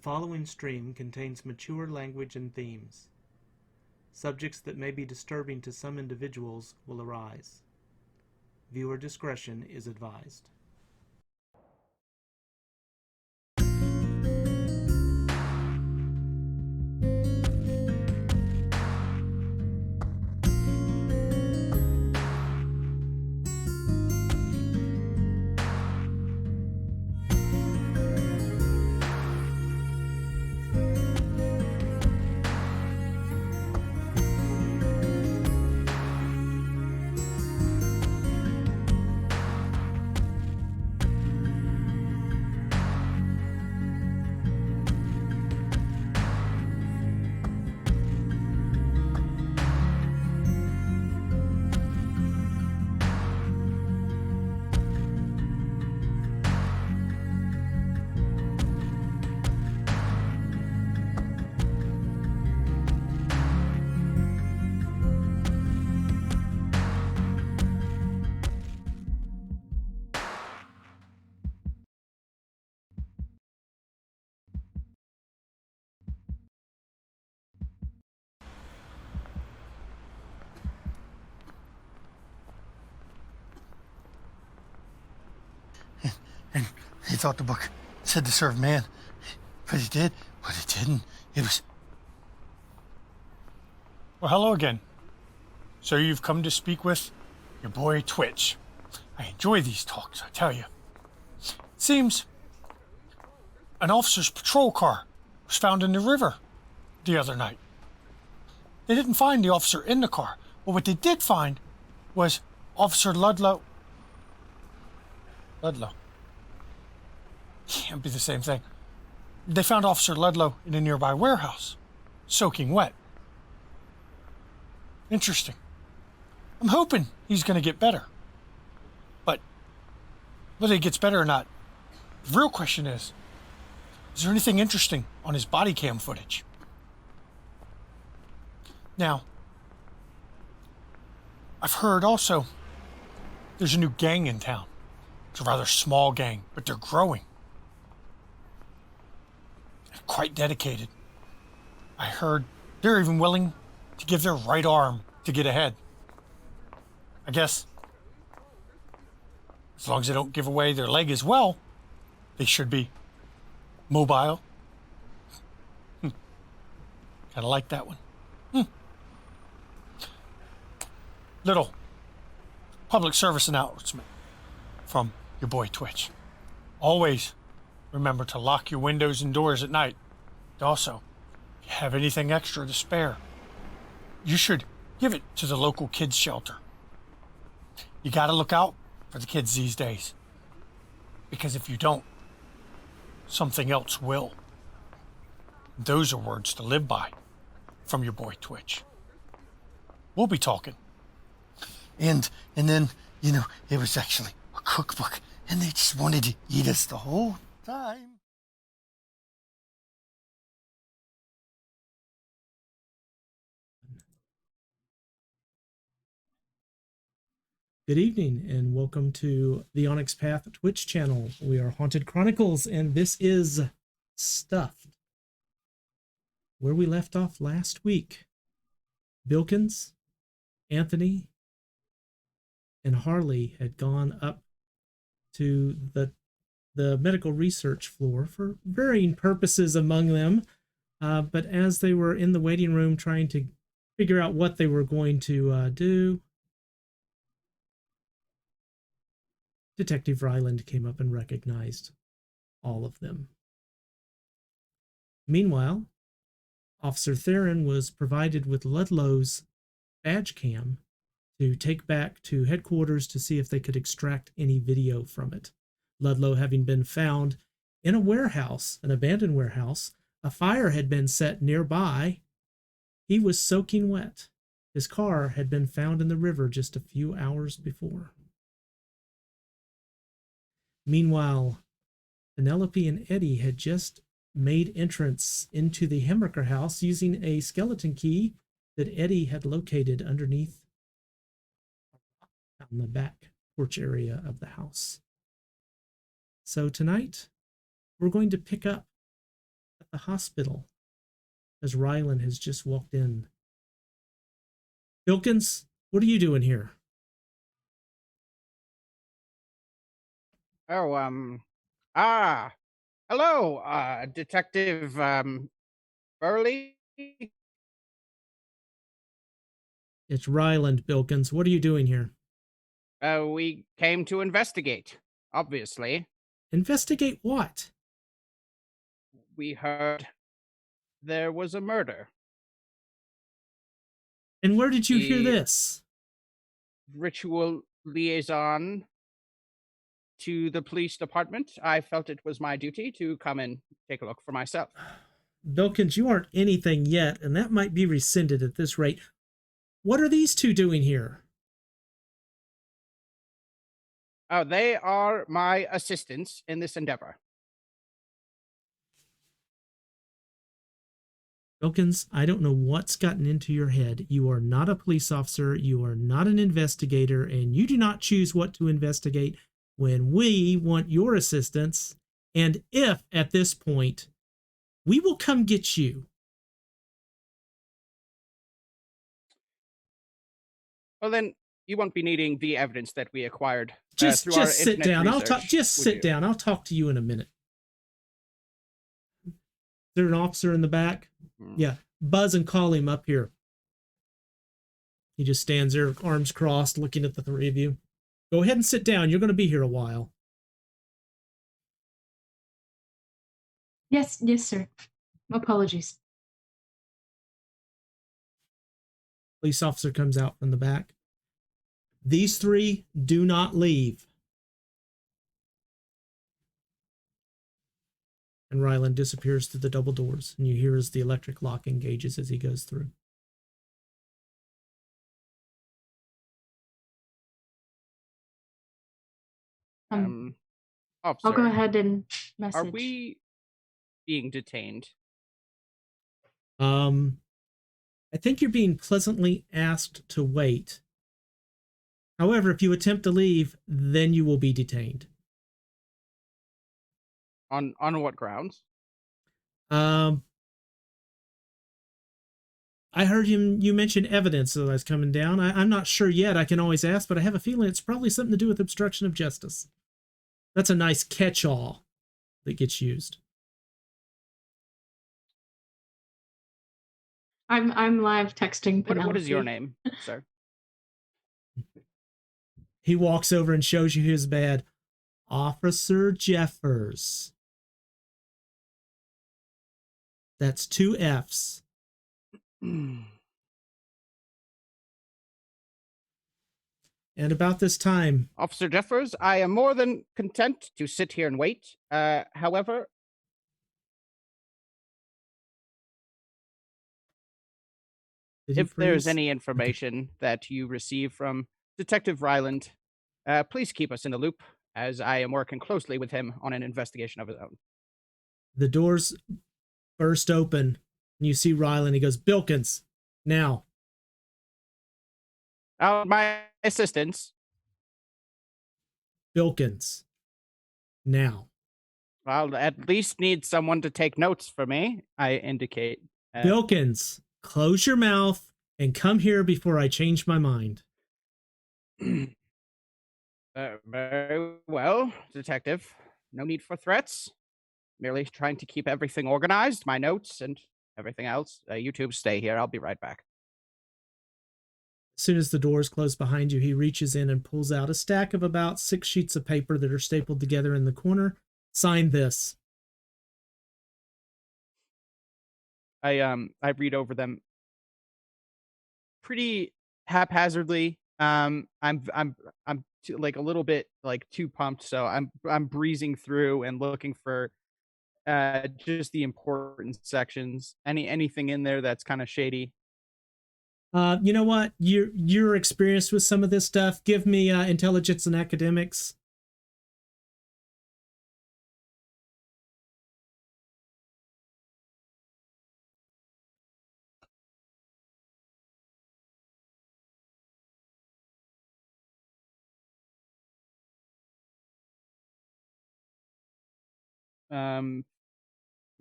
following stream contains mature language and themes. Subjects that may be disturbing to some individuals will arise. Viewer discretion is advised. And he thought the book said to serve man, but it did, but it didn't. It was... Well, hello again. So you've come to speak with your boy Twitch. I enjoy these talks, I tell you. It seems an officer's patrol car was found in the river the other night. They didn't find the officer in the car, but what they did find was Officer Ludlow. Can't be the same thing. They found Officer Ludlow in a nearby warehouse, soaking wet. Interesting. I'm hoping he's going to get better. But whether he gets better or not, the real question is there anything interesting on his body cam footage? Now, I've heard also there's a new gang in town. It's a rather small gang, but they're growing. Quite dedicated. I heard they're even willing to give their right arm to get ahead. I guess as long as they don't give away their leg as well, they should be mobile. Kind of like that one. Little public service announcement from your boy Twitch. Always remember to lock your windows and doors at night. Also, if you have anything extra to spare, you should give it to the local kids shelter. You gotta look out for the kids these days, because if you don't, something else will. Those are words to live by from your boy Twitch. We'll be talking. And then, it was actually a cookbook, and they just wanted to eat us the whole time. Good evening and welcome to the Onyx Path Twitch channel. We are Haunted Chronicles and this is Stuffed. Where we left off last week, Bilkins, Anthony, and Harley had gone up to the medical research floor for varying purposes among them. But as they were in the waiting room trying to figure out what they were going to do, Detective Ryland came up and recognized all of them. Meanwhile, Officer Theron was provided with Ludlow's badge cam to take back to headquarters to see if they could extract any video from it. Ludlow having been found in a warehouse, an abandoned warehouse. A fire had been set nearby. He was soaking wet. His car had been found in the river just a few hours before. Meanwhile, Penelope and Eddie had just made entrance into the Hemricker house using a skeleton key that Eddie had located underneath on the back porch area of the house. So tonight, we're going to pick up at the hospital as Rylan has just walked in. Bilkins, what are you doing here? Oh, hello, Detective, Burley? It's Ryland, Bilkins. What are you doing here? We came to investigate, obviously. Investigate what? We heard there was a murder. And where did you hear The this? ritual liaison to the police department. I felt it was my duty to come and take a look for myself. Bilkins, you aren't anything yet, and that might be rescinded at this rate. What are these two doing here? Oh, they are my assistants in this endeavor. Bilkins, I don't know what's gotten into your head. You are not a police officer. You are not an investigator, and you do not choose what to investigate when we want your assistance. And if at this point, we will come get you. Well, then you won't be needing the evidence that we acquired Just through our sit internet down. I'll research, talk. Just would sit you? down. I'll talk to you in a minute. Is there an officer in the back? Yeah. Buzz and call him up here. He just stands there, arms crossed, looking at the three of you. Go ahead and sit down. You're going to be here a while. Yes, sir. Apologies. Police officer comes out from the back. These three do not leave. And Ryland disappears through the double doors, and you hear as the electric lock engages as he goes through. Officer, I'll go ahead and message. are we being detained? I think you're being pleasantly asked to wait. However, if you attempt to leave, then you will be detained. On what grounds? I heard you mention evidence that was coming down. I'm not sure yet. I can always ask, but I have a feeling it's probably something to do with obstruction of justice. That's a nice catch-all that gets used. I'm live texting Penelope. What is your name, sir? He walks over and shows you his badge. Officer Jeffers. That's 2 F's. And about this time, Officer Jeffers, I am more than content to sit here and wait. However, if there's any information that you receive from Detective Ryland, please keep us in the loop, as I am working closely with him on an investigation of his own. The doors burst open, and you see Ryland. He goes, Bilkins, now. My assistants. Bilkins, now. I'll at least need someone to take notes for me, I indicate. Bilkins, close your mouth and come here before I change my mind. Very well, Detective. No need for threats. Merely trying to keep everything organized, my notes and everything else. You two stay here. I'll be right back. As soon as the doors close behind you, he reaches in and pulls out a stack of about 6 sheets of paper that are stapled together in the corner. Sign this. I read over them pretty haphazardly. I'm like a little bit like too pumped, so I'm breezing through and looking for just the important sections. Anything in there that's kind of shady. You know what? You're experienced with some of this stuff. Give me intelligence and academics.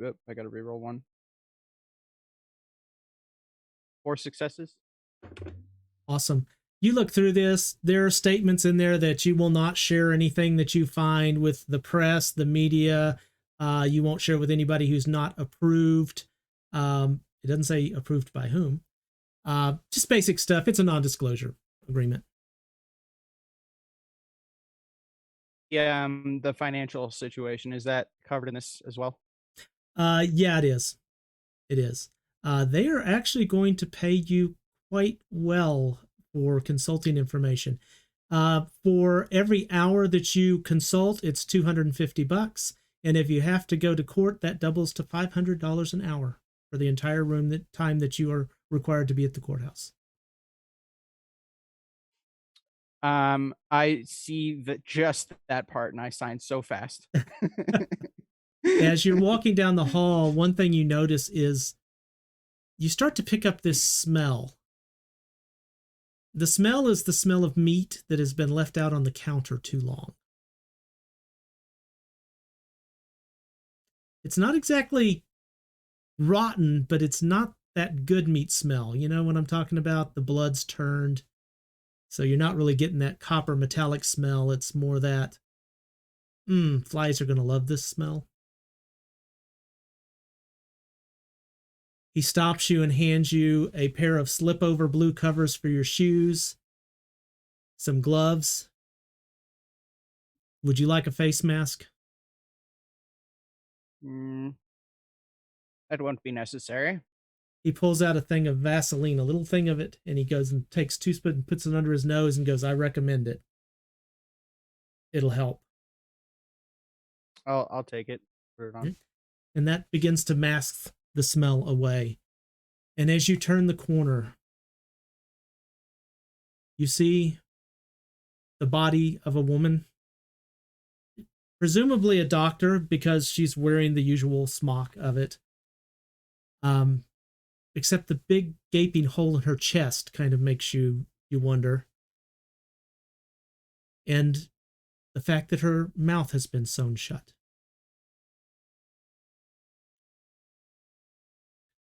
Oop, I gotta reroll one. 4 successes. Awesome. You look through this, there are statements in there that you will not share anything that you find with the press, the media. You won't share with anybody who's not approved. It doesn't say approved by whom. Just basic stuff. It's a non-disclosure agreement. Yeah, the financial situation, is that covered in this as well? Yeah, it is. It is. They are actually going to pay you quite well for consulting information. For every hour that you consult, it's $250. And if you have to go to court, that doubles to $500 an hour for the entire time that you are required to be at the courthouse. I see just that part, and I signed so fast. As you're walking down the hall, one thing you notice is you start to pick up this smell. The smell is the smell of meat that has been left out on the counter too long. It's not exactly rotten, but it's not that good meat smell. You know what I'm talking about? The blood's turned. So you're not really getting that copper metallic smell. It's more that, flies are going to love this smell. He stops you and hands you a pair of slip-over blue covers for your shoes, some gloves. Would you like a face mask? That won't be necessary. He pulls out a thing of Vaseline, a little thing of it, and he goes and takes 2 spoons and puts it under his nose and goes, I recommend it. It'll help. I'll take it. Put it on. And that begins to mask the smell away. And as you turn the corner, you see the body of a woman, presumably a doctor because she's wearing the usual smock of it. Except the big gaping hole in her chest kind of makes you wonder. And the fact that her mouth has been sewn shut.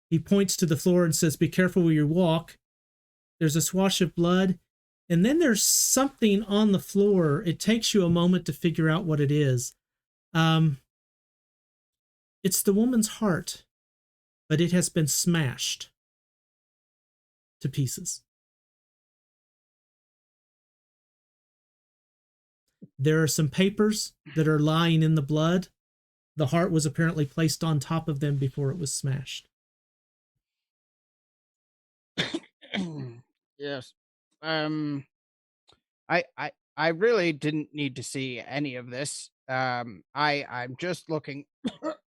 He points to the floor and says, be careful where you walk. There's a swash of blood. And then there's something on the floor. It takes you a moment to figure out what it is. It's the woman's heart, but it has been smashed to pieces. There are some papers that are lying in the blood. The heart was apparently placed on top of them before it was smashed. Yes. I really didn't need to see any of this. I'm just looking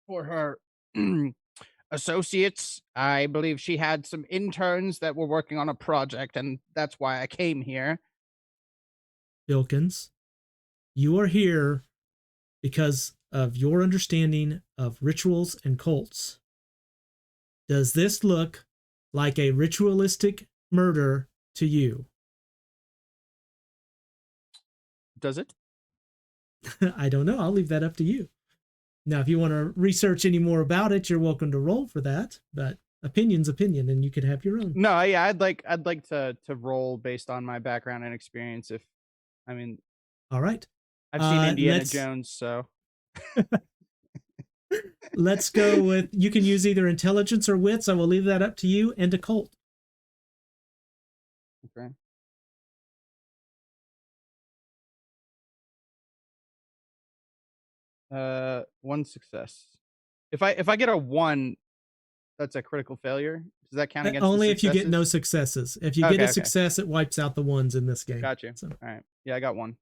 for her associates. I believe she had some interns that were working on a project, and that's why I came here. Bilkins, you are here because of your understanding of rituals and cults. Does this look like a ritualistic murder to you? Does it? I don't know. I'll leave that up to you. Now, if you want to research any more about it, you're welcome to roll for that. But opinion's opinion, and you could have your own. No, yeah, I'd like to roll based on my background and experience. All right. I've seen Indiana Jones, so let's go with, you can use either intelligence or wits. I will leave that up to you, and occult. Okay. One success. If I get a 1, that's a critical failure. Does that count against only the if you get no successes? If you get a success, it wipes out the ones in this game. Got you. So. All right. Yeah, I got 1.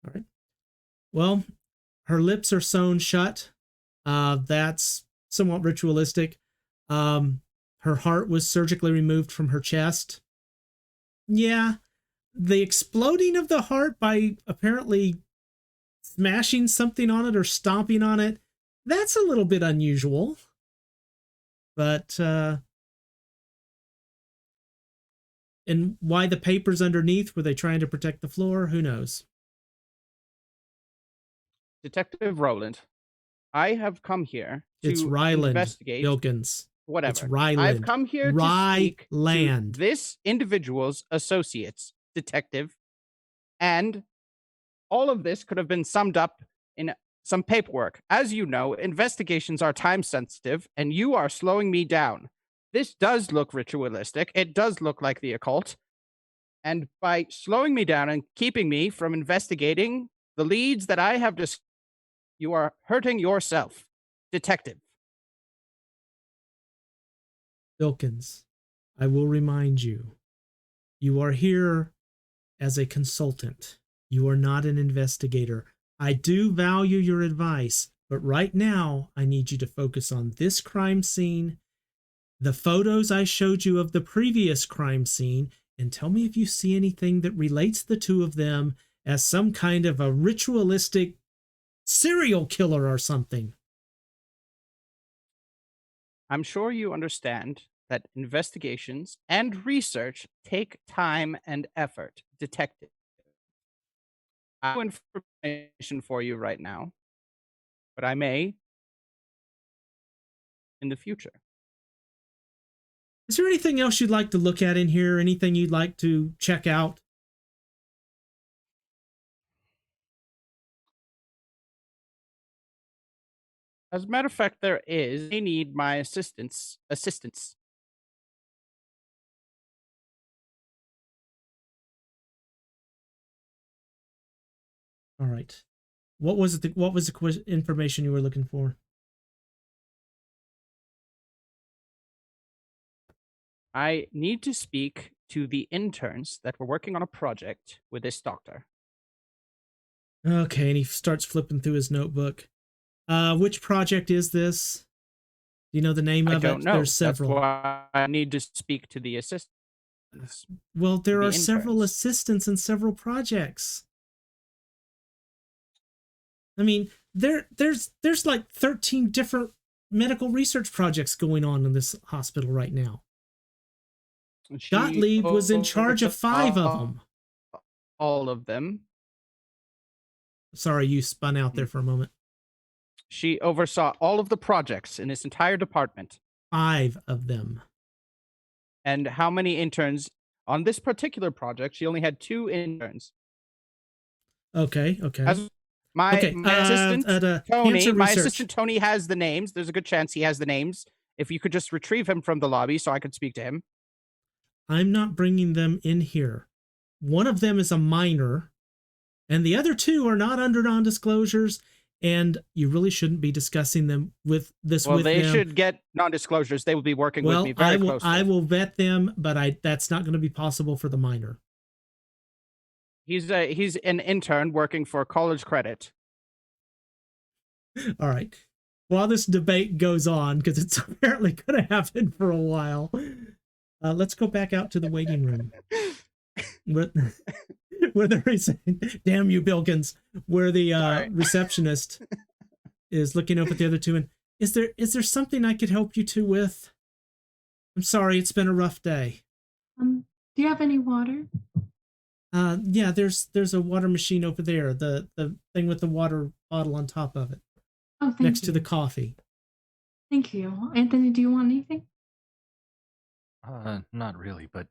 All right. Well, her lips are sewn shut. That's somewhat ritualistic. Her heart was surgically removed from her chest. Yeah. The exploding of the heart by apparently smashing something on it or stomping on it, that's a little bit unusual. But, and why the papers underneath? Were they trying to protect the floor? Who knows? Detective Rowland, I have come here It's to Ryland, investigate Bilkins. whatever. It's Ryland. I've come here to speak to Ryland. this individual's associates, detective, and all of this could have been summed up in some paperwork. As you know, investigations are time sensitive, and you are slowing me down. This does look ritualistic. It does look like the occult. And by slowing me down and keeping me from investigating the leads that I have discussed, you are hurting yourself, detective. Bilkins, I will remind you, you are here as a consultant. You are not an investigator. I do value your advice, but right now I need you to focus on this crime scene, the photos I showed you of the previous crime scene, and tell me if you see anything that relates the two of them as some kind of a ritualistic serial killer or something. I'm sure you understand that investigations and research take time and effort, detective. I have information for you right now, but I may in the future. Is there anything else you'd like to look at in here? Anything you'd like to check out? As a matter of fact, there is. They need my assistance. All right. What was it? What was the information you were looking for? I need to speak to the interns that were working on a project with this doctor. Okay, and he starts flipping through his notebook. Which project is this? Do you know the name of it? I don't know. There's several. That's why I need to speak to the assistants. Well, there are several interns. assistants in several projects. I mean, there's like 13 different medical research projects going on in this hospital right now. Gottlieb was in charge of 5 of them. All of them. Sorry, you spun out there for a moment. She oversaw all of the projects in this entire department. 5 of them. And how many interns on this particular project? She only had 2 interns. Okay. As my assistant Tony, my assistant Tony has the names. There's a good chance he has the names. If you could just retrieve him from the lobby so I could speak to him. I'm not bringing them in here. One of them is a minor, and the other 2 are not under non-disclosures, and you really shouldn't be discussing them with them. Well, they should get non-disclosures. They will be working with me very closely. I will vet them, but that's not going to be possible for the minor. He's an intern working for college credit. All right. While this debate goes on, because it's apparently going to happen for a while, let's go back out to the waiting room. Where the damn you, Bilkins, where the receptionist is looking over at the other 2, and is there something I could help you 2 with? I'm sorry, it's been a rough day. Do you have any water? Yeah, there's a water machine over there, the thing with the water bottle on top of it. Oh, thank next you. to the coffee. Thank you. Anthony, do you want anything? Not really, but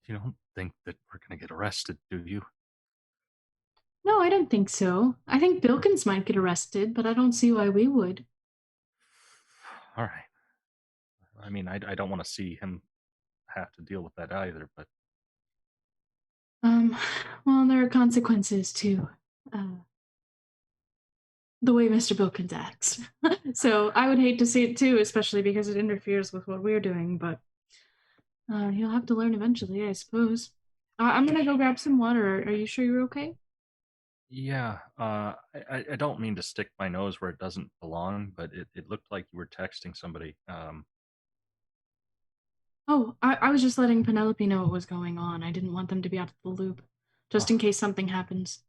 you don't think that we're gonna get arrested, do you? No, I don't think so. I think Bilkins might get arrested, but I don't see why we would. All right. I mean, I don't want to see him have to deal with that either, but well, there are consequences to the way Mr. Bilkins acts. So I would hate to see it too, especially because it interferes with what we're doing, but he'll have to learn eventually, I suppose. I'm gonna go grab some water. Are you sure you're okay? yeah. I don't mean to stick my nose where it doesn't belong, but it looked like you were texting somebody. Oh, I was just letting Penelope know what was going on. I didn't want them to be out of the loop, just in case something happens.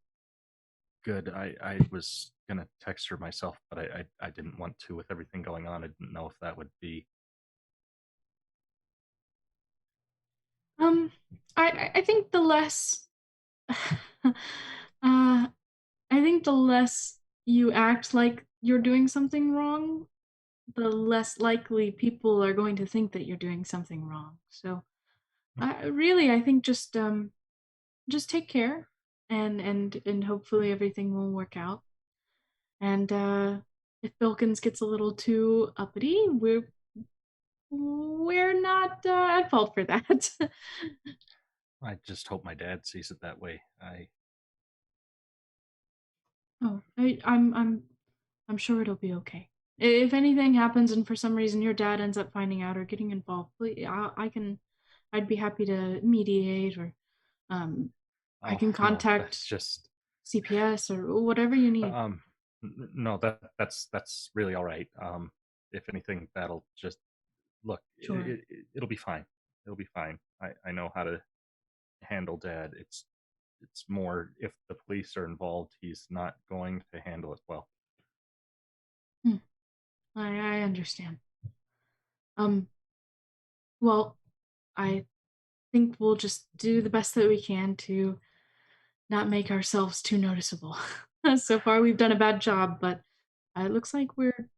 Good. I was gonna text her myself, but I didn't want to with everything going on. I didn't know if that would be. I think the less, I think the less you act like you're doing something wrong, the less likely people are going to think that you're doing something wrong. So, really, I think just take care, and hopefully everything will work out. And if Bilkins gets a little too uppity, we're not at fault for that. I just hope my dad sees it that way. Oh, I'm sure it'll be okay. If anything happens and for some reason your dad ends up finding out or getting involved, please, I'd be happy to mediate, or I Oh can no, that's contact just CPS or whatever you need. no, that's really all right. If anything, that'll just look. Sure. It'll be fine. It'll be fine. I know how to handle dad. It's more if the police are involved, he's not going to handle it well. I understand. Um, well, I think we'll just do the best that we can to not make ourselves too noticeable. So far, we've done a bad job, but it looks like we're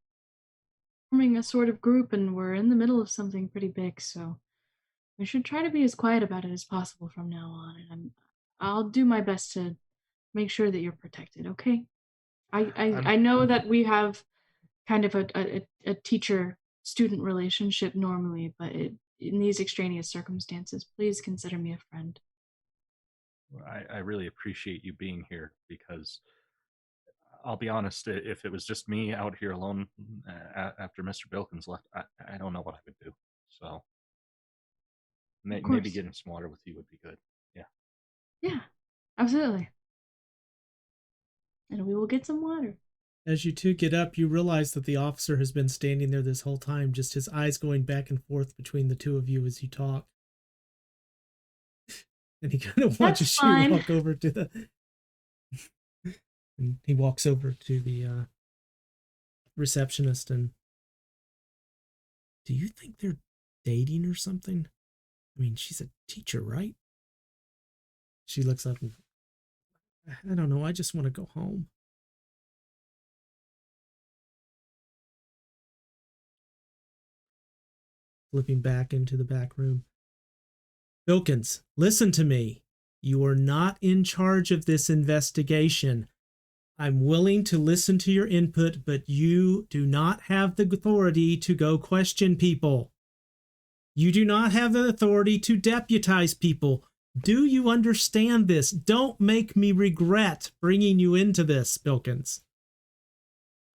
forming a sort of group and we're in the middle of something pretty big. So we should try to be as quiet about it as possible from now on. And I'll do my best to make sure that you're protected. Okay. I know that we have kind of a teacher student relationship normally, but in these extraneous circumstances, please consider me a friend. I really appreciate you being here because I'll be honest, if it was just me out here alone after Mr. Bilkins left, I don't know what I would do. So maybe getting some water with you would be good. Yeah. Yeah, absolutely. And we will get some water. As you two get up, you realize that the officer has been standing there this whole time, just his eyes going back and forth between the two of you as you talk. And he kind of watches you walk over to the... and he walks over to the receptionist and... Do you think they're dating or something? I mean, she's a teacher, right? She looks up and... I don't know, I just want to go home. Flipping back into the back room. Bilkins, listen to me. You are not in charge of this investigation. I'm willing to listen to your input, but you do not have the authority to go question people. You do not have the authority to deputize people. Do you understand this? Don't make me regret bringing you into this, Bilkins.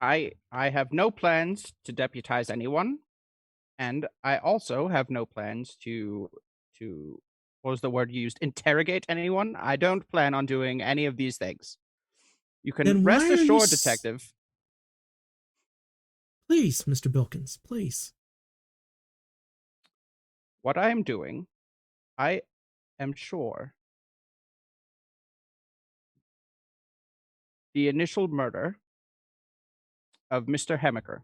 I have no plans to deputize anyone, and I also have no plans to what was the word you used? Interrogate anyone. I don't plan on doing any of these things. You can rest assured, detective. Please, Mr. Bilkins, please. What I am doing, I am sure the initial murder of Mr. Hemaker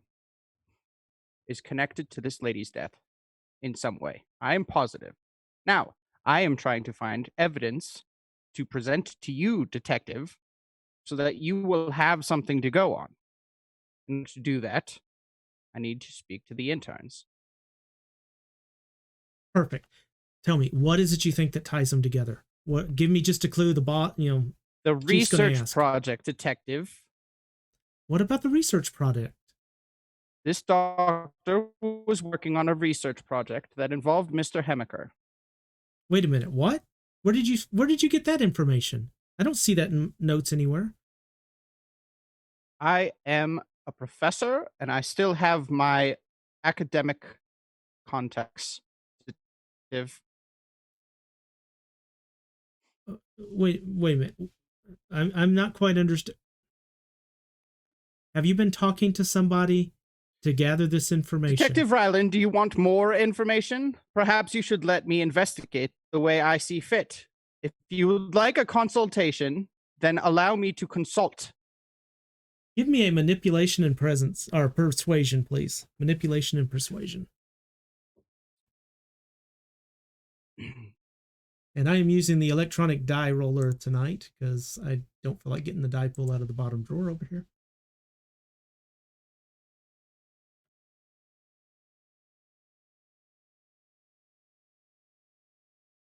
is connected to this lady's death in some way. I am positive. Now, I am trying to find evidence to present to you, detective, so that you will have something to go on. And to do that, I need to speak to the interns. Perfect. Tell me, what is it you think that ties them together? What? Give me just a clue. The research project, detective. What about the research project? This doctor was working on a research project that involved Mr. Hemaker. Wait a minute. What? Where did you get that information? I don't see that in notes anywhere. I am a professor, and I still have my academic contacts. Wait a minute. I'm not quite understand. Have you been talking to somebody to gather this information? Detective Ryland, do you want more information? Perhaps you should let me investigate the way I see fit. If you would like a consultation, then allow me to consult. Give me a manipulation and persuasion, please. Manipulation and persuasion. And I am using the electronic die roller tonight because I don't feel like getting the die pool out of the bottom drawer over here.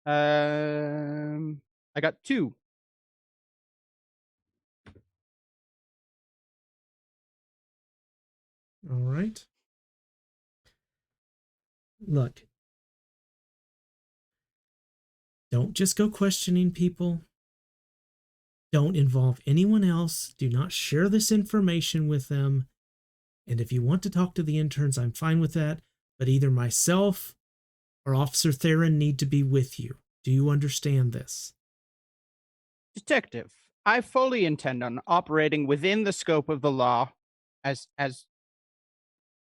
I got 2. All right. Look, don't just go questioning people. Don't involve anyone else. Do not share this information with them. And if you want to talk to the interns, I'm fine with that. But either myself or Officer Theron need to be with you. Do you understand this? Detective, I fully intend on operating within the scope of the law as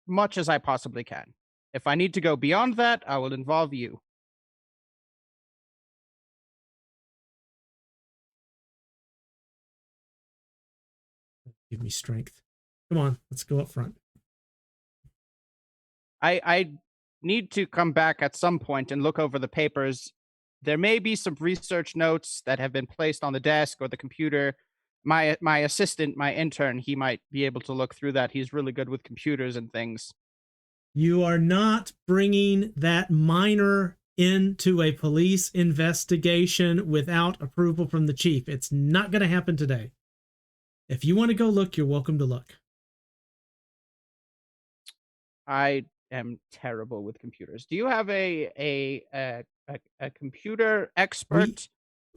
much as I possibly can. If I need to go beyond that, I will involve you. Give me strength. Come on, let's go up front. I need to come back at some point and look over the papers. There may be some research notes that have been placed on the desk or the computer. My assistant, my intern, he might be able to look through that. He's really good with computers and things. You are not bringing that minor into a police investigation without approval from the chief. It's not going to happen today. If you want to go look, you're welcome to look. I am terrible with computers. Do you have a computer expert?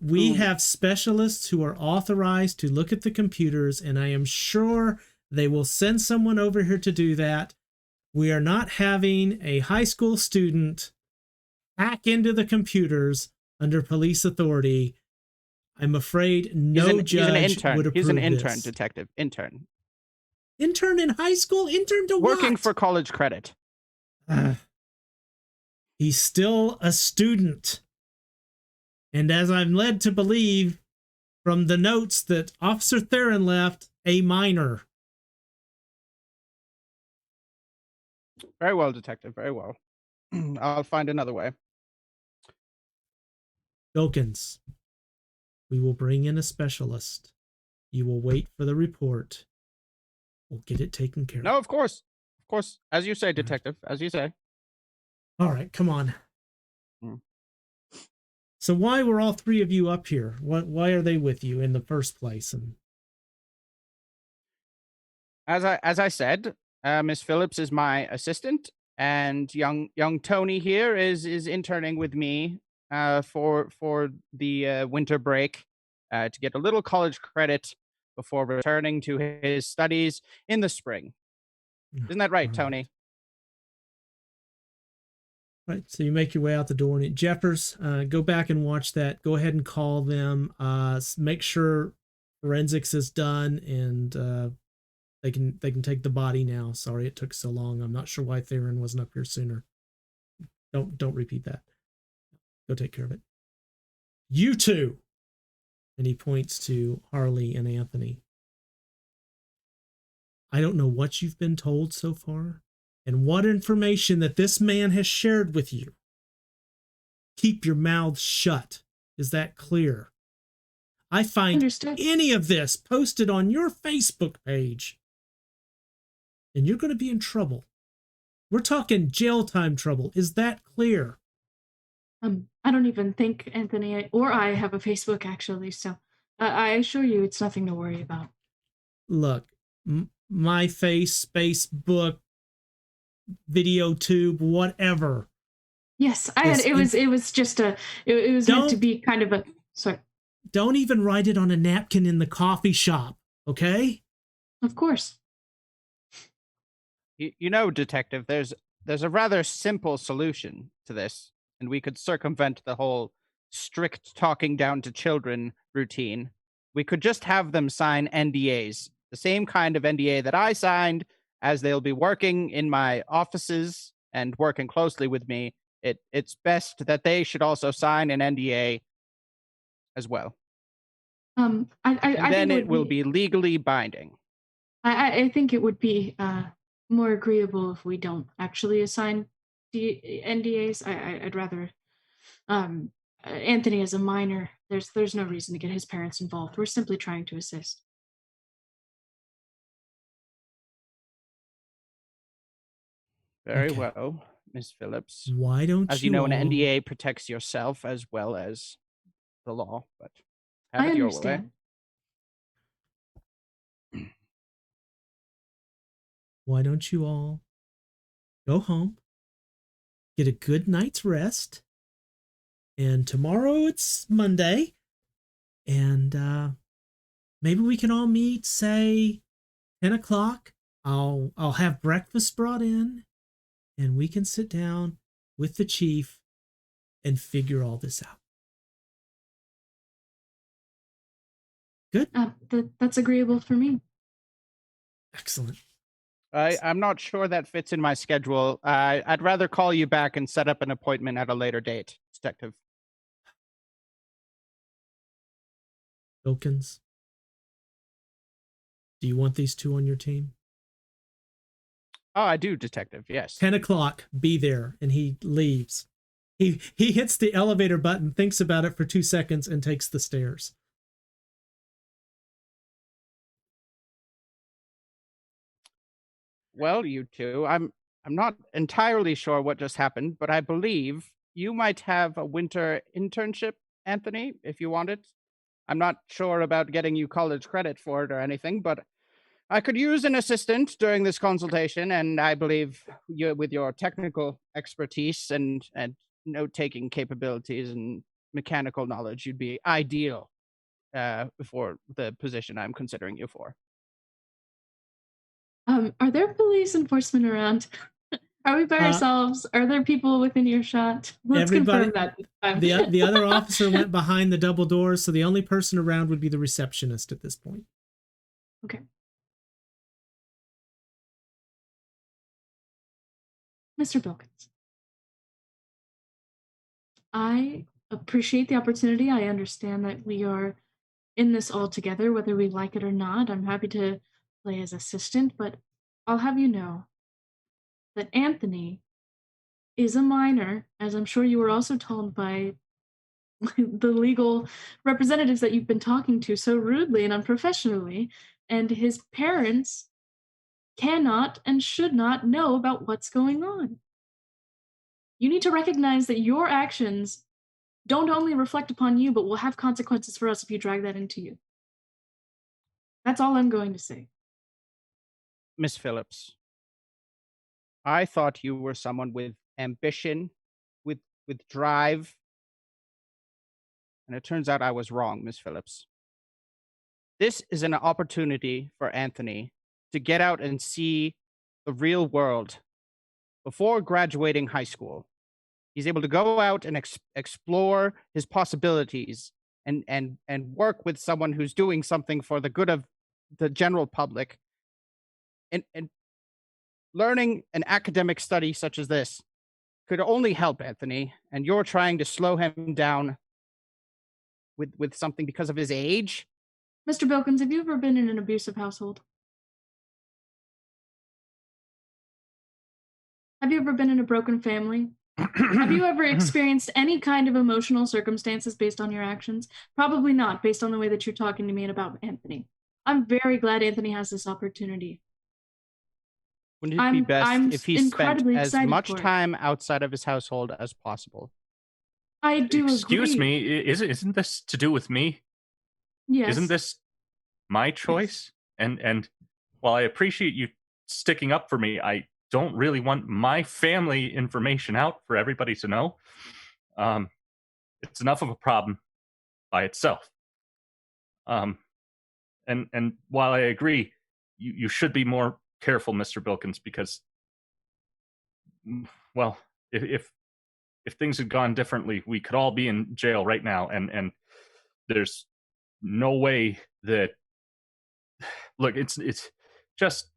We who- have specialists who are authorized to look at the computers, and I am sure they will send someone over here to do that. We are not having a high school student hack into the computers under police authority. I'm afraid no judge he's an intern. would approve He's an intern, this. detective. Intern. Intern in high school? Intern to Working what? for college credit. He's still a student. And as I'm led to believe from the notes that Officer Theron left, a minor. Very well, detective. Very well. I'll find another way. Wilkins, we will bring in a specialist. You will wait for the report. We'll get it taken care of. No, of course. Of course. As you say, detective. As you say. All right, come on. Hmm. So why were all 3 of you up here? Why are they with you in the first place? And As I said, Miss Phillips is my assistant, and young Tony here is interning with me for the winter break to get a little college credit before returning to his studies in the spring. Isn't that right, Tony? Right, so you make your way out the door, and Jeffers, go back and watch that. Go ahead and call them. Make sure forensics is done, and they can take the body now. Sorry it took so long. I'm not sure why Theron wasn't up here sooner. Don't repeat that. Go take care of it. You 2, and he points to Harley and Anthony. I don't know what you've been told so far, and what information that this man has shared with you. Keep your mouths shut. Is that clear? I find Understood. any of this posted on your Facebook page, and you're going to be in trouble. We're talking jail time trouble. Is that clear? I don't even think Anthony or I have a Facebook, actually, so I assure you it's nothing to worry about. Look, my face, Facebook, video tube, whatever. Yes, I had. It was just a. It was meant to be kind of a. Sorry. Don't even write it on a napkin in the coffee shop, okay? Of course. You know, detective, there's a rather simple solution to this, and we could circumvent the whole strict talking down to children routine. We could just have them sign NDAs, the same kind of NDA that I signed, as they'll be working in my offices and working closely with me. It's best that they should also sign an NDA as well. I And then think it will be legally binding. I think it would be more agreeable if we don't actually assign NDAs. I'd rather Anthony is a minor. There's no reason to get his parents involved. We're simply trying to assist. Very Okay. well. Miss Phillips. Why don't As you you know, an all... NDA protects yourself as well as the law, but have I it your way. understand. Why don't you all go home, get a good night's rest, and tomorrow it's Monday, and maybe we can all meet, say, 10 o'clock. I'll have breakfast brought in, and we can sit down with the chief and figure all this out. Good? That's agreeable for me. Excellent. I'm not sure that fits in my schedule. I'd rather call you back and set up an appointment at a later date, Detective. Wilkins, do you want these two on your team? Oh, I do, Detective, yes. 10 o'clock, be there. And he leaves. He hits the elevator button, thinks about it for 2 seconds, and takes the stairs. Well, you two, I'm not entirely sure what just happened, but I believe you might have a winter internship, Anthony, if you want it. I'm not sure about getting you college credit for it or anything, but I could use an assistant during this consultation, and I believe you, with your technical expertise and note-taking capabilities and mechanical knowledge, you'd be ideal for the position I'm considering you for. Are there police enforcement around? Are we by ourselves? Are there people within earshot? Let's confirm that. The other officer went behind the double doors, so the only person around would be the receptionist at this point. Okay. Mr. Bilkins, I appreciate the opportunity. I understand that we are in this all together, whether we like it or not. I'm happy to play as assistant, but I'll have you know that Anthony is a minor, as I'm sure you were also told by the legal representatives that you've been talking to so rudely and unprofessionally, and his parents cannot and should not know about what's going on. You need to recognize that your actions don't only reflect upon you, but will have consequences for us if you drag that into you. That's all I'm going to say. Miss Phillips, I thought you were someone with ambition, with drive, and it turns out I was wrong, Miss Phillips. This is an opportunity for Anthony to get out and see the real world before graduating high school. He's able to go out and explore his possibilities and work with someone who's doing something for the good of the general public. And learning an academic study such as this could only help Anthony, and you're trying to slow him down with something because of his age. Mr. Bilkins, have you ever been in an abusive household? Have you ever been in a broken family? Have you ever experienced any kind of emotional circumstances based on your actions? Probably not, based on the way that you're talking to me about Anthony. I'm very glad Anthony has this opportunity. Wouldn't it be best if he spent as much for it. time outside of his household as possible? I do Excuse agree. me, isn't this to do with me? Yes. Isn't this my choice? Yes. And while I appreciate you sticking up for me, I don't really want my family information out for everybody to know. It's enough of a problem by itself. And while I agree, you should be more careful, Mr. Bilkins, because, well, if things had gone differently, we could all be in jail right now, and there's no way that. Look, it's just.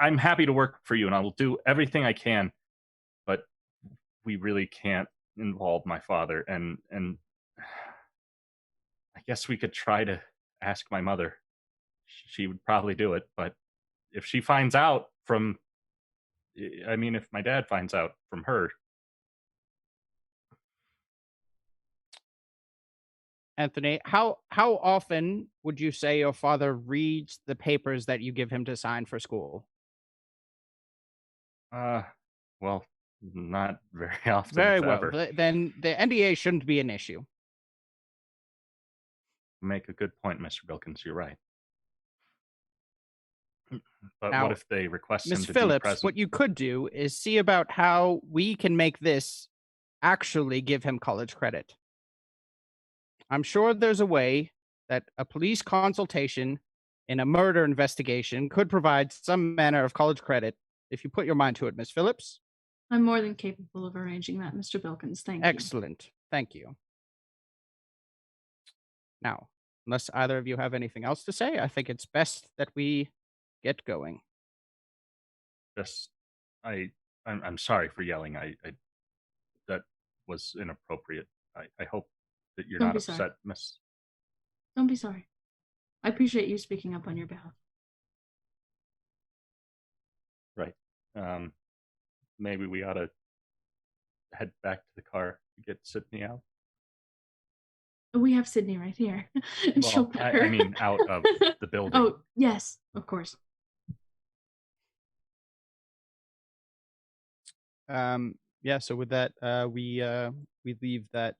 I'm happy to work for you, and I will do everything I can, but we really can't involve my father, and I guess we could try to ask my mother. She would probably do it, but if she finds out from, I mean, if my dad finds out from her. Anthony, how often would you say your father reads the papers that you give him to sign for school? Well, Not very often, Very if well. ever. Then the NDA shouldn't be an issue. Make a good point, Mr. Bilkins. You're right. But Now, what if they request Miss him to be Phillips, present? what you could do is see about how we can make this actually give him college credit. I'm sure there's a way that a police consultation in a murder investigation could provide some manner of college credit if you put your mind to it, Miss Phillips. I'm more than capable of arranging that, Mr. Bilkins. Thank you. Excellent. Thank you. Now, unless either of you have anything else to say, I think it's best that we get going. Just, I'm sorry for yelling. I that was inappropriate. I hope that you're Don't not be sorry. upset, Miss. Don't be sorry. I appreciate you speaking up on your behalf. Right. Maybe we ought to head back to the car to get Sydney out. We have Sydney right here. And she'll Well, pet her. I mean, out of the building. Oh, yes, of course. Yeah, so with that, we leave that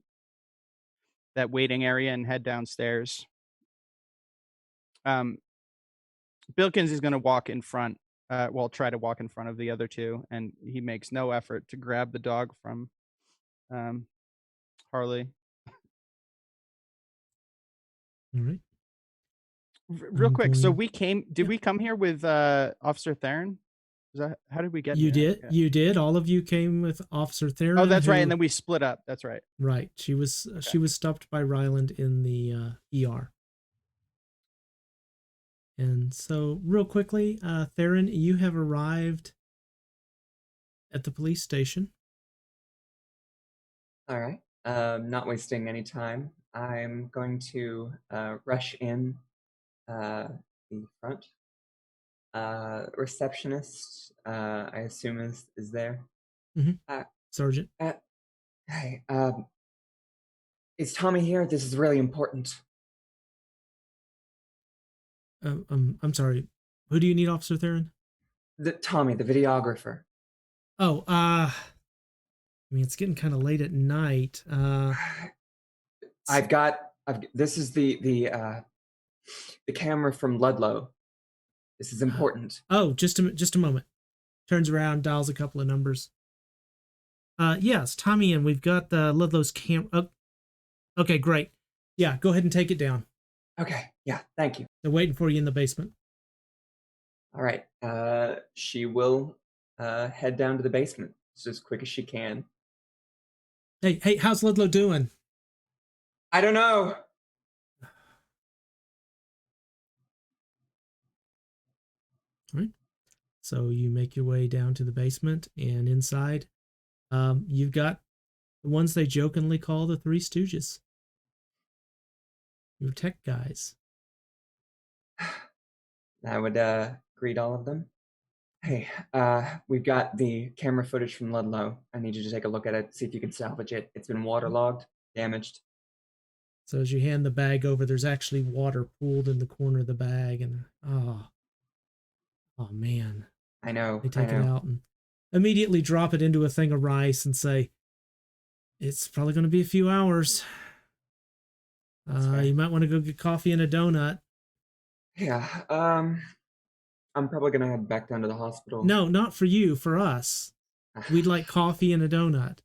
waiting area and head downstairs. Bilkins is going to walk in front, try to walk in front of the other two, and he makes no effort to grab the dog from Harley. All right. Real I'm quick, so going- did we come here with Officer Theron? How did we get You here? did. Yeah. You did. All of you came with Officer Theron. Oh, that's right. who- And then we split up. That's right. Right. She was stopped by Ryland in the ER. And so, real quickly, Theron, you have arrived at the police station. All right. Not wasting any time, I'm going to rush in the front. Receptionist, I assume is there. Sergeant. Hey, is Tommy here? This is really important. I'm sorry. Who do you need, Officer Theron? Tommy, the videographer. Oh, I mean, it's getting kind of late at night. This is the camera from Ludlow. This is important. Oh, just a moment. Turns around, dials a couple of numbers. Yes, Tommy, and we've got Ludlow's camera. Oh, okay, great. Yeah, go ahead and take it down. Okay, yeah, thank you. They're waiting for you in the basement. All right. She will head down to the basement just as quick as she can. Hey, how's Ludlow doing? I don't know. All right. So you make your way down to the basement, and inside, you've got the ones they jokingly call the Three Stooges. Your tech guys. I would greet all of them. Hey, we've got the camera footage from Ludlow. I need you to take a look at it, see if you can salvage it. It's been waterlogged, damaged. So as you hand the bag over, there's actually water pooled in the corner of the bag, and oh man. I know. They take it out and immediately drop it into a thing of rice and say, "It's probably going to be a few hours. You might want to go get coffee and a donut." Yeah. I'm probably gonna head back down to the hospital. No, not for you. For us, we'd like coffee and a donut.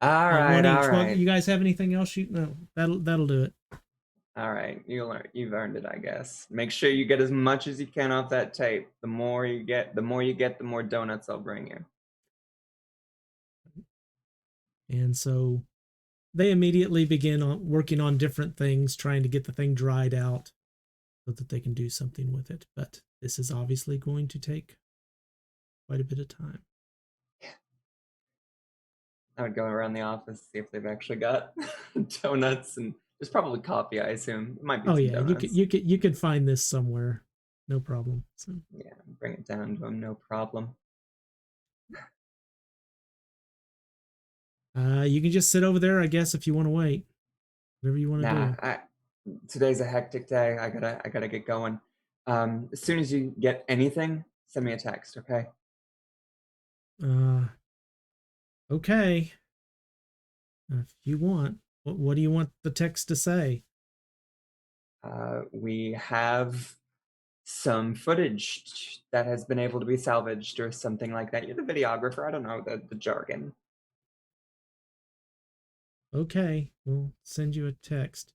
All right. Well, you guys have anything else? No, that'll do it. All right, you've earned it, I guess. Make sure you get as much as you can off that tape. The more you get, the more donuts I'll bring you. And so they immediately begin working on different things, trying to get the thing dried out so that they can do something with it. But this is obviously going to take quite a bit of time. I would go around the office, see if they've actually got donuts, and there's probably coffee, I assume. It might be some donuts. you could find this somewhere. No problem. So. Yeah, bring it down to them, no problem. You can just sit over there, I guess, if you want to wait. Whatever you want to do. Today's a hectic day. I gotta get going. As soon as you get anything, send me a text, okay? Okay. If you want, what do you want the text to say? We have some footage that has been able to be salvaged or something like that. You're the videographer. I don't know the jargon. Okay, we'll send you a text.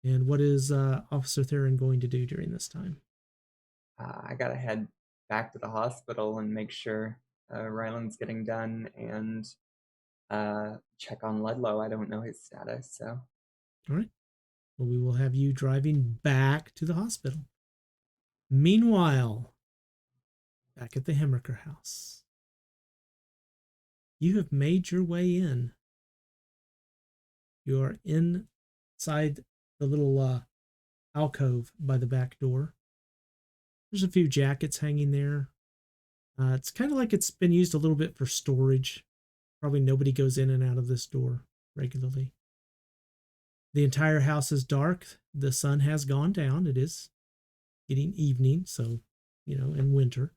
And what is Officer Theron going to do during this time? I gotta head back to the hospital and make sure Ryland's getting done and check on Ludlow. I don't know his status, so. All right. Well, we will have you driving back to the hospital. Meanwhile, back at the Hemmerker house, you have made your way in. You are inside the little alcove by the back door. There's a few jackets hanging there. It's kind of like it's been used a little bit for storage. Probably nobody goes in and out of this door regularly. The entire house is dark. The sun has gone down. It is getting evening, so, in winter.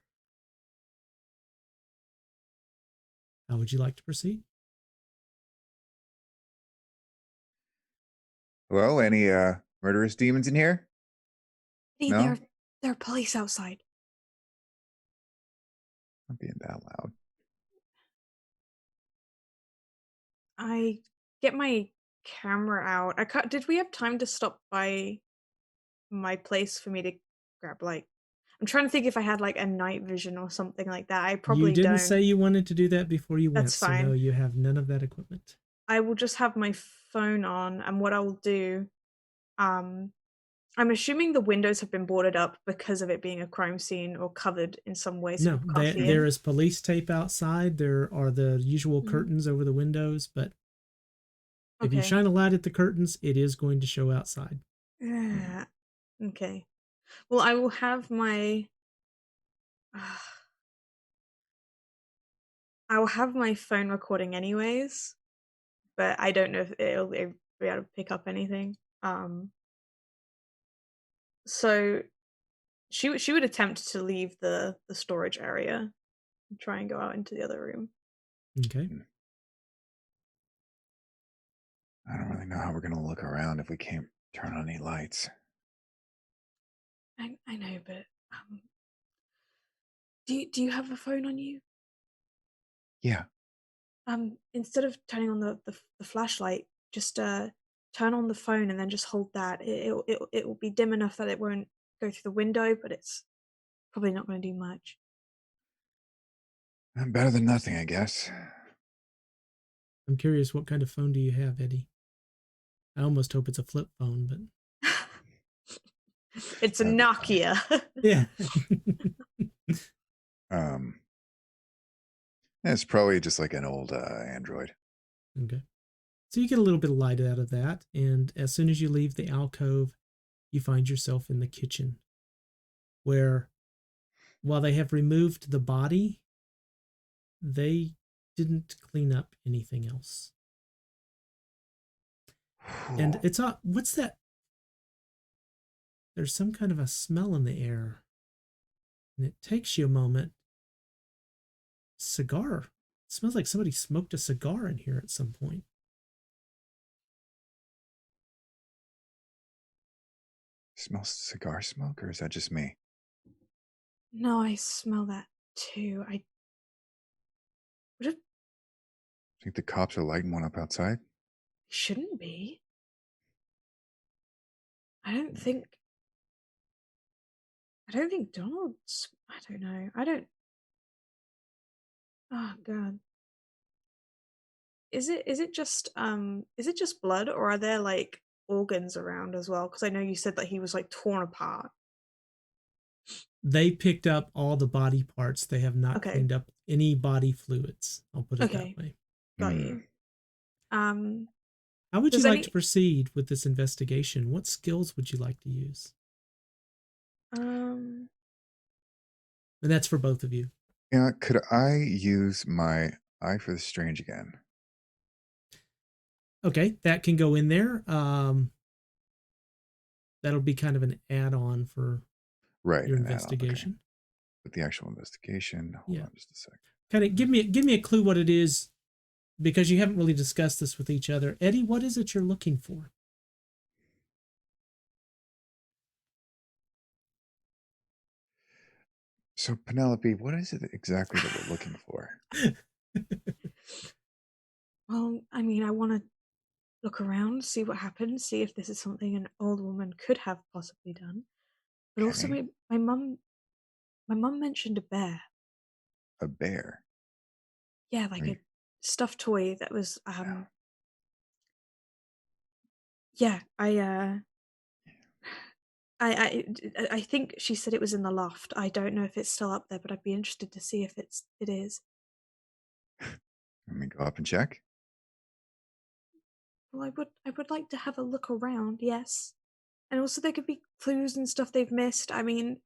How would you like to proceed? Hello, any murderous demons in here? Hey, No? there are police outside. I'm being that loud. I get my camera out. Did we have time to stop by my place for me to grab, like, I'm trying to think if I had like a night vision or something like that. I probably You didn't don't. say you wanted to do that before you went, That's so no, fine. you have none of that equipment. I will just have my phone on, and what I will do, I'm assuming the windows have been boarded up because of it being a crime scene or covered in some way, so No, people can't see there in. is police tape outside. There are the usual Mhm. curtains over the windows, but if you Okay. shine a light at the curtains, it is going to show outside. Okay. Well, I will have my. I will have my phone recording anyways, but I don't know if it'll be able to pick up anything. So she would attempt to leave the storage area and try and go out into the other room. Okay. I don't really know how we're gonna look around if we can't turn on any lights. I know, but do you have a phone on you? Yeah. Instead of turning on the flashlight, just turn on the phone and then just hold that. It will be dim enough that it won't go through the window, but it's probably not going to do much. Better than nothing, I guess. I'm curious, what kind of phone do you have, Eddie? I almost hope it's a flip phone, but It's a That'd be funny. Nokia. yeah. It's probably just like an old Android. Okay. So you get a little bit of light out of that, and as soon as you leave the alcove, you find yourself in the kitchen, where, while they have removed the body, they didn't clean up anything else. And it's what's that? There's some kind of a smell in the air, and it takes you a moment. Cigar. It smells like somebody smoked a cigar in here at some point. Smells cigar smoke, or is that just me? No, I smell that too. Think the cops are lighting one up outside? Shouldn't be. I don't think Donald's. I don't know. Oh god. Is it just blood, or are there like organs around as well? Because I know you said that he was like torn apart. They picked up all the body parts. They have not Okay. cleaned up any body fluids. I'll put it Okay. that way. Got you. How would you Does like any- to proceed with this investigation? What skills would you like to use? And that's for both of you. Yeah, could I use my eye for the strange again? Okay, that can go in there. That'll be kind of an add-on for Right. your an add-on, okay. investigation. But the actual investigation, hold Yeah. on just a sec. kind of give me a clue what it is, because you haven't really discussed this with each other. Eddie, what is it you're looking for? So, Penelope, what is it exactly that we're looking for? Well, I mean, I want to look around, see what happens, see if this is something an old woman could have possibly done. But also, Okay. my mum mentioned a bear. A bear. Yeah, like Are a you- stuffed toy that was yeah. yeah, I think she said it was in the loft. I don't know if it's still up there, but I'd be interested to see if it is. Let me go up and check. Well, I would like to have a look around, yes. And also there could be clues and stuff they've missed. I mean,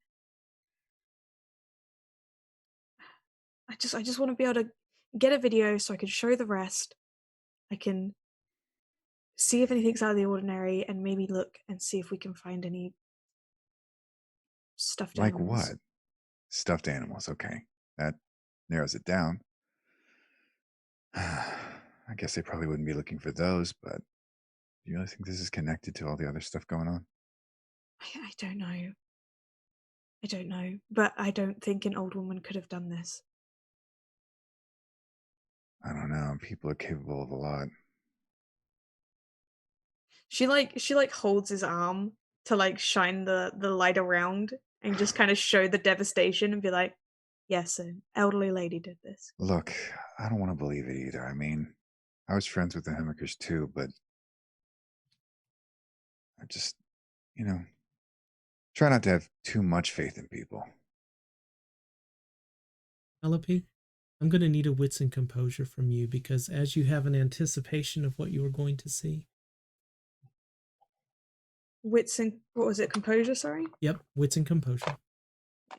I just want to be able to get a video so I can show the rest. I can see if anything's out of the ordinary and maybe look and see if we can find any stuffed Like animals. what? Stuffed animals. Okay. That narrows it down. I guess they probably wouldn't be looking for those, but do you really think this is connected to all the other stuff going on? I don't know. I don't know. But I don't think an old woman could have done this. I don't know. People are capable of a lot. She like holds his arm to like shine the light around and just kind of show the devastation and be like, yes, an elderly lady did this. Look, I don't want to believe it either. I mean, I was friends with the Hemmickers too, but I just, you know, try not to have too much faith in people. Penelope, I'm going to need a wits and composure from you, because as you have an anticipation of what you are going to see. Wits and what was it? Composure, sorry? Yep, wits and composure.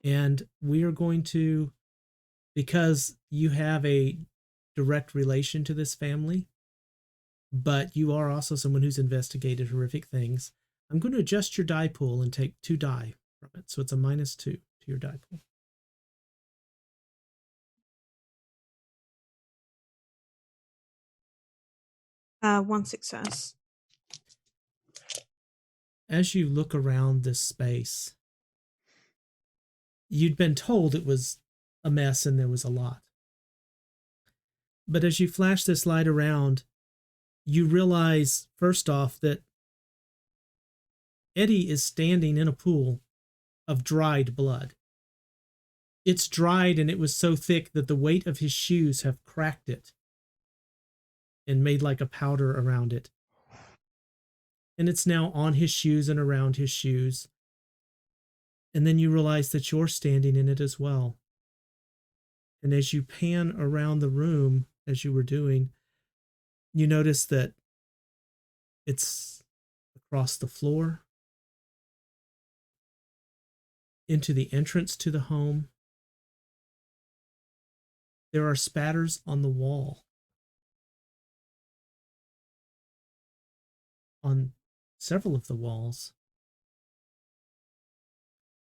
And we are going to, because you have a direct relation to this family, but you are also someone who's investigated horrific things, I'm going to adjust your die pool and take 2 die from it. So it's a -2 to your die pool. One success. As you look around this space, you'd been told it was a mess and there was a lot. But as you flash this light around, you realize, first off, that Eddie is standing in a pool of dried blood. It's dried, and it was so thick that the weight of his shoes have cracked it and made like a powder around it. And it's now on his shoes and around his shoes. And then you realize that you're standing in it as well. And as you pan around the room, as you were doing, you notice that it's across the floor, into the entrance to the home. There are spatters on the wall, on several of the walls.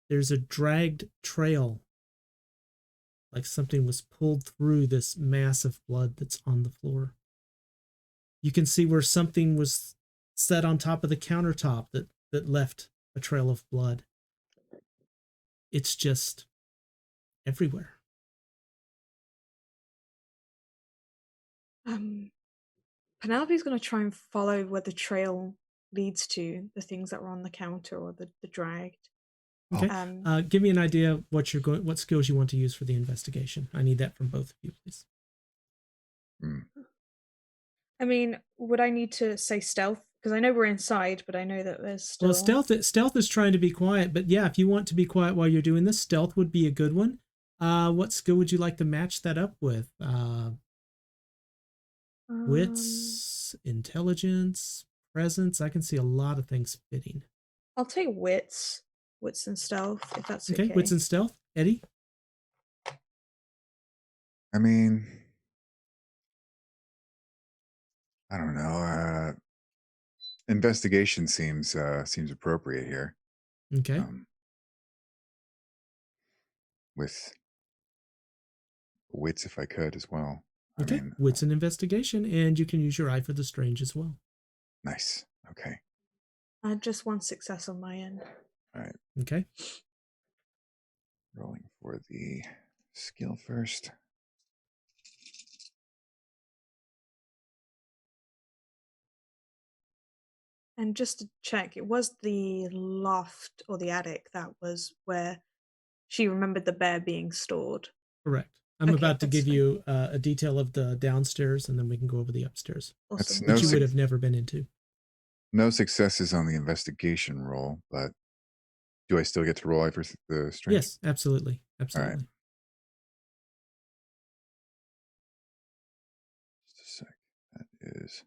There's a dragged trail, like something was pulled through this mass of blood that's on the floor. You can see where something was set on top of the countertop that left a trail of blood. It's just everywhere. Penelope's going to try and follow where the trail leads to, the things that were on the counter or the dragged. Okay. Give me an idea what skills you want to use for the investigation. I need that from both of you, please. I mean, would I need to say stealth? Because I know we're inside, but I know that there's still... Well, stealth is trying to be quiet, but yeah, if you want to be quiet while you're doing this, stealth would be a good one. What skill would you like to match that up with? Wits, intelligence, presence. I can see a lot of things fitting. I'll take wits and stealth, if that's okay. Wits and stealth. Eddie? I mean, I don't know. Investigation seems appropriate here. Okay. With wits if I could as well. Okay, I mean, wits and investigation, and you can use your eye for the strange as well. nice. Okay. I had just one success on my end. All right. Okay. Rolling for the skill first. And just to check, it was the loft or the attic that was where she remembered the bear being stored. Correct. I'm Okay, about to that's give fine. you a detail of the downstairs, and then we can go over the upstairs, That's Awesome. no which you would suc- have never been into. no successes on the investigation roll, but do I still get to roll eye for the strange? Yes, absolutely. Absolutely. All right. Just a sec. That is.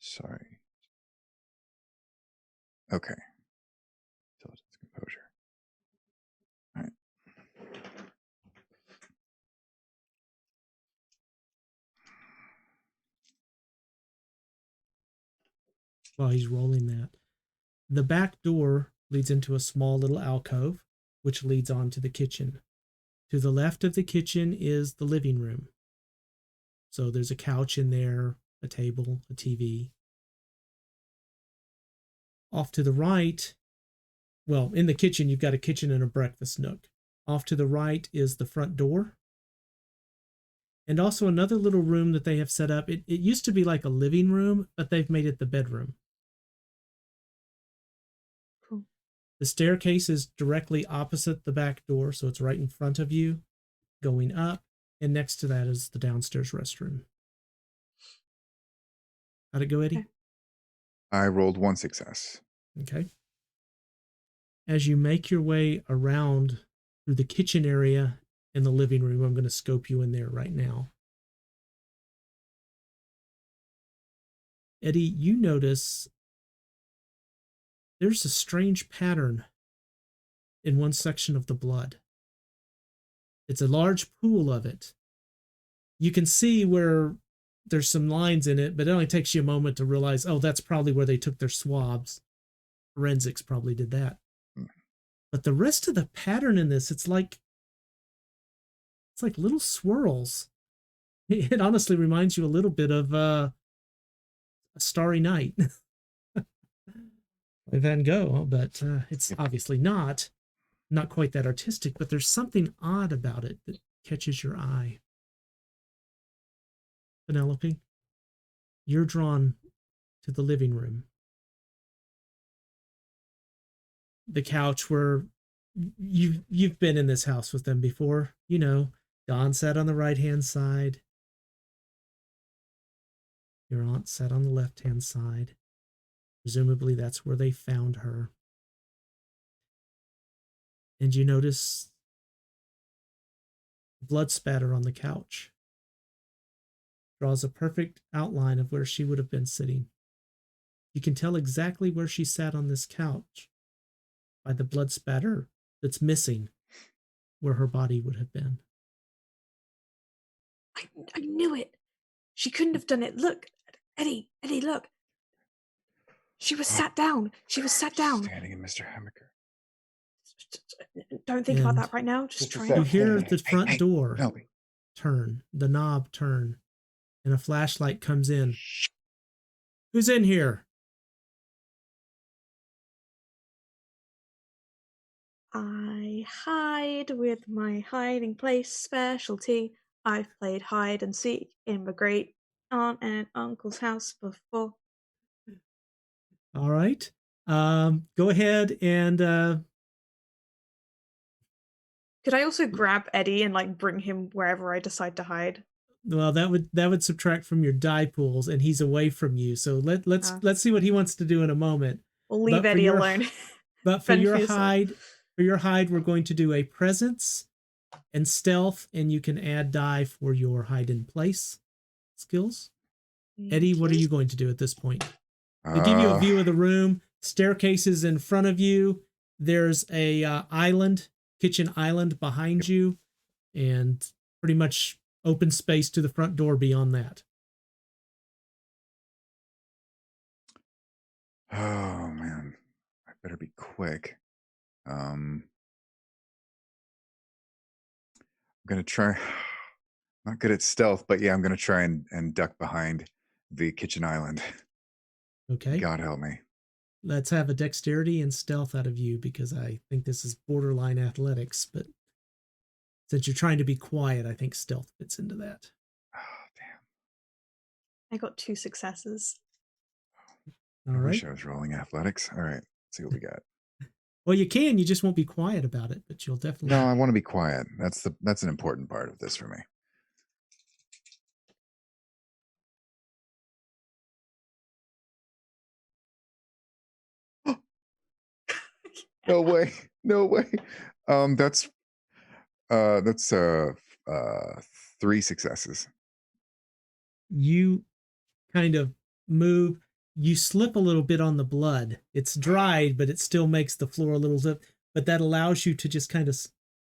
Sorry. Okay. Intelligence, composure. All right. While he's rolling that, the back door leads into a small little alcove, which leads on to the kitchen. To the left of the kitchen is the living room. So there's a couch in there, a table, a TV. Off to the right, well, in the kitchen, you've got a kitchen and a breakfast nook. Off to the right is the front door. And also another little room that they have set up. It used to be like a living room, but they've made it the bedroom. Cool. The staircase is directly opposite the back door, so it's right in front of you, going up. And next to that is the downstairs restroom. How'd it go, Eddie? Okay. I rolled one success. Okay. As you make your way around through the kitchen area and the living room, I'm going to scope you in there right now. Eddie, you notice there's a strange pattern in one section of the blood. It's a large pool of it. You can see where there's some lines in it, but it only takes you a moment to realize, oh, that's probably where they took their swabs. Forensics probably did that. But the rest of the pattern in this, it's like little swirls. It honestly reminds you a little bit of A Starry Night by Van Gogh, but it's obviously not quite that artistic, but there's something odd about it that catches your eye. Penelope, you're drawn to the living room. The couch where you've been in this house with them before. You know, Dawn sat on the right-hand side. Your aunt sat on the left-hand side. Presumably that's where they found her. And you notice blood spatter on the couch. Draws a perfect outline of where she would have been sitting. You can tell exactly where she sat on this couch by the blood spatter that's missing where her body would have been. I knew it. She couldn't have done it. Look, Eddie, look. She was sat down. She was sat down. Standing in Mr. Hammaker. Don't think about that right now. Just try You not hear to. the front door Penelope. turn, the knob turn, and a flashlight comes in. Who's in here? I hide with my hiding place specialty. I've played hide and seek in my great aunt and uncle's house before. All right. Go ahead and Could I also grab Eddie and like bring him wherever I decide to hide? well, that would subtract from your die pools, and he's away from you. So let's see what he wants to do in a moment. We'll leave But for Eddie your- alone. But for Fend your yourself. hide, we're going to do a presence and stealth, and you can add die for your hide in place skills. Eddie, what are you going to do at this point? To give you a view of the room, staircases in front of you. There's a kitchen island behind you, and pretty much open space to the front door beyond that. Oh man. better be quick. I'm gonna try. Not good at stealth, but yeah, I'm gonna try and duck behind the kitchen island. Okay. God help me. Let's have a dexterity and stealth out of you, because I think this is borderline athletics, but since you're trying to be quiet, I think stealth fits into that. Oh, damn. I got 2 successes. All I right. wish I was rolling athletics. All right, let's see what we got. Well, you just won't be quiet about it, but you'll definitely. No, I want to be quiet. That's an important part of this for me. No way. No way. That's 3 successes. You kind of move. You slip a little bit on the blood. It's dried, but it still makes the floor a little zip. But that allows you to just kind of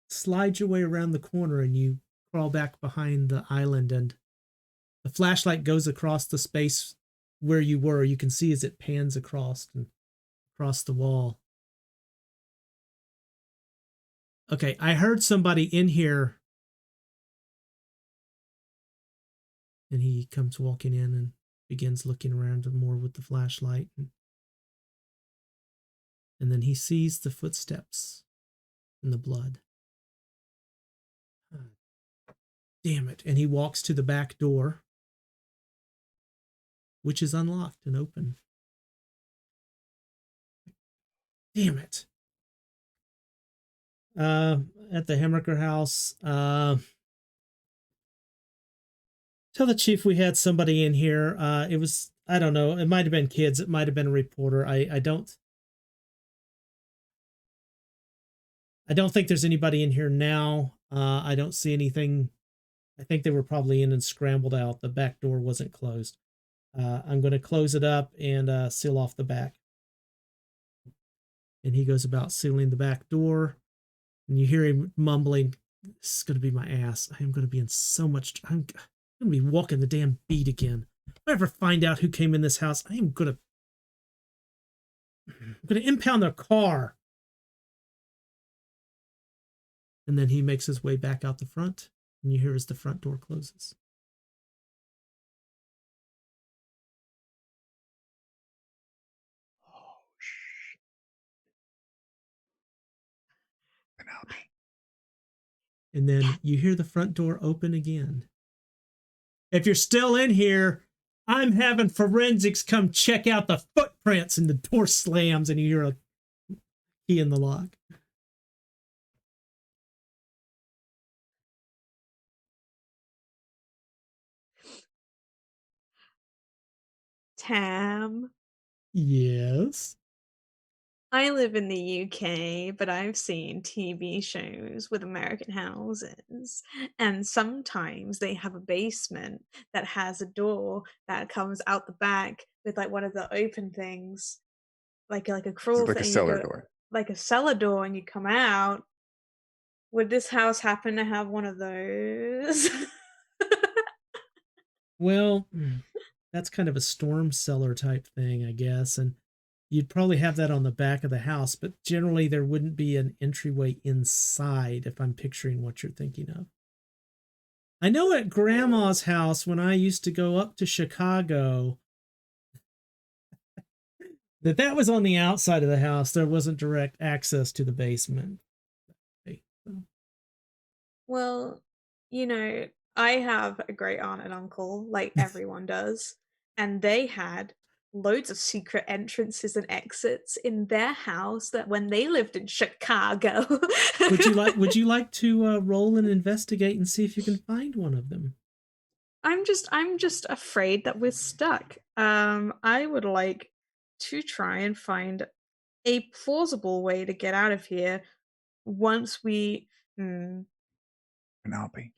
slide your way around the corner, and you crawl back behind the island, and the flashlight goes across the space where you were. You can see as it pans across the wall. Okay, I heard somebody in here. And he comes walking in and begins looking around more with the flashlight. And then he sees the footsteps in the blood. Damn it. And he walks to the back door, which is unlocked and open. Damn it. At the Hemricker house, tell the chief we had somebody in here. It was, I don't know, it might have been kids, it might have been a reporter. I don't think there's anybody in here now. I don't see anything. I think they were probably in and scrambled out. The back door wasn't closed. I'm going to close it up and seal off the back. And he goes about sealing the back door. And you hear him mumbling, "This is going to be my ass. I am going to be in so much. I'm going to be walking the damn beat again. If I ever find out who came in this house, I'm going to impound their car." And then he makes his way back out the front, and you hear as the front door closes. Oh, shit. Penelope. And then you hear the front door open again. "If you're still in here, I'm having forensics come check out the footprints," and the door slams, and you hear a key in the lock. Tam, Yes. I live in the UK, but I've seen TV shows with American houses, and sometimes they have a basement that has a door that comes out the back with like one of the open things, like a Is crawl it like a thing. You cellar go door? like a cellar door, and you come out. Would this house happen to have one of those? Well, that's kind of a storm cellar type thing, I guess. And you'd probably have that on the back of the house, but generally there wouldn't be an entryway inside, if I'm picturing what you're thinking of. I know at Grandma's house, when I used to go up to Chicago, that was on the outside of the house. There wasn't direct access to the basement. Well, I have a great aunt and uncle, like everyone does, and they had loads of secret entrances and exits in their house that when they lived in Chicago. Would you like to roll and investigate and see if you can find one of them? I'm just afraid that we're stuck. I would like to try and find a plausible way to get out of here once we Penelope,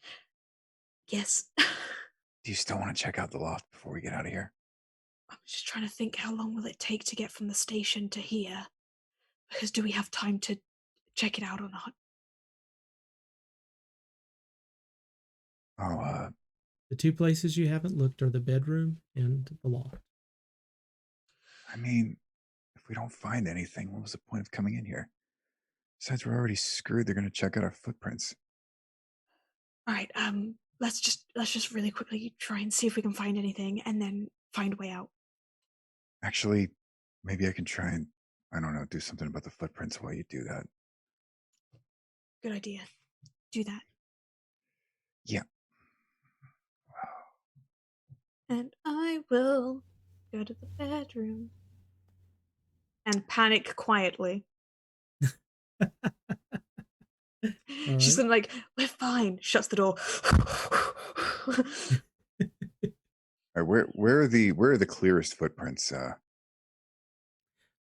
yes. do you still want to check out the loft before we get out of here? I'm just trying to think, how long will it take to get from the station to here? Because do we have time to check it out or not? Oh, The two places you haven't looked are the bedroom and the loft. I mean, if If we don't find anything, what was the point of coming in here? Besides, we're already screwed. They're going to check out our footprints. All right. Let's just really quickly try and see if we can find anything, and then find a way out. Actually, maybe I can try and, I don't know, do something about the footprints while you do that. Good idea. Do that. Yeah. And I will go to the bedroom and panic quietly. All She's right. gonna like, we're fine. Shuts the door. All right, where are the clearest footprints?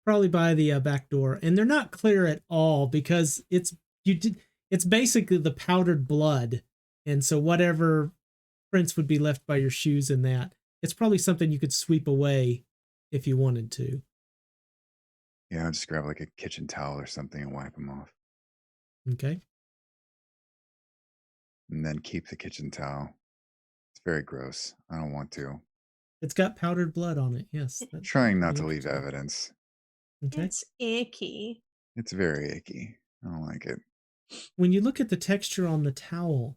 Probably by the back door, and they're not clear at all because it's basically the powdered blood, and so whatever prints would be left by your shoes in that, it's probably something you could sweep away if you wanted to. Yeah, I'll just grab like a kitchen towel or something and wipe them off, Okay. and then keep the kitchen towel. It's very gross. I don't want to. It's got powdered blood on it. Yes. Trying not to leave evidence. Okay. It's icky. It's very icky. I don't like it. When you look at the texture on the towel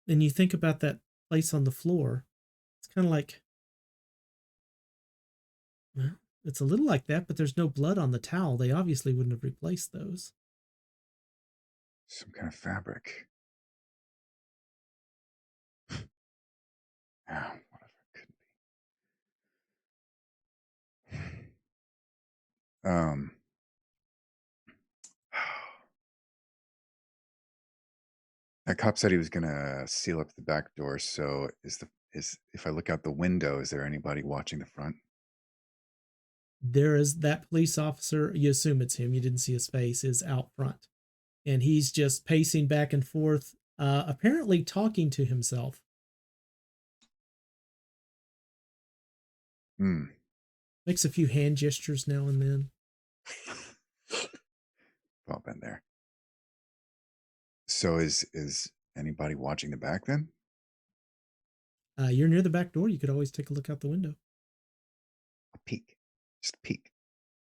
and you think about that place on the floor, it's kind of like, well, it's a little like that, but there's no blood on the towel. They obviously wouldn't have replaced those. Some kind of fabric. Yeah, whatever it could be. That cop said he was gonna seal up the back door. So is if I look out the window, is there anybody watching the front? There is that police officer, you assume it's him, you didn't see his face, is out front. And he's just pacing back and forth, apparently talking to himself. Makes a few hand gestures now and then. Well, been there. So is anybody watching the back then? You're near the back door. You could always take a look out the window. A peek. Just a peek.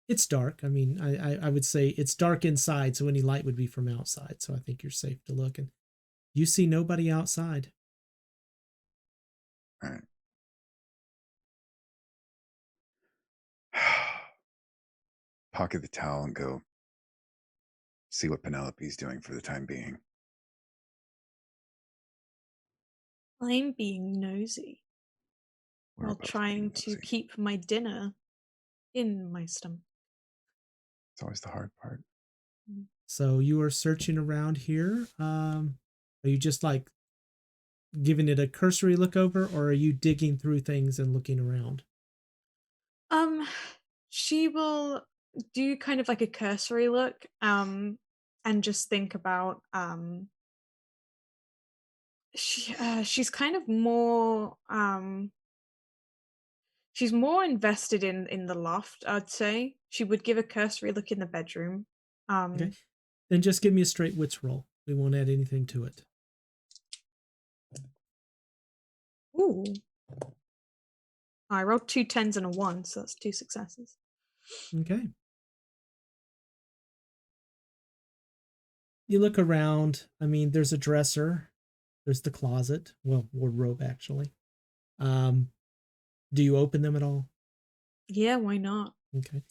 It's dark. I mean, I would say it's dark inside, so any light would be from outside. So I think you're safe to look. And you see nobody outside. All right. Pocket the towel and go see what Penelope's doing for the time being. I'm being nosy while trying to keep my dinner in my stomach. It's always the hard part. So you are searching around here. Are you just like giving it a cursory look over, or are you digging through things and looking around? She will do kind of like a cursory look, and just think about she's kind of more she's more invested in the loft, I'd say. She would give a cursory look in the bedroom. Okay. Then just give me a straight wits roll. We won't add anything to it. Ooh. I rolled 2 10s and a 1, so that's 2 successes. Okay. You look around. I mean, there's a dresser. There's the closet. Well, wardrobe, actually. Do you open them at all? Yeah, why not? Okay.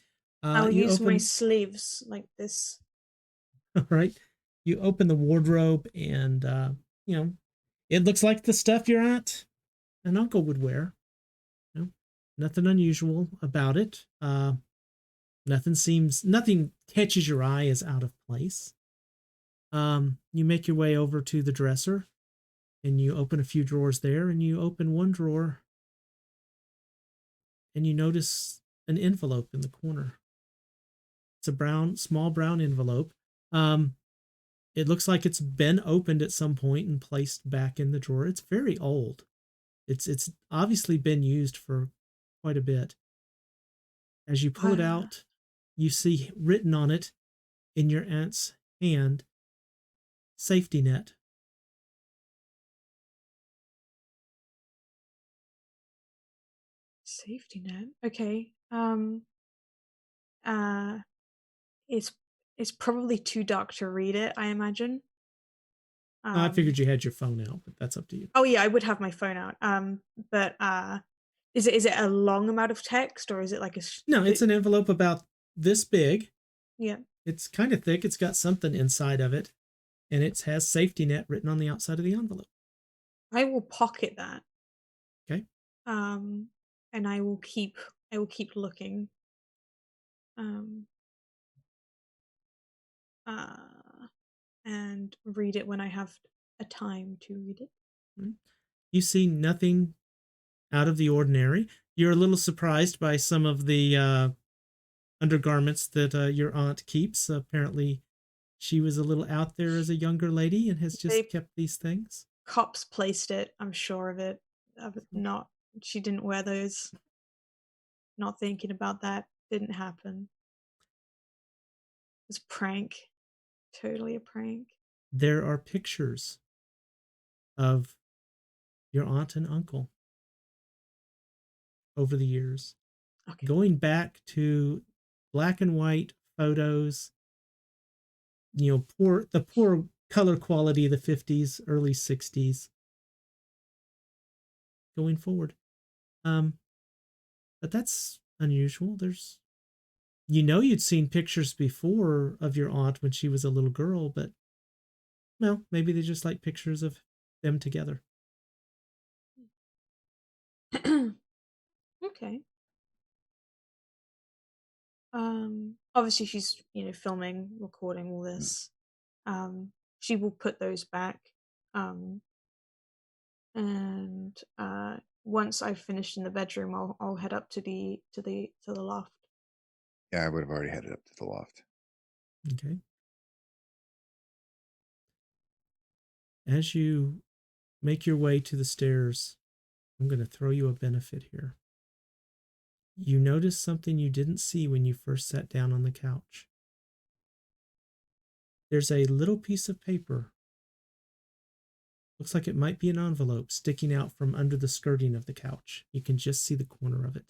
I'll use my sleeves like this. All right. You open the wardrobe and, it looks like the stuff your aunt and uncle would wear. Nothing unusual about it. Nothing catches your eye as out of place. You make your way over to the dresser and you open a few drawers there, and you open one drawer and you notice an envelope in the corner. It's a small brown envelope. It looks like it's been opened at some point and placed back in the drawer. It's very old. It's obviously been used for quite a bit. As you pull it out, you see written on it in your aunt's hand, safety net. Safety net? Okay. Um. Uh. It's it's probably too dark to read it, I imagine. I figured you had your phone out, but that's up to you. Oh yeah, I would have my phone out. But is it a long amount of text or is it like a? No, it's an envelope about this big. Yeah. It's kind of thick. It's got something inside of it, and it has safety net written on the outside of the envelope. I will pocket that. Okay. And I will keep looking. And read it when I have a time to read it. You see nothing out of the ordinary. You're a little surprised by some of the undergarments that your aunt keeps. Apparently, she was a little out there as a younger lady and has just kept these things. Cops placed it. I'm sure of it. Not. She didn't wear those. Not thinking about that. Didn't happen. It was a prank. Totally a prank. There are pictures of your aunt and uncle over the years. Okay. Going back to black and white photos, the poor color quality of the 50s, early 60s. Going forward. But that's unusual. You'd seen pictures before of your aunt when she was a little girl, but well, maybe they just like pictures of them together. Okay. Obviously she's, filming, recording all this. She will put those back. And once I've finished in the bedroom, I'll head up to the loft. Yeah, I would have already headed up to the loft. Okay. As you make your way to the stairs, I'm going to throw you a benefit here. You notice something you didn't see when you first sat down on the couch. There's a little piece of paper. Looks like it might be an envelope sticking out from under the skirting of the couch. You can just see the corner of it.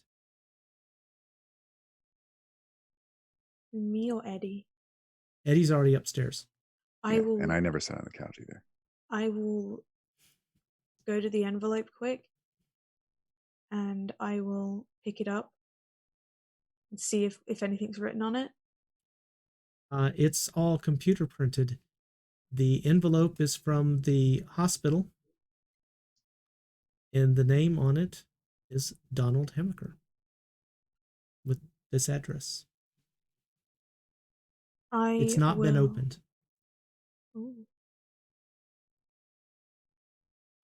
Me or Eddie? Eddie's already upstairs. And I never sat on the couch either. I will go to the envelope quick and I will pick it up and see if anything's written on it. It's all computer printed. The envelope is from the hospital, and the name on it is Donald Hemaker with this address. It's not been opened. Ooh.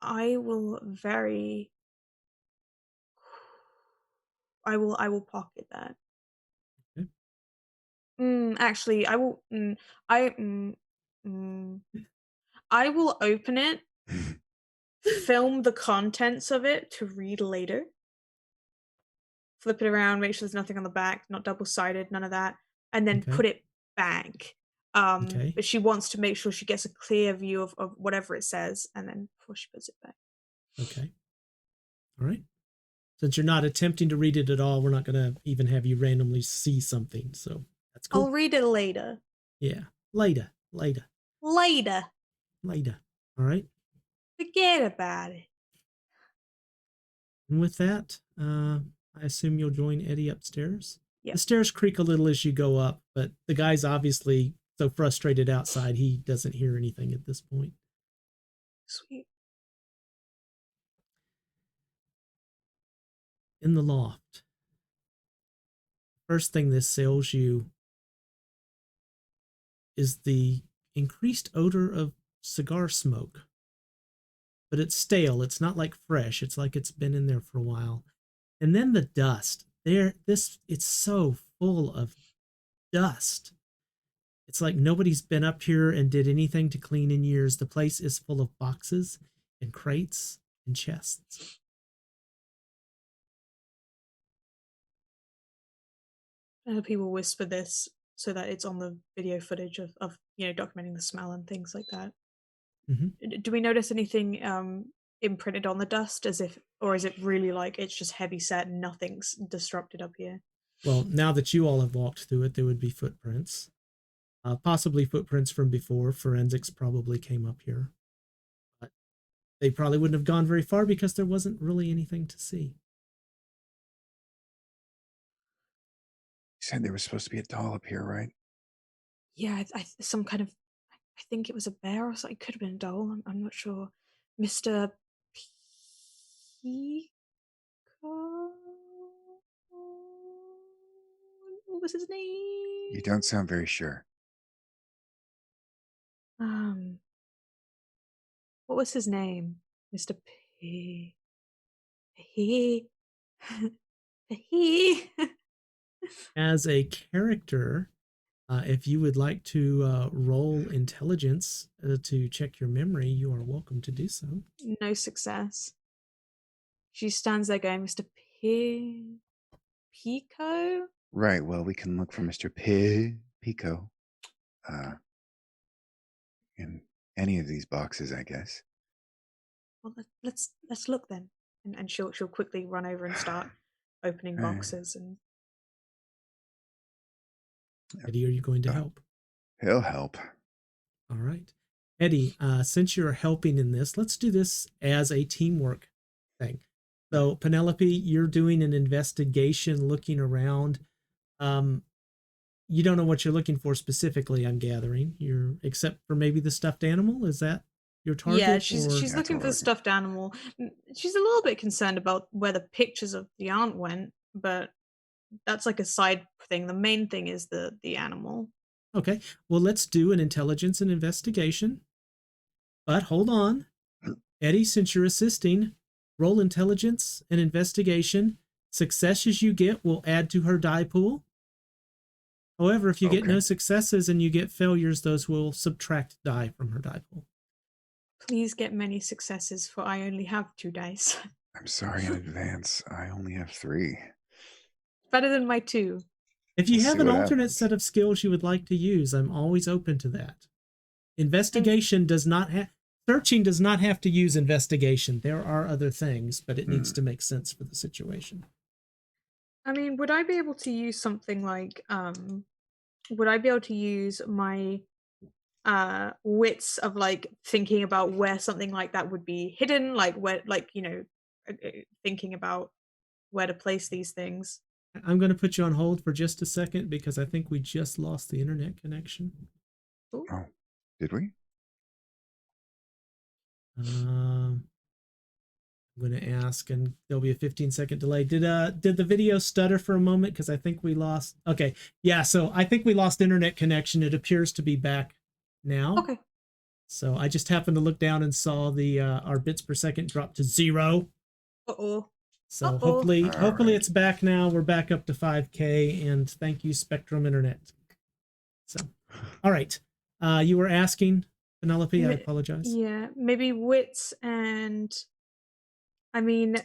I will pocket that. Okay. Actually, I will. I will open it, film the contents of it to read later. Flip it around, make sure there's nothing on the back, not double-sided, none of that, and then put it back. But she wants to make sure she gets a clear view of whatever it says, and then before she puts it back. Okay. All right. Since you're not attempting to read it at all, we're not going to even have you randomly see something. So that's cool. I'll read it later. Yeah. Later. All right. Forget about it. And with that, I assume you'll join Eddie upstairs. Yep. The stairs creak a little as you go up, but the guy's obviously so frustrated outside he doesn't hear anything at this point. Sweet. In the loft, first thing this sells you is the increased odor of cigar smoke. But it's stale. It's not like fresh. It's like it's been in there for a while. And then the dust. It's so full of dust. It's like nobody's been up here and did anything to clean in years. The place is full of boxes and crates and chests. People whisper this so that it's on the video footage of documenting the smell and things like that. Mm-hmm. Do we notice anything imprinted on the dust, or is it really like it's just heavy set and nothing's disrupted up here? Well, now that you all have walked through it, there would be footprints. Possibly footprints from before. Forensics probably came up here. But they probably wouldn't have gone very far because there wasn't really anything to see. You said there was supposed to be a doll up here, right? Yeah, some kind of. I think it was a bear or something. It could have been a doll. I'm not sure. Mr. Pico. What was his name? You don't sound very sure. What was his name? Mr. He. He. As a character, if you would like to roll intelligence to check your memory, you are welcome to do so. No success. She stands there going, Mr. Pico? Right. Well, we can look for Mr. Pico. In any of these boxes, I guess. Well, let's look then. And she'll quickly run over and start opening boxes. And Eddie, are you going to help? He'll help. All right. Eddie, since you're helping in this, let's do this as a teamwork thing. So, Penelope, you're doing an investigation looking around. You don't know what you're looking for specifically, I'm gathering. Except for maybe the stuffed animal? Is that your target? yeah, she's looking for the stuffed animal. She's a little bit concerned about where the pictures of the aunt went, but that's like a side thing. The main thing is the animal. Okay. Well, let's do an intelligence and investigation. But hold on. Eddie, since you're assisting, roll intelligence and investigation. Successes you get will add to her die pool. However, if you get no successes and you get failures, those will subtract die from her die pool. Please get many successes, for I only have 2 dice. I'm sorry in advance. I only have 3. Better than my 2. If you have an alternate set of skills you would like to use, I'm always open to that. Investigation does not have... Searching does not have to use investigation. There are other things, but it needs to make sense for the situation. I mean, would I be able to use something like, would I be able to use my wits of like thinking about where something like that would be hidden, like where, like, you know, thinking about where to place these things? I'm going to put you on hold for just a second because I think we just lost the internet connection. Ooh. Oh, did we? I'm going to ask, and there'll be a 15-second delay. Did the video stutter for a moment? Because I think we lost. Okay, yeah. So I think we lost internet connection. It appears to be back now. Okay. So I just happened to look down and saw the our bits per second drop to 0. Uh-oh. So hopefully it's back now. We're back up to 5K, and thank you, Spectrum Internet. So, all right. You were asking, Penelope. I apologize. Yeah, maybe wits and. I mean,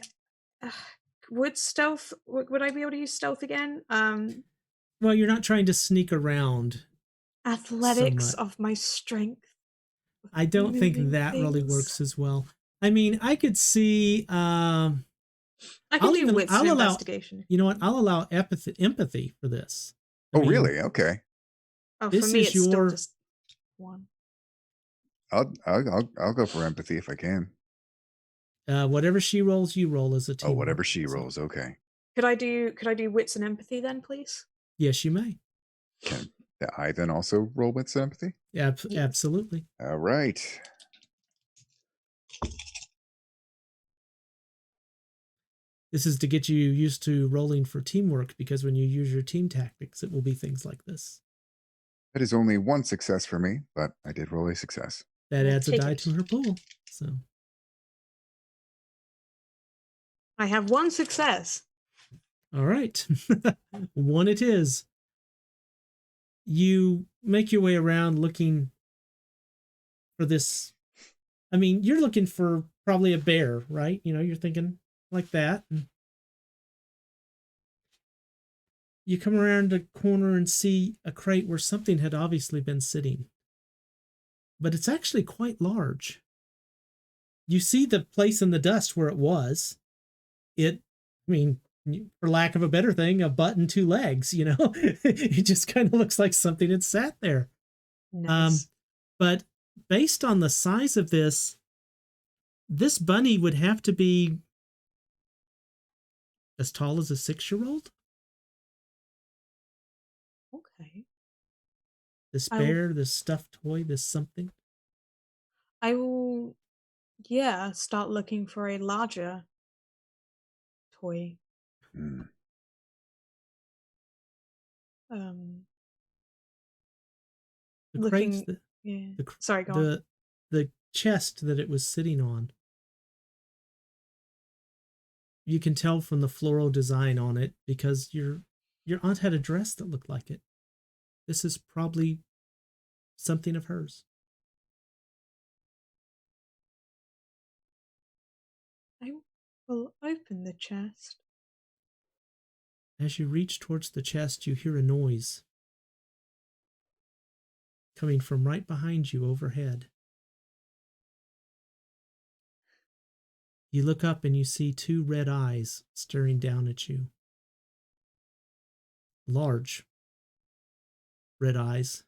would stealth? Would I be able to use stealth again? Well, you're not trying to sneak around. Athletics of my strength. I don't think that really works as well. I mean, I could see. I can do wits and investigation. You know what? I'll allow empathy for this. Really? Okay. Oh, for me, it's still just 1. I'll go for empathy if I can. Whatever she rolls, you roll as a team. Oh, whatever she rolls. Okay. Could I do wits and empathy then, please? Yes, you may. Can I then also roll wits and empathy? Yeah, absolutely. All right. This is to get you used to rolling for teamwork, because when you use your team tactics, it will be things like this. That is only 1 success for me, but I did roll a success. That adds a die to her pool. So I have 1 success. All right. 1 it is. You make your way around looking for this. I mean, you're looking for probably a bear, right? You know, you're thinking like that. And you come around a corner and see a crate where something had obviously been sitting. But it's actually quite large. You see the place in the dust where it was. I mean, for lack of a better thing, a butt and two legs, you know? It just kind of looks like something had sat there. Nice. But based on the size of this bunny would have to be as tall as a 6-year-old. Okay. This I will- bear, this stuffed toy, this something. I will, start looking for a larger toy. Hmm. Um, The crates, looking. Yeah. the cr- Sorry, go on. the chest that it was sitting on. You can tell from the floral design on it because your aunt had a dress that looked like it. This is probably something of hers. I will open the chest. As you reach towards the chest, you hear a noise coming from right behind you overhead. You look up and you see 2 red eyes staring down at you. Large red eyes.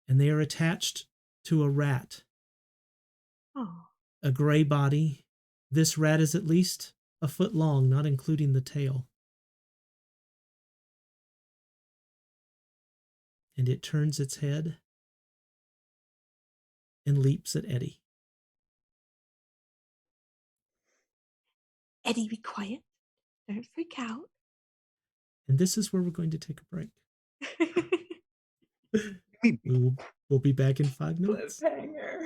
And they are attached to a rat. Oh, A gray body. This rat is at least a foot long, not including the tail. And it turns its head and leaps at Eddie. Eddie, be quiet. Don't freak out. And this is where we're going to take a break. We'll be back in 5 minutes. Cliffhanger.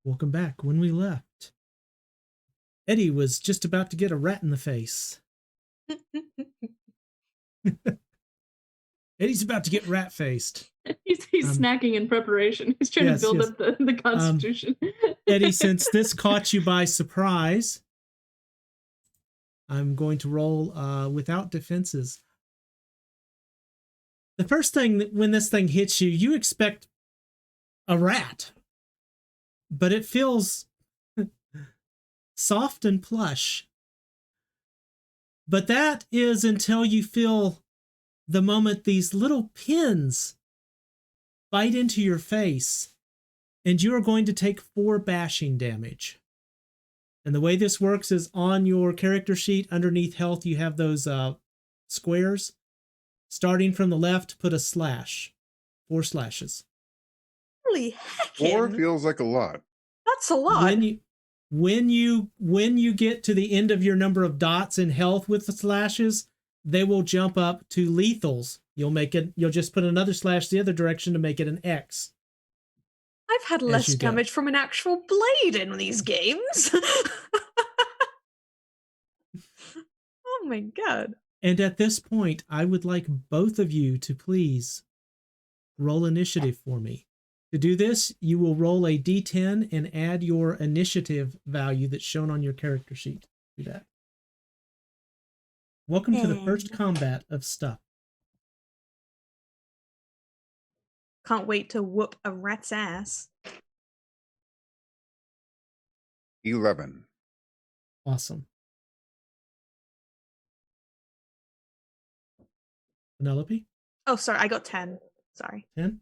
Welcome back. When we left, Eddie was just about to get a rat in the face. Eddie's about to get rat-faced. He's snacking in preparation. He's trying to build up the constitution. Eddie, since this caught you by surprise, I'm going to roll without defenses. The first thing that when this thing hits you, you expect a rat, but it feels soft and plush. But that is until you feel the moment these little pins bite into your face, and you are going to take 4 bashing damage. And the way this works is on your character sheet underneath health, you have those squares. Starting from the left, put a slash. 4 slashes. Holy heckin'. 4 feels like a lot. That's a lot. When you get to the end of your number of dots in health with the slashes, they will jump up to lethals. You'll just put another slash the other direction to make it an X. I've had less damage from an actual blade in these games. Oh my god. And at this point, I would like both of you to please roll initiative for me. To do this, you will roll a d10 and add your initiative value that's shown on your character sheet. Do that. Welcome to the first combat of Stuff. Can't wait to whoop a rat's ass. 11. Awesome. Penelope? Oh, sorry, I got 10. Sorry. 10?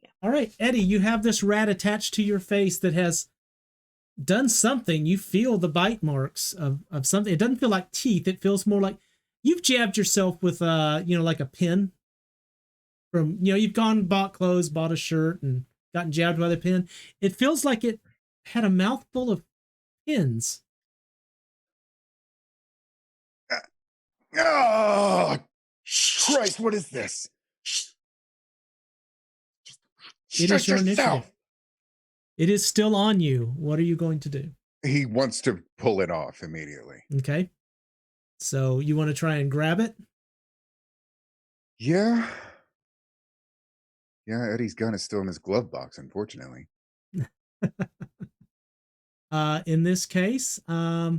Yeah. All right, Eddie, you have this rat attached to your face that has done something. You feel the bite marks of something. It doesn't feel like teeth. It feels more like you've jabbed yourself with, like a pin. From, you've gone, bought clothes, bought a shirt, and gotten jabbed by the pin. It feels like it had a mouthful of pins. Oh, Christ, what is this? It is your initiative. It is still on you. What are you going to do? He wants to pull it off immediately. Okay. So you want to try and grab it? Yeah. Yeah, Eddie's gun is still in his glove box, unfortunately. In this case, are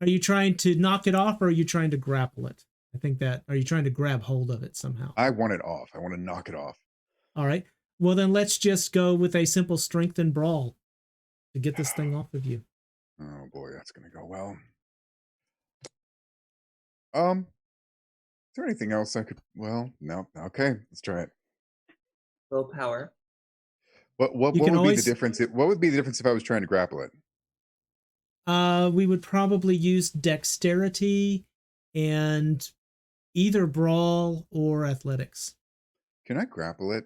you trying to knock it off or are you trying to grapple it? Are you trying to grab hold of it somehow? I want it off. I want to knock it off. All right. Well, then let's just go with a simple strength and brawl to get this thing off of you. Oh boy, that's going to go well. Is there anything else I could, no. Okay, let's try it. Willpower. What would be the difference? What would be the difference if I was trying to grapple it? We would probably use dexterity and either brawl or athletics. Can I grapple it?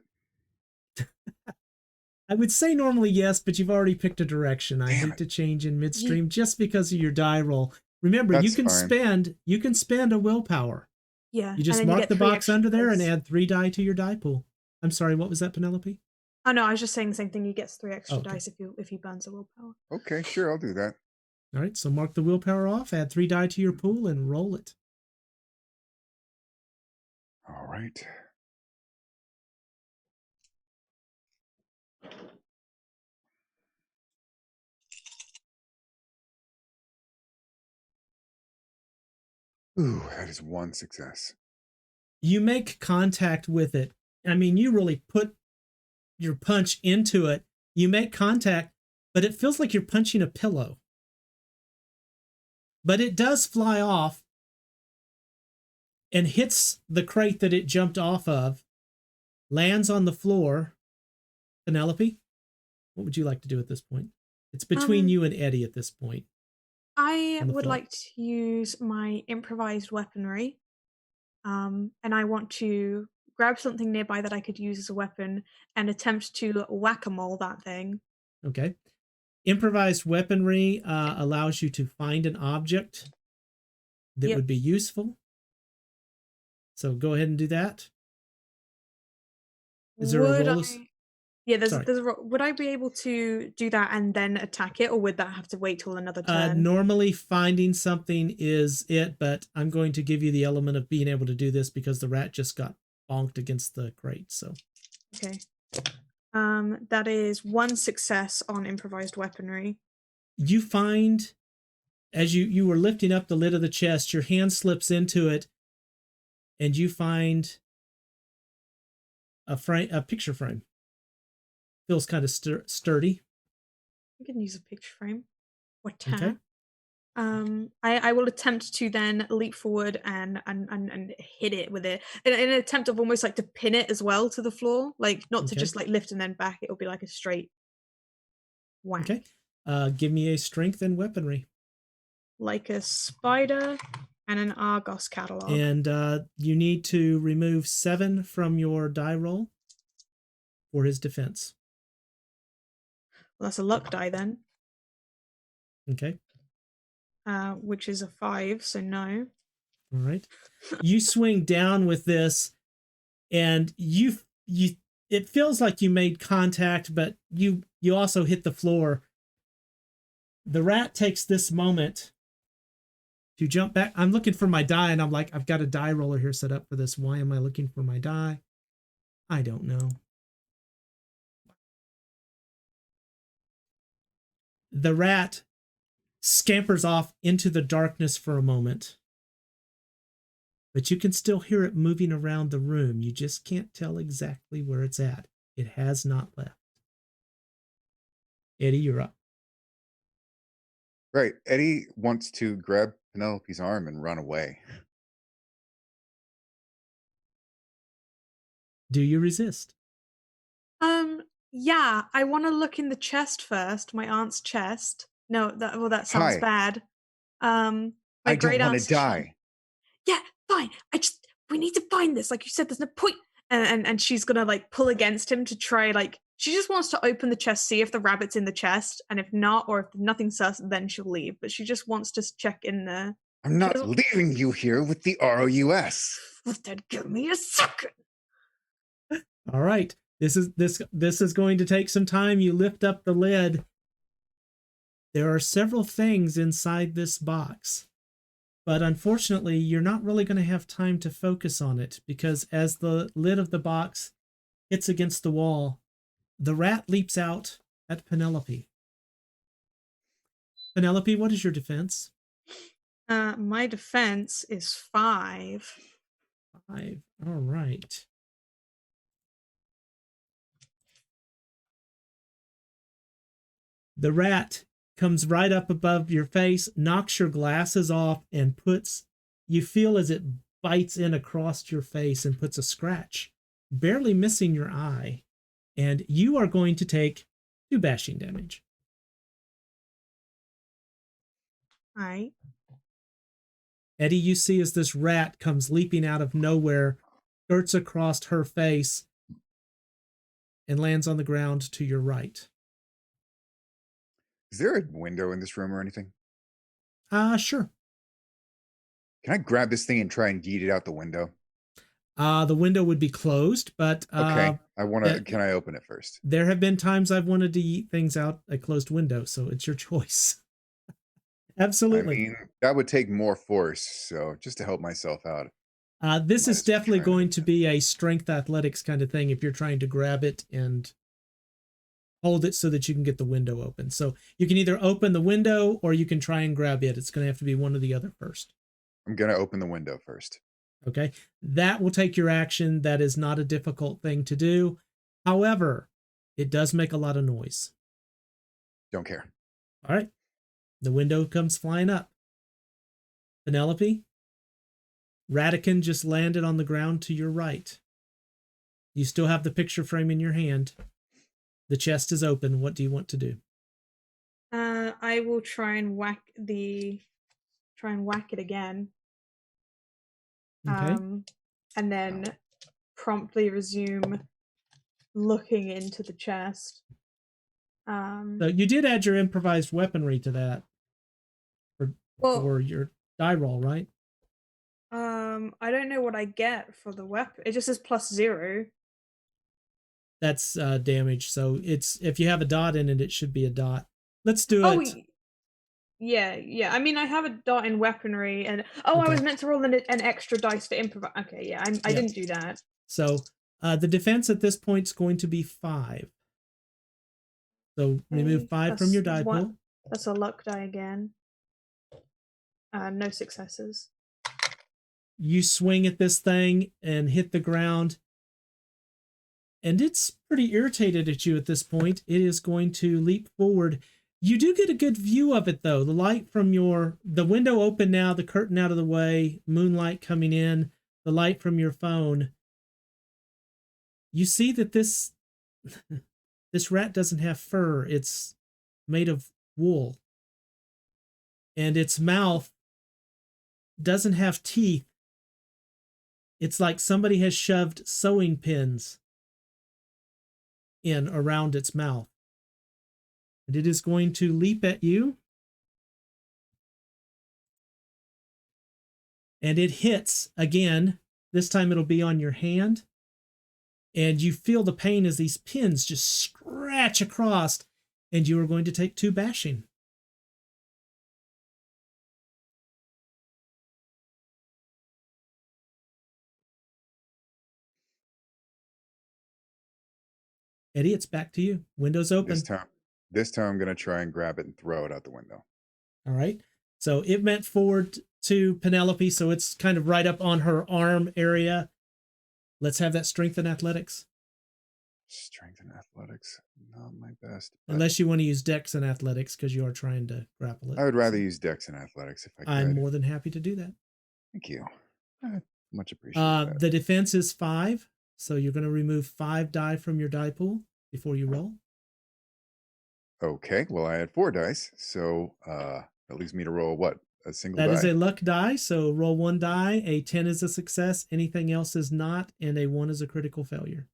I would say normally yes, but you've already picked a direction. I hate to change in midstream just because of your die roll. Remember, you can spend a willpower. Yeah. You just mark the box under there and add 3 die to your die pool. I'm sorry, what was that, Penelope? Oh no, I was just saying the same thing. You get 3 extra dice if he burns a willpower. Okay, sure, I'll do that. All right, so mark the willpower off, add 3 die to your pool, and roll it. All right. Ooh, that is 1 success. You make contact with it. I mean, you really put your punch into it. You make contact, but it feels like you're punching a pillow. But it does fly off and hits the crate that it jumped off of, lands on the floor. Penelope, what would you like to do at this point? It's between you and Eddie at this point. I would like to use my improvised weaponry. And I want to grab something nearby that I could use as a weapon and attempt to whack-a-mole that thing. Okay. Improvised weaponry allows you to find an object that would be useful. So go ahead and do that. Is there a roll? Yeah, Sorry. would I be able to do that and then attack it, or would that have to wait till another turn? Normally finding something is it, but I'm going to give you the element of being able to do this because the rat just got bonked against the crate. So Okay. That is 1 success on improvised weaponry. you find, as you were lifting up the lid of the chest, your hand slips into it, and you find a picture frame. Feels kind of sturdy. I can use a picture frame. Or tab. Okay. I will attempt to then leap forward and hit it with it in an attempt of almost like to pin it as well to the floor, like not to Okay. just like lift and then back. It'll be like a straight whack. Okay. Give me a strength and weaponry. Like a spider and an Argos catalog. And you need to remove 7 from your die roll for his defense. Well, that's a luck die then. Okay. Which is a 5, so no. All right. You swing down with this, and you it feels like you made contact, but you also hit the floor. The rat takes this moment to jump back. I'm looking for my die, and I'm like, I've got a die roller here set up for this. Why am I looking for my die? I don't know. The rat scampers off into the darkness for a moment, but you can still hear it moving around the room. You just can't tell exactly where it's at. It has not left. Eddie, you're up. Right. Eddie wants to grab Penelope's arm and run away. Do you resist? Yeah, I want to look in the chest first, my aunt's chest. No, that sounds Hi. bad. My I don't great want to aunt's die. Yeah, fine. We need to find this. Like you said, there's no point. And she's gonna like pull against him to try like she just wants to open the chest, see if the rabbit's in the chest, and if not, or if nothing's sus, then she'll leave. But she just wants to check in there. I'm not leaving you here with the ROUS. Well, then give me a second. All right. This is going to take some time. You lift up the lid. There are several things inside this box, but unfortunately, you're not really going to have time to focus on it because as the lid of the box hits against the wall, the rat leaps out at Penelope. Penelope, what is your defense? My defense is 5. 5. All right. The rat comes right up above your face, knocks your glasses off, and you feel as it bites in across your face and puts a scratch, barely missing your eye. And you are going to take 2 bashing damage. All right. Eddie, you see as this rat comes leaping out of nowhere, skirts across her face, and lands on the ground to your right. Is there a window in this room or anything? Sure. Can I grab this thing and try and yeet it out the window? The window would be closed, but okay. Can I open it first? There have been times I've wanted to yeet things out a closed window, so it's your choice. Absolutely. I mean, that would take more force, so just to help myself out. This is definitely going to be a strength athletics kind of thing if you're trying to grab it and hold it so that you can get the window open. So you can either open the window or you can try and grab it. It's going to have to be one or the other first. I'm going to open the window first. Okay. That will take your action. That is not a difficult thing to do. However, it does make a lot of noise. Don't care. All right. The window comes flying up. Penelope, Radican just landed on the ground to your right. You still have the picture frame in your hand. The chest is open. What do you want to do? I will try and whack it again. Okay. And then promptly resume looking into the chest. So you did add your improvised weaponry to that for your die roll, right? I don't know what I get for the weapon. It just says +0. that's damage. So it's, if you have a dot in it, it should be a dot. Let's do Oh, it. yeah. I mean, I have a dot in weaponry, and I was Okay. meant to roll an extra dice to improvise. Okay, yeah, I Yeah. didn't do that. So the defense at this point is going to be 5. So remove 5 from your die pool. That's a luck die again. No successes. You swing at this thing and hit the ground, and it's pretty irritated at you at this point. It is going to leap forward. You do get a good view of it, though. The light from the window open now, the curtain out of the way, moonlight coming in, the light from your phone. You see that this rat doesn't have fur. It's made of wool. And its mouth doesn't have teeth. It's like somebody has shoved sewing pins in around its mouth. And it is going to leap at you. And it hits again. This time it'll be on your hand. And you feel the pain as these pins just scratch across. And you are going to take 2 bashing. Eddie, it's back to you. Window's open. This time I'm going to try and grab it and throw it out the window. All right. So it went forward to Penelope, so it's kind of right up on her arm area. Let's have that strength and athletics. Strength and athletics, not my best. Unless you want to use dex and athletics because you are trying to grapple it. I would rather use dex and athletics if I could. I'm more than happy to do that. Thank you. Much appreciated. The defense is 5, so you're going to remove 5 die from your die pool before you roll. Okay, well, I had 4 dice, so that leaves me to roll what? A single die? That is a luck die, so roll 1 die. A 10 is a success. Anything else is not, and a 1 is a critical failure.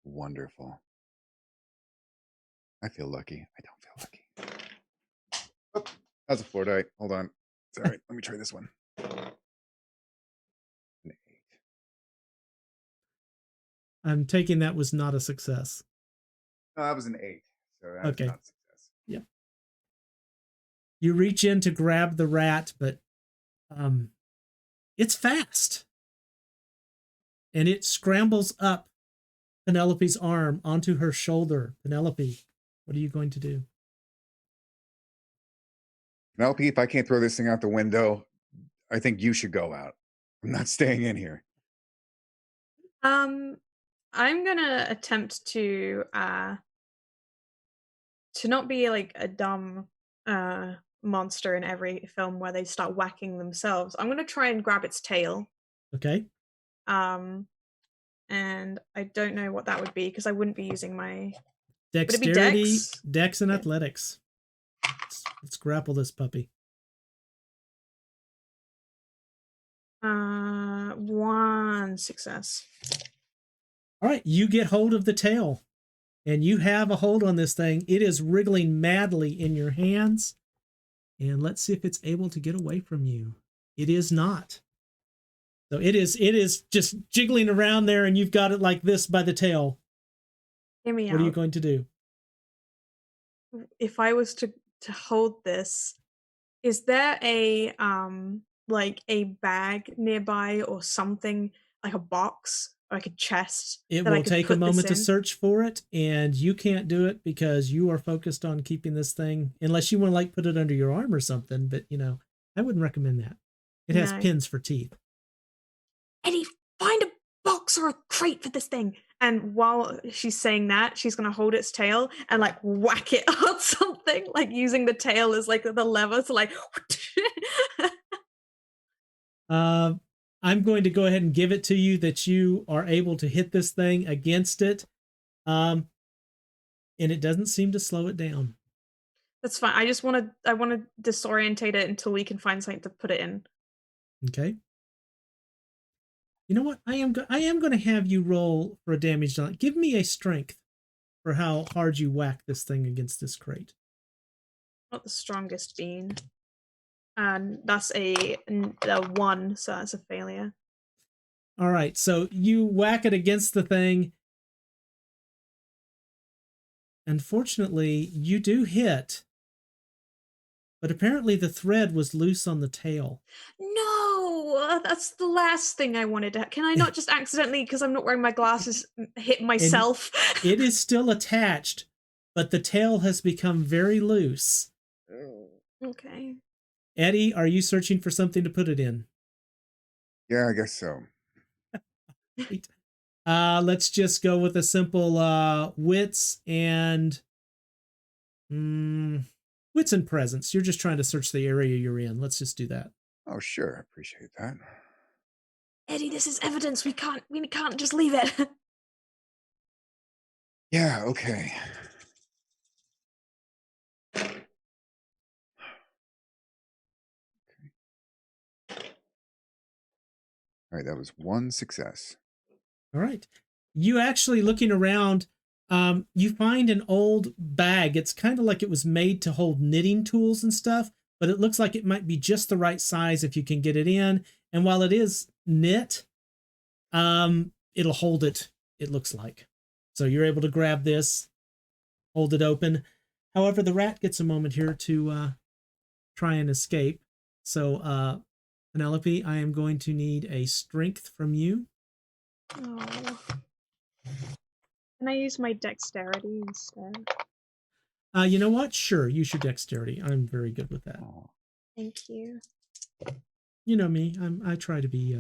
Wonderful. I feel lucky. I don't feel lucky. Oh, that's a 4 die. Hold on. It's all right. Let me try this one. An 8. I'm taking that was not a success. No, that was an 8. So that's Okay. not a success. Yeah. You reach in to grab the rat, but it's fast. And it scrambles up Penelope's arm onto her shoulder. Penelope, what are you going to do? Penelope, if I can't throw this thing out the window, I think you should go out. I'm not staying in here. I'm gonna attempt to not be like a dumb monster in every film where they start whacking themselves. I'm gonna try and grab its tail. Okay. And I don't know what that would be because I wouldn't be using my Dexterity, Dex? dex and athletics. Let's grapple this puppy. 1 success. All right, you get hold of the tail, and you have a hold on this thing. It is wriggling madly in your hands, and let's see if it's able to get away from you. It is not. So it is just jiggling around there, and you've got it like this by the tail. Hear me out. What are you going to do? If I was to hold this, is there a like a bag nearby or something, like a box or like a chest? It that I will could take a put this moment to in? search for it, and you can't do it because you are focused on keeping this thing, unless you want to like put it under your arm or something, but I wouldn't recommend that. It has No. pins for teeth. Eddie, find a box or a crate for this thing. And while she's saying that, she's gonna hold its tail and like whack it on something, like using the tail as like the lever to like. I'm going to go ahead and give it to you that you are able to hit this thing against it. And it doesn't seem to slow it down. That's fine. I want to disorientate it until we can find something to put it in. Okay. You know what? I am going to have you roll for a damage. Give me a strength for how hard you whack this thing against this crate. Not the strongest being. And that's a 1, so that's a failure. All right. So you whack it against the thing. Unfortunately, you do hit, but apparently the thread was loose on the tail. No, that's the last thing I wanted to. Can I not just accidentally, because I'm not wearing my glasses, hit myself? It is still attached, but the tail has become very loose. Okay. Eddie, are you searching for something to put it in? Yeah, I guess so. Let's just go with a simple wits and wits and presence. You're just trying to search the area you're in. Let's just do that. Oh, sure. I appreciate that. Eddie, this is evidence. We can't just leave it. Yeah, okay. All right, that was one success. All right. You actually looking around, you find an old bag. It's kind of like it was made to hold knitting tools and stuff, but it looks like it might be just the right size if you can get it in. And while it is knit, it'll hold it, it looks like. So you're able to grab this, hold it open. However, the rat gets a moment here to try and escape. So, Penelope, I am going to need a strength from you. Oh. Can I use my dexterity instead? You know what? Sure, use your dexterity. I'm very good with that. Thank you. You know me. I try to be.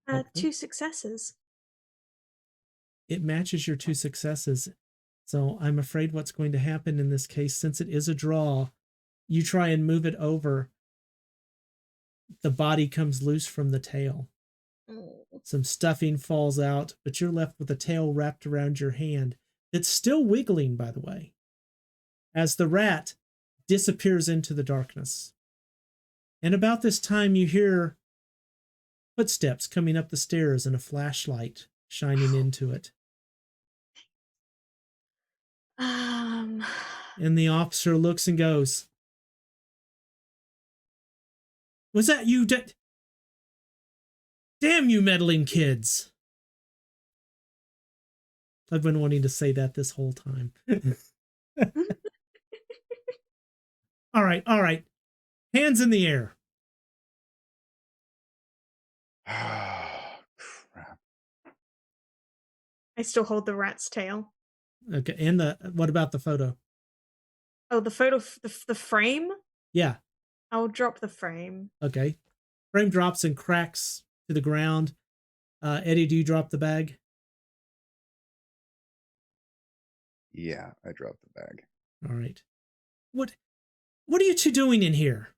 Helpful. 2 successes. It matches your 2 successes. So I'm afraid what's going to happen in this case, since it is a draw, you try and move it over. The body comes loose from the tail. Some stuffing falls out, but you're left with a tail wrapped around your hand. It's still wiggling, by the way, as the rat disappears into the darkness. And about this time, you hear footsteps coming up the stairs and a flashlight shining into it. And the officer looks and goes, "Was that you? Damn you meddling kids." I've been wanting to say that this whole time. All right. Hands in the air. Crap. I still hold the rat's tail. Okay, and what about the photo? Oh, the photo, the frame? Yeah. I'll drop the frame. Okay. Frame drops and cracks to the ground. Eddie, do you drop the bag? Yeah, I dropped the bag. All right. What are you two doing in here?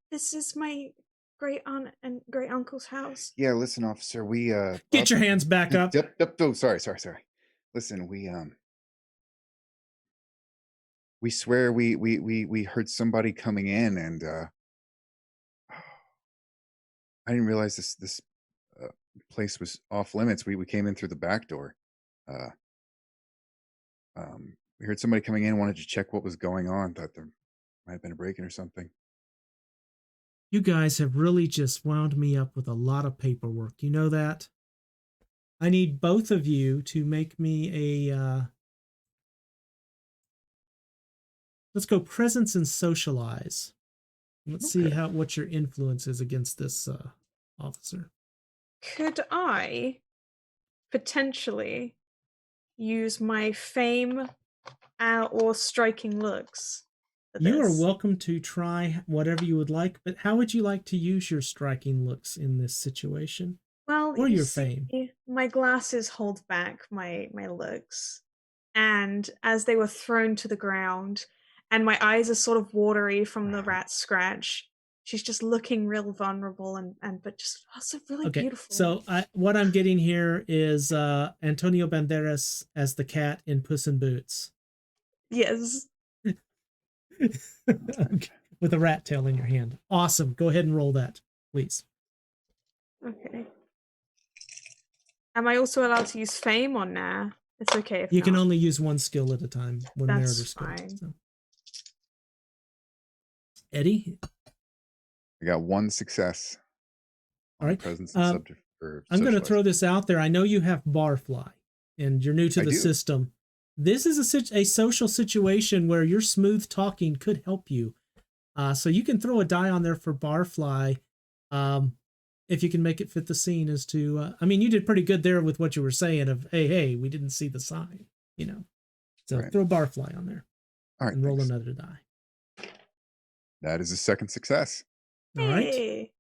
This is my great aunt and great uncle's house. Yeah, listen, officer, we Get your hands back up. Yep. Oh, sorry. Listen, we swear we heard somebody coming in, and I didn't realize this place was off limits. We came in through the back door. We heard somebody coming in, wanted to check what was going on. Thought there might have been a break-in or something. You guys have really just wound me up with a lot of paperwork. You know that? I need both of you to make me a let's go presence and socialize. Let's see what your influence is against this officer. Could I potentially use my fame or striking looks for You are this? welcome to try whatever you would like, but how would you like to use your striking looks in this situation? Well, Or you your see, fame? my glasses hold back my looks, and as they were thrown to the ground, and my eyes are sort of watery from the rat scratch, she's just looking real vulnerable and but just also really beautiful. So what I'm getting here is Antonio Banderas as the cat in Puss in Boots. Yes. Okay. With a rat tail in your hand. Awesome. Go ahead and roll that, please. Okay. Am I also allowed to use fame or nah? It's okay if you not. can only use one skill at a time. One That's narrator skill. fine. So. Eddie? I got one success. All right. Presence and subject. I'm going to throw socializing. this out there. I know you have Barfly, and you're new to I the do. system. This is a social situation where your smooth talking could help you. So you can throw a die on there for Barfly, if you can make it fit the scene. As to, I mean, you did pretty good there with what you were saying of, hey, we didn't see the sign, you know. So Right. throw Barfly on there. All right, and roll thanks. another die. That is a second success. All right. Hey.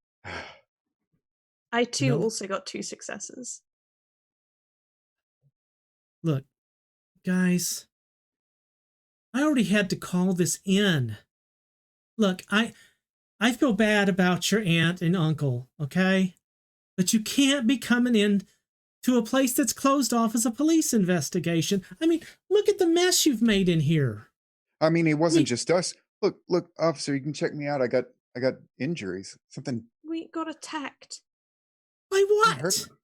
I too No. also got 2 successes. Look, guys, I already had to call this in. Look, I feel bad about your aunt and uncle, okay? But you can't be coming in to a place that's closed off as a police investigation. I mean, look at the mess you've made in here. I mean, it wasn't just us. Look, officer, you can check me out. I got injuries. Something We got attacked. By hurt what? me.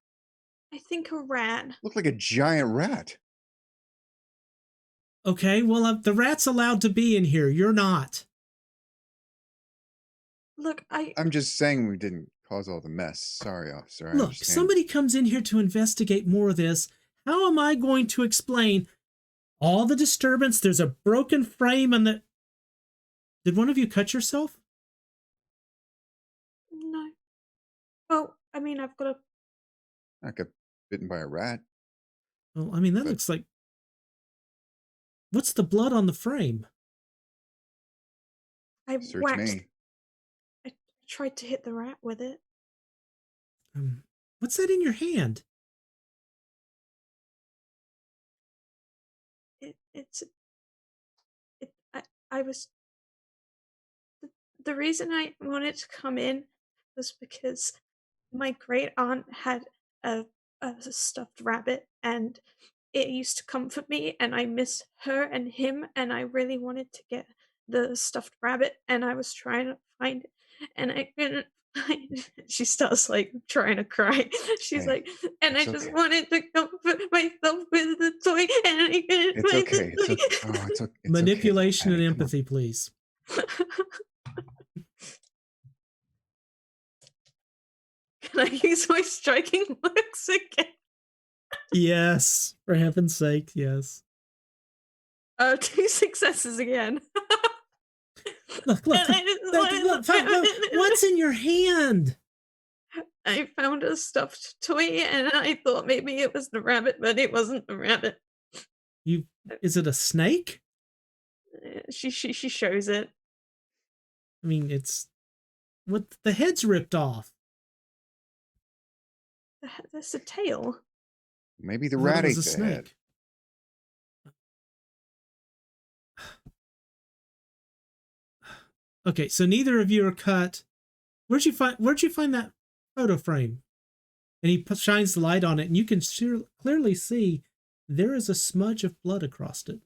I think a rat. Looked like a giant rat. Okay, well, the rat's allowed to be in here. You're not. Look, I'm just saying we didn't cause all the mess. Sorry, officer. I Look, understand. somebody comes in here to investigate more of this. How am I going to explain all the disturbance? There's a broken frame and the... Did one of you cut yourself? no. Well, I mean, I've got a. I got bitten by a rat. Well, I mean, that But- looks like... What's the blood on the frame? I Search whacked. me. I tried to hit the rat with it. What's that in your hand? I was. The reason I wanted to come in was because my great aunt had a stuffed rabbit, and it used to comfort me, and I miss her and him, and I really wanted to get the stuffed rabbit, and I was trying to find it, and I couldn't find it. She starts like trying to cry. She's Hey, like, and I it's just okay. wanted to comfort myself with the toy, and I couldn't It's find okay. the toy. It's okay. Manipulation and Panic. Come on. empathy, please. Can I use my striking looks again? Yes, for heaven's sake, yes. 2 successes again. Look, And I just wanted to grab it. what's in your hand? I found a stuffed toy, and I thought maybe it was the rabbit, but it wasn't the rabbit. Is it a snake? She shows it. I mean, it's... What, the head's ripped off. That's a tail. Maybe the I thought rat it ate was the a head. snake. Okay, so neither of you are cut. Where'd you find that photo frame? And he shines the light on it, and you can clearly see there is a smudge of blood across it.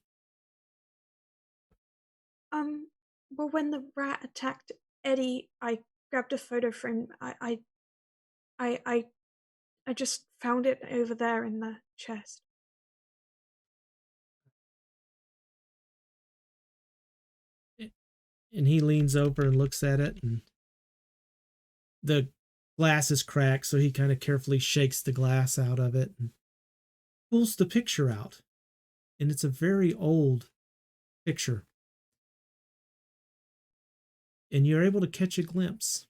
Well, when the rat attacked Eddie, I grabbed a photo frame. I just found it over there in the chest. And he leans over and looks at it, and the glass is cracked, so he kind of carefully shakes the glass out of it and pulls the picture out. And it's a very old picture. And you're able to catch a glimpse.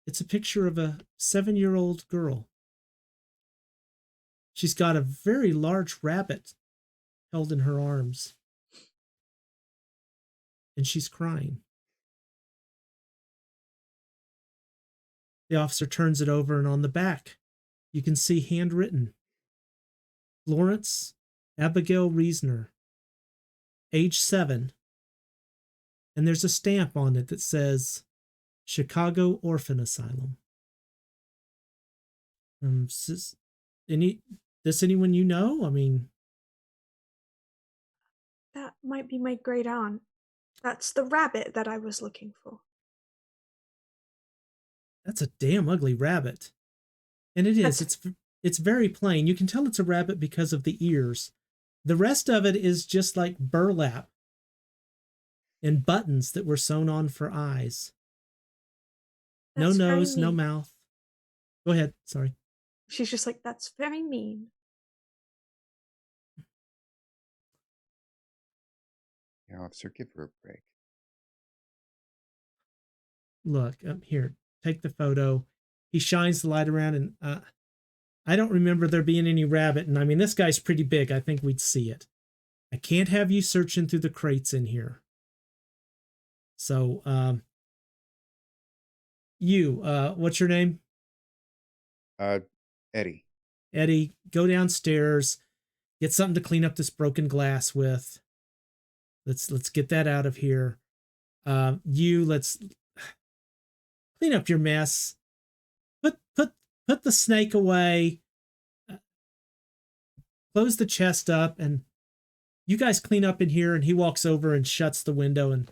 It's a picture of a 7-year-old girl. She's got a very large rabbit held in her arms. And she's crying. The officer turns it over, and on the back, you can see handwritten, Florence Abigail Reisner, age 7. And there's a stamp on it that says Chicago Orphan Asylum. Does anyone you know? I mean, That might be my great aunt. That's the rabbit that I was looking for. that's a damn ugly rabbit. And it is. It's very plain. You can tell it's a rabbit because of the ears. The rest of it is just like burlap and buttons that were sewn on for eyes. No That's very nose, no neat. mouth. Go ahead. Sorry. She's just like, that's very mean. Yeah, officer, give her a break. Look, here, take the photo. He shines the light around, and I don't remember there being any rabbit. And I mean, this guy's pretty big. I think we'd see it. I can't have you searching through the crates in here. So, what's your name? Eddie. Eddie, go downstairs, get something to clean up this broken glass with. Let's get that out of here. Let's clean up your mess. Put the snake away. Close the chest up, and you guys clean up in here. And he walks over and shuts the window. And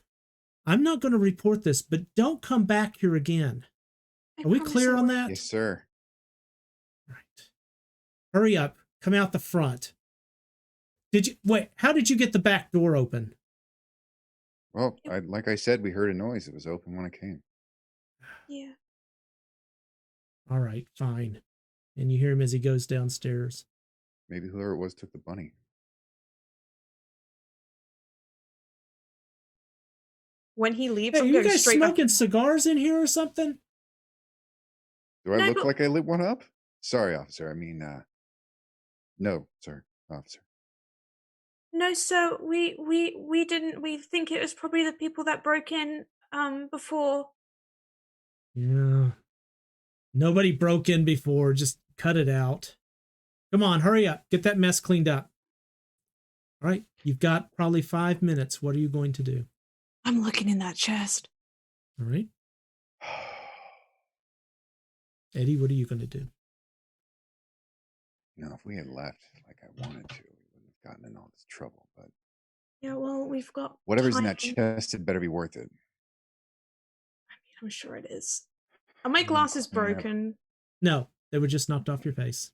I'm not going to report this, but don't come back here again. Are we clear on that? Yes, sir. Right. Hurry up. Come out the front. How did you get the back door open? Well, like I said, we heard a noise. It was open when I came. Yeah. All right, fine. And you hear him as he goes downstairs. Maybe whoever it was took the bunny. When he leaves, Hey, I'm are you going guys straight smoking back. cigars in here or something? Do I No, look but- like I lit one up? Sorry, officer. I mean, no, sir, officer. No, sir, we didn't. We think it was probably the people that broke in before. Yeah. Nobody broke in before. Just cut it out. Come on, hurry up. Get that mess cleaned up. All right. You've got probably 5 minutes. What are you going to do? I'm looking in that chest. All right. Eddie, what are you going to do? You know, if we had left like I wanted to, we wouldn't have gotten in all this trouble. But Yeah, well, we've got whatever's in that time. chest, it better be worth it. I mean, I'm sure it is. Are my I'm gonna glasses clean up- broken? No, they were just knocked off your face.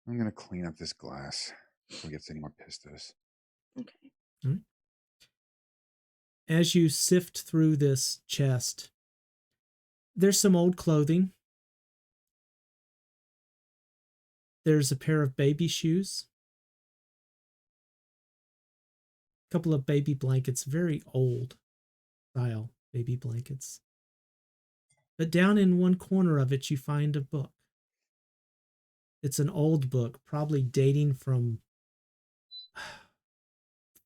I'm gonna clean up this glass before he gets any more pistos. Okay. All right. As you sift through this chest, there's some old clothing. There's a pair of baby shoes. A couple of baby blankets, very old style baby blankets. But down in one corner of it, you find a book. It's an old book, probably dating from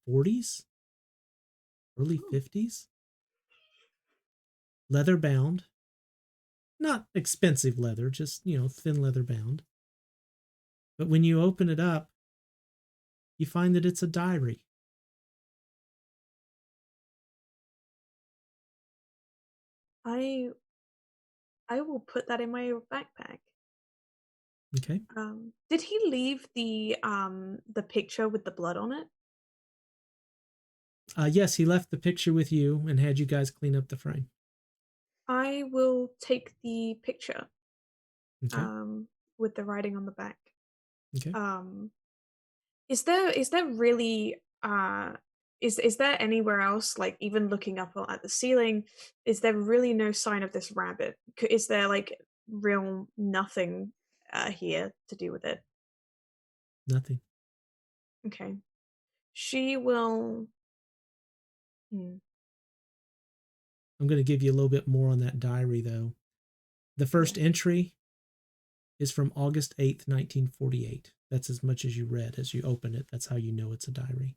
40s, early 50s. Leather bound. Not expensive leather, just, thin leather bound. But when you open it up, you find that it's a diary. I will put that in my backpack. Okay. Did he leave the picture with the blood on it? Yes, he left the picture with you and had you guys clean up the frame. I will take the picture. Okay. With the writing on the back. Okay. Is there really is there anywhere else, like even looking up at the ceiling, is there really no sign of this rabbit? Is there like real nothing here to do with it? Nothing. Okay. She will. I'm going to give you a little bit more on that diary, though. The first entry is from August 8th, 1948. That's as much as you read as you open it. That's how you know it's a diary.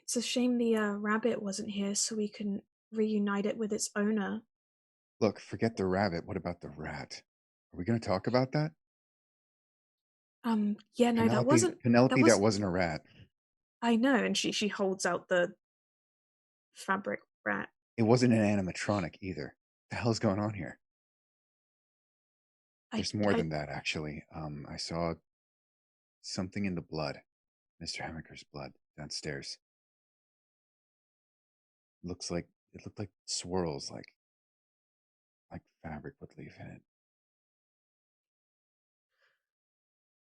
It's a shame the rabbit wasn't here so we can reunite it with its owner. Look, forget the rabbit. What about the rat? Are we going to talk about that? Yeah, no, that wasn't Penelope. was- That wasn't a rat. I know, and she holds out the fabric rat. It wasn't an animatronic either. The hell's going on here? There's more than that, actually. I saw something in the blood, Mr. Hamaker's blood, downstairs. It looked like swirls, like fabric would leave in it.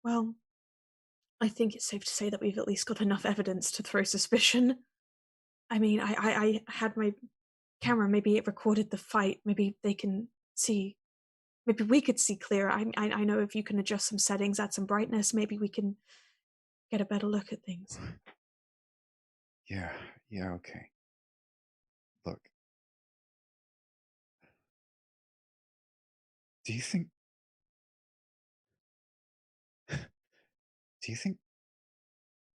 Well, I think it's safe to say that we've at least got enough evidence to throw suspicion. I mean, I had my camera, maybe it recorded the fight. Maybe they can see. Maybe we could see clearer. I know if you can adjust some settings, add some brightness, maybe we can get a better look at things. Yeah, okay. Look. Do you think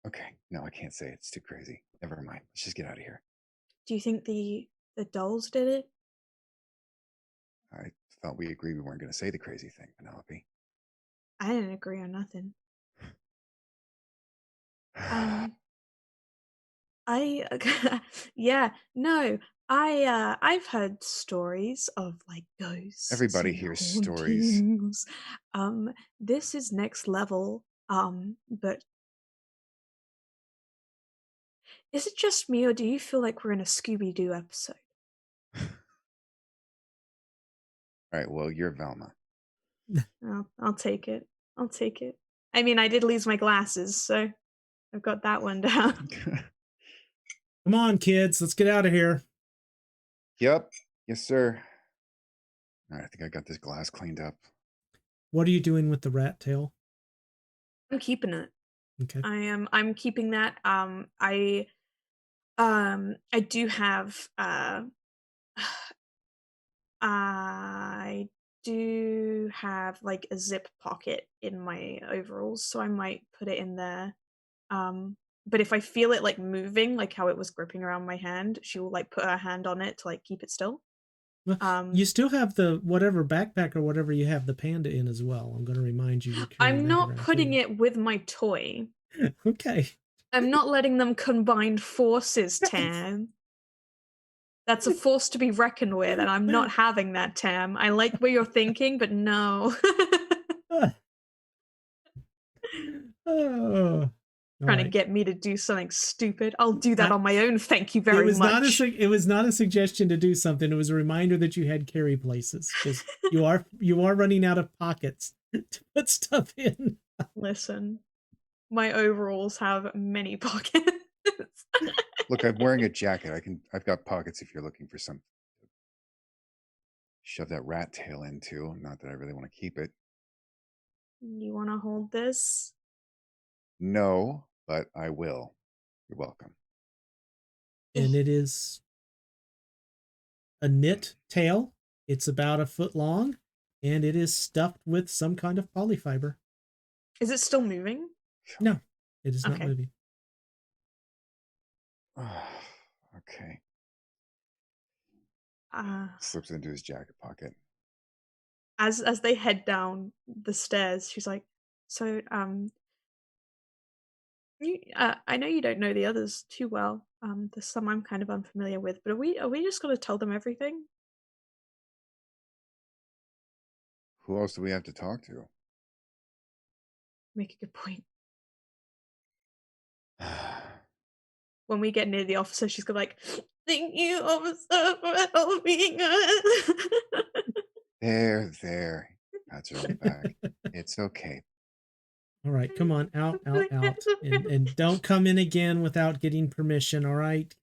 Okay, no, I can't say it. It's too crazy. Never mind. Let's just get out of here. Do you think the dolls did it? I thought we agreed we weren't going to say the crazy thing, Penelope. I didn't agree on nothing. Yeah, no, I've heard stories of like ghosts. Everybody and hears stories. hauntings. This is next level. But is it just me, or do you feel like we're in a Scooby-Doo episode? All right, well, you're Velma. I'll take it. I'll take it. I mean, I did lose my glasses, so I've got that one down. Come on, kids, let's get out of here. Yep. Yes, sir. All right, I think I got this glass cleaned up. What are you doing with the rat tail? I'm keeping it. Okay. I'm keeping that. I do have I do have like a zip pocket in my overalls, so I might put it in there. But if I feel it like moving, like how it was gripping around my hand, she will like put her hand on it to like keep it still. Well, you still have the whatever backpack or whatever you have the panda in as well. I'm going to remind you. I'm not putting it with my toy. Okay. I'm not letting them combine forces, Tam. That's a force to be reckoned with, and I'm not having that, Tam. I like where you're thinking, but no. Oh. Trying to get me to do something stupid. I'll do that on my own, thank you very much. It was not a suggestion to do something. It was a reminder that you had carry places, because you are running out of pockets to put stuff in. Listen, my overalls have many pockets. Look, I'm wearing a jacket. I've got pockets if you're looking for something to shove that rat tail into. Not that I really want to keep it. You want to hold this? No, but I will. You're welcome. And it is a knit tail. It's about a foot long, and it is stuffed with some kind of polyfiber. Is it still moving? No, it is not moving. Okay. Slips into his jacket pocket. As they head down the stairs, she's like, "So, I know you don't know the others too well. There's some I'm kind of unfamiliar with, but are we just gonna tell them everything?" Who else do we have to talk to? Make a good point. When we get near the officer, she's gonna be like, "Thank you, officer, for helping us." There. Pats her on the back. It's okay. All right, come on, out. And don't come in again without getting permission, all right?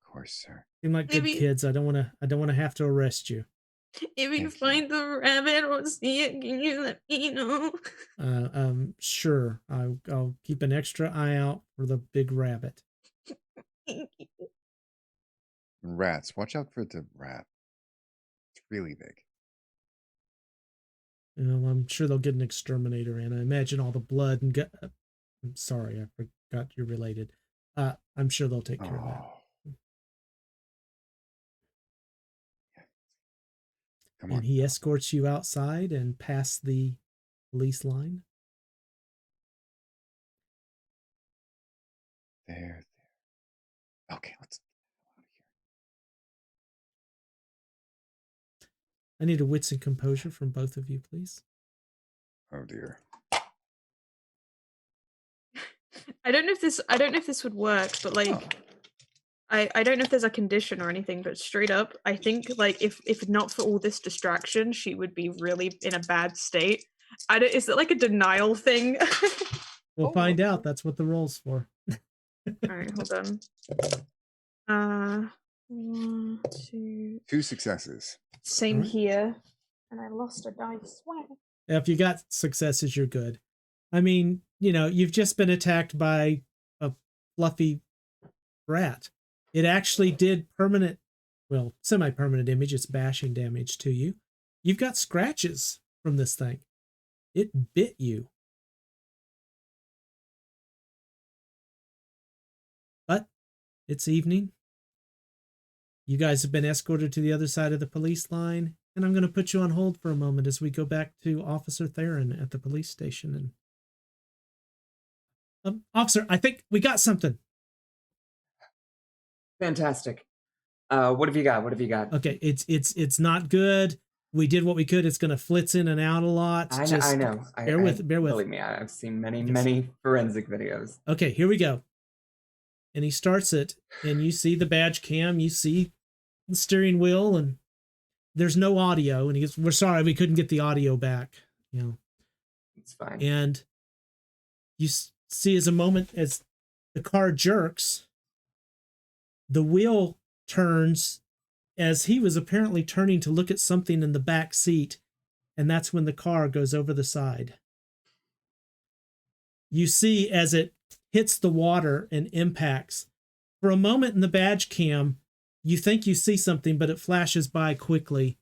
Of course, sir. Seem like good kids. I don't want to have to arrest you. If you find the rabbit or see it, can you let me know? Sure. I'll keep an extra eye out for the big rabbit. Rats. Watch out for the rat. It's really big. I'm sure they'll get an exterminator in. I imagine all the blood and gut. I'm sorry, I forgot you're related. I'm sure they'll take care of that. Come on. And he escorts you outside and past the police line. There. Okay, let's get out of here. I need a wits and composure from both of you, please. Oh dear. I don't know if this would work, but like I don't know if there's a condition or anything, but straight up, I think like if not for all this distraction, she would be really in a bad state. Is it like a denial thing? We'll find out. That's what the roll's for. All right, hold on. 1, 2. 2 successes. Same Alright. here. And I lost a dice. Wow. If you got successes, you're good. I mean, you've just been attacked by a fluffy rat. It actually did semi-permanent damage. It's bashing damage to you. You've got scratches from this thing. It bit you. But it's evening. You guys have been escorted to the other side of the police line, and I'm going to put you on hold for a moment as we go back to Officer Theron at the police station. And officer, I think we got something. Fantastic. What have you got? What have you got? Okay, it's not good. We did what we could. It's going to flitz in and out a lot. I know. Bear with. Believe me, I've seen many forensic videos. Okay, here we go. And he starts it, and you see the badge cam, you see the steering wheel, and there's no audio. And he goes, "We're sorry, we couldn't get the audio back." It's fine. And you see as a moment as the car jerks, the wheel turns as he was apparently turning to look at something in the back seat, and that's when the car goes over the side. You see as it hits the water and impacts. For a moment in the badge cam, you think you see something, but it flashes by quickly.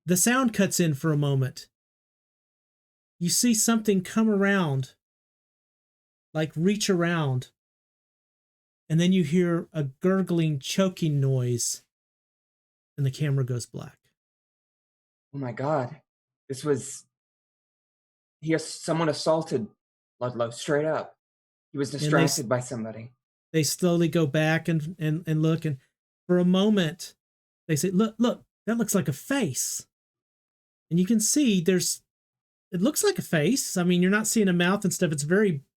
The sound cuts in for a moment. You see something come around, like reach around, and then you hear a gurgling, choking noise, and the camera goes black. Oh my God. Someone assaulted Ludlow straight up. He was distracted by somebody. They slowly go back and look, and for a moment, they say, look, that looks like a face. And you can see it looks like a face. I mean, you're not seeing a mouth and stuff.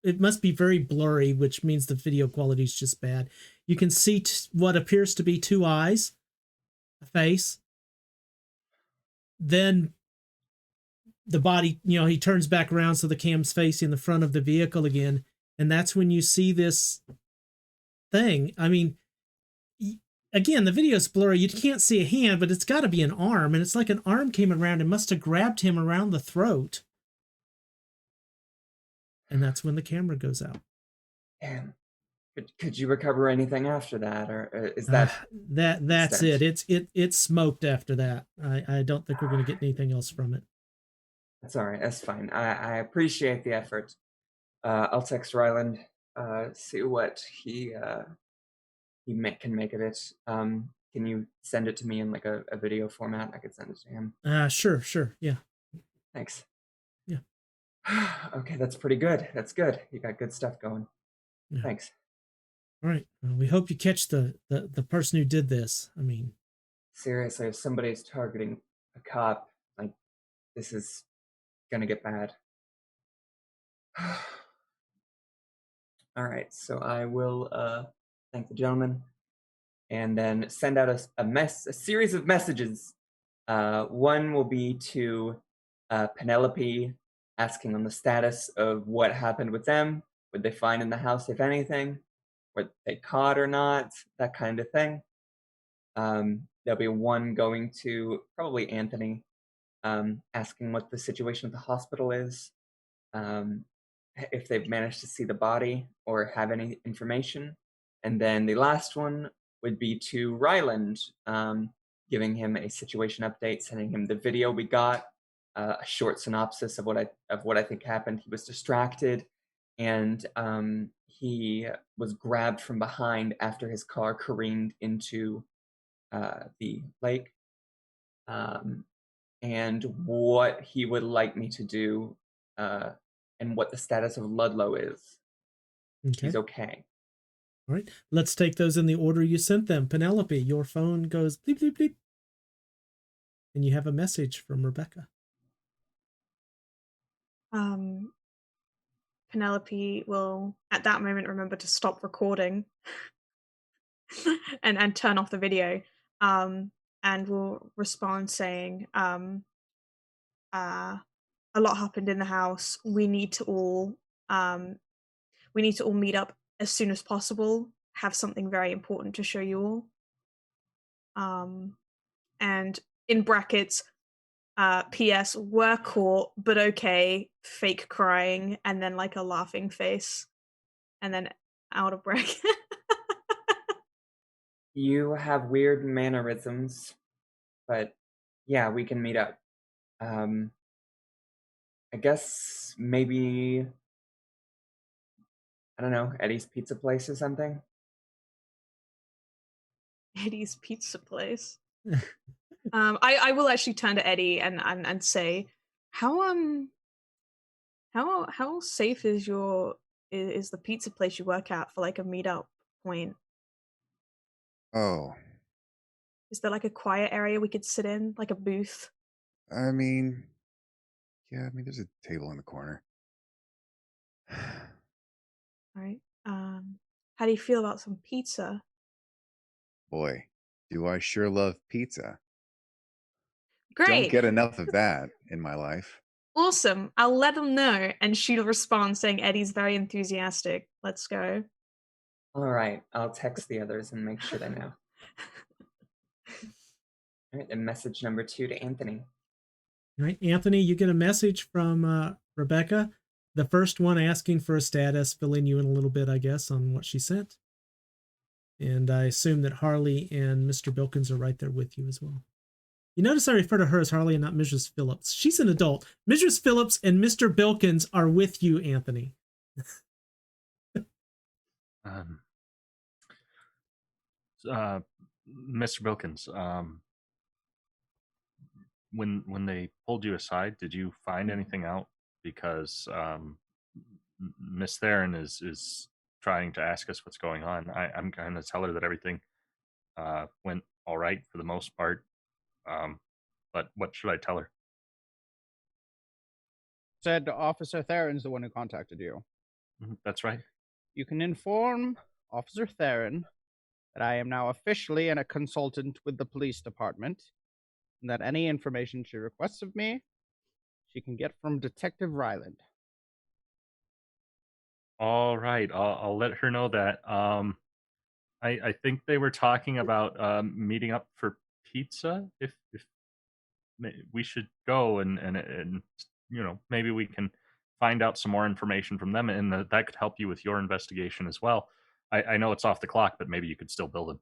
It must be very blurry, which means the video quality is just bad. You can see what appears to be 2 eyes, a face. Then the body, he turns back around so the cam's facing the front of the vehicle again. And that's when you see this thing. I mean, again, the video's blurry. You can't see a hand, but it's got to be an arm. And it's like an arm came around and must have grabbed him around the throat. And that's when the camera goes out. Damn. Could you recover anything after that, or is that that's it? It's smoked after that. I don't think we're going to get anything else from it. That's all right. That's fine. I appreciate the effort. I'll text Ryland, see what he can make of it. Can you send it to me in like a video format? I could send it to him. Sure. Yeah. Thanks. Yeah. Okay, that's pretty good. That's good. You got good stuff going. Yeah. Thanks. All right. We hope you catch the person who did this. I mean, seriously, if somebody's targeting a cop, like, this is gonna get bad. All right, so I will thank the gentleman, and then send out a series of messages. One will be to Penelope, asking on the status of what happened with them. Would they find in the house, if anything? Were they caught or not? That kind of thing. There'll be one going to probably Anthony, asking what the situation at the hospital is, if they've managed to see the body or have any information. And then the last one would be to Ryland, giving him a situation update, sending him the video we got, a short synopsis of what I think happened. He was distracted, and he was grabbed from behind after his car careened into the lake, and what he would like me to do, and what the status of Ludlow is. Okay. He's okay. All right, let's take those in the order you sent them. Penelope, your phone goes bleep, bleep, bleep. And you have a message from Rebecca. Penelope will, at that moment, remember to stop recording and turn off the video, and will respond saying, a lot happened in the house. We need to all meet up as soon as possible. have something very important to show you all. And in brackets, P.S. Were caught, but okay. Fake crying, and then like a laughing face, and then out of bracket. You have weird mannerisms, but yeah, we can meet up. I guess maybe, I don't know, Eddie's Pizza Place or something. Eddie's Pizza Place. I will actually turn to Eddie and say, how safe is is the pizza place you work at for like a meetup point? Oh, Is there like a quiet area we could sit in, like a booth? I mean, yeah, I mean, there's a table in the corner. All right. How do you feel about some pizza? Boy, do I sure love pizza. Don't Great. get enough of that in my life. Awesome. I'll let them know, and she'll respond saying Eddie's very enthusiastic. Let's go. All right, I'll text the others and make sure they know. All right, and message number 2 to Anthony. All right, Anthony, you get a message from Rebecca. The first one asking for a status, filling you in a little bit, I guess, on what she sent. And I assume that Harley and Mr. Bilkins are right there with you as well. You notice I refer to her as Harley and not Mrs. Phillips. She's an adult. Mrs. Phillips and Mr. Bilkins are with you, Anthony. Mr. Bilkins, when they pulled you aside, did you find anything out? Because Miss Theron is trying to ask us what's going on. I'm going to tell her that everything went all right for the most part. But what should I tell her? Said Officer Theron's the one who contacted you. That's right. You can inform Officer Theron that I am now officially a consultant with the police department, and that any information she requests of me, she can get from Detective Ryland. All right, I'll let her know that. I think they were talking about meeting up for pizza. If we should go and you know, maybe we can find out some more information from them, and that could help you with your investigation as well. I know it's off the clock, but maybe you could still build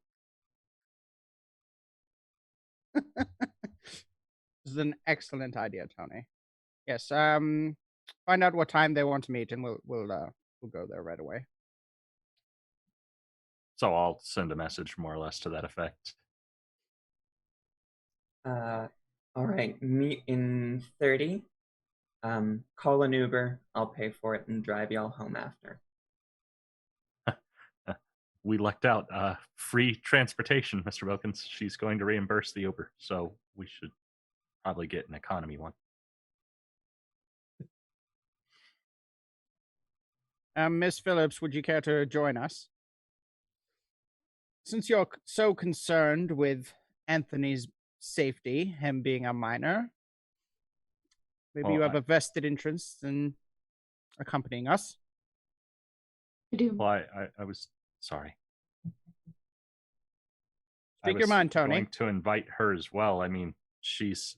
it. This is an excellent idea, Tony. Yes. Find out what time they want to meet, and we'll go there right away. So I'll send a message more or less to that effect. All right, meet in 30. Call an Uber. I'll pay for it and drive y'all home after. We lucked out. Free transportation, Mr. Wilkins. She's going to reimburse the Uber, so we should probably get an economy one. Miss Phillips, would you care to join us? Since you're so concerned with Anthony's safety, him being a minor, maybe you have a vested interest in accompanying us. I do. Well, I was sorry. Speak your mind, Tony. Going to invite her as well. I mean, she's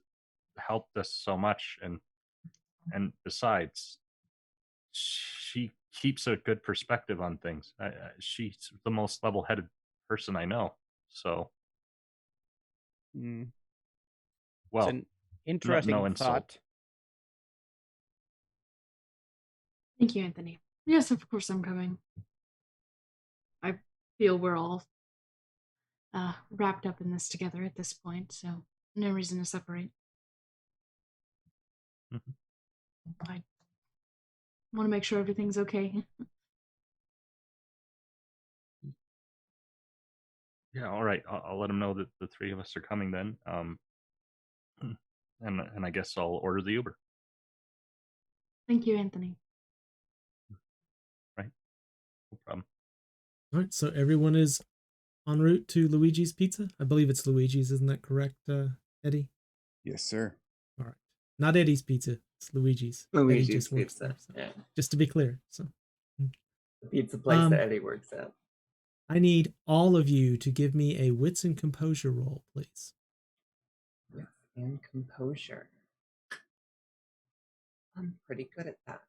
helped us so much, and besides, she keeps a good perspective on things. She's the most level-headed person I know. So, well, it's an interesting no thought. Thank you, Anthony. Yes, of course I'm coming. I feel we're all wrapped up in this together at this point, so no reason to separate. I want to make sure everything's okay. Yeah, all right. I'll let them know that the three of us are coming then. And I guess I'll order the Uber. Thank you, Anthony. Right. No problem. All right, so everyone is en route to Luigi's Pizza. I believe it's Luigi's, isn't that correct, Eddie? Yes, sir. All right. Not Eddie's Pizza. It's Luigi's. Luigi's Eddie just works Pizza. there, so. Yeah. Just to be clear. So The pizza place that Eddie works at. I need all of you to give me a wits and composure roll, please. Wits and composure. I'm pretty good at that.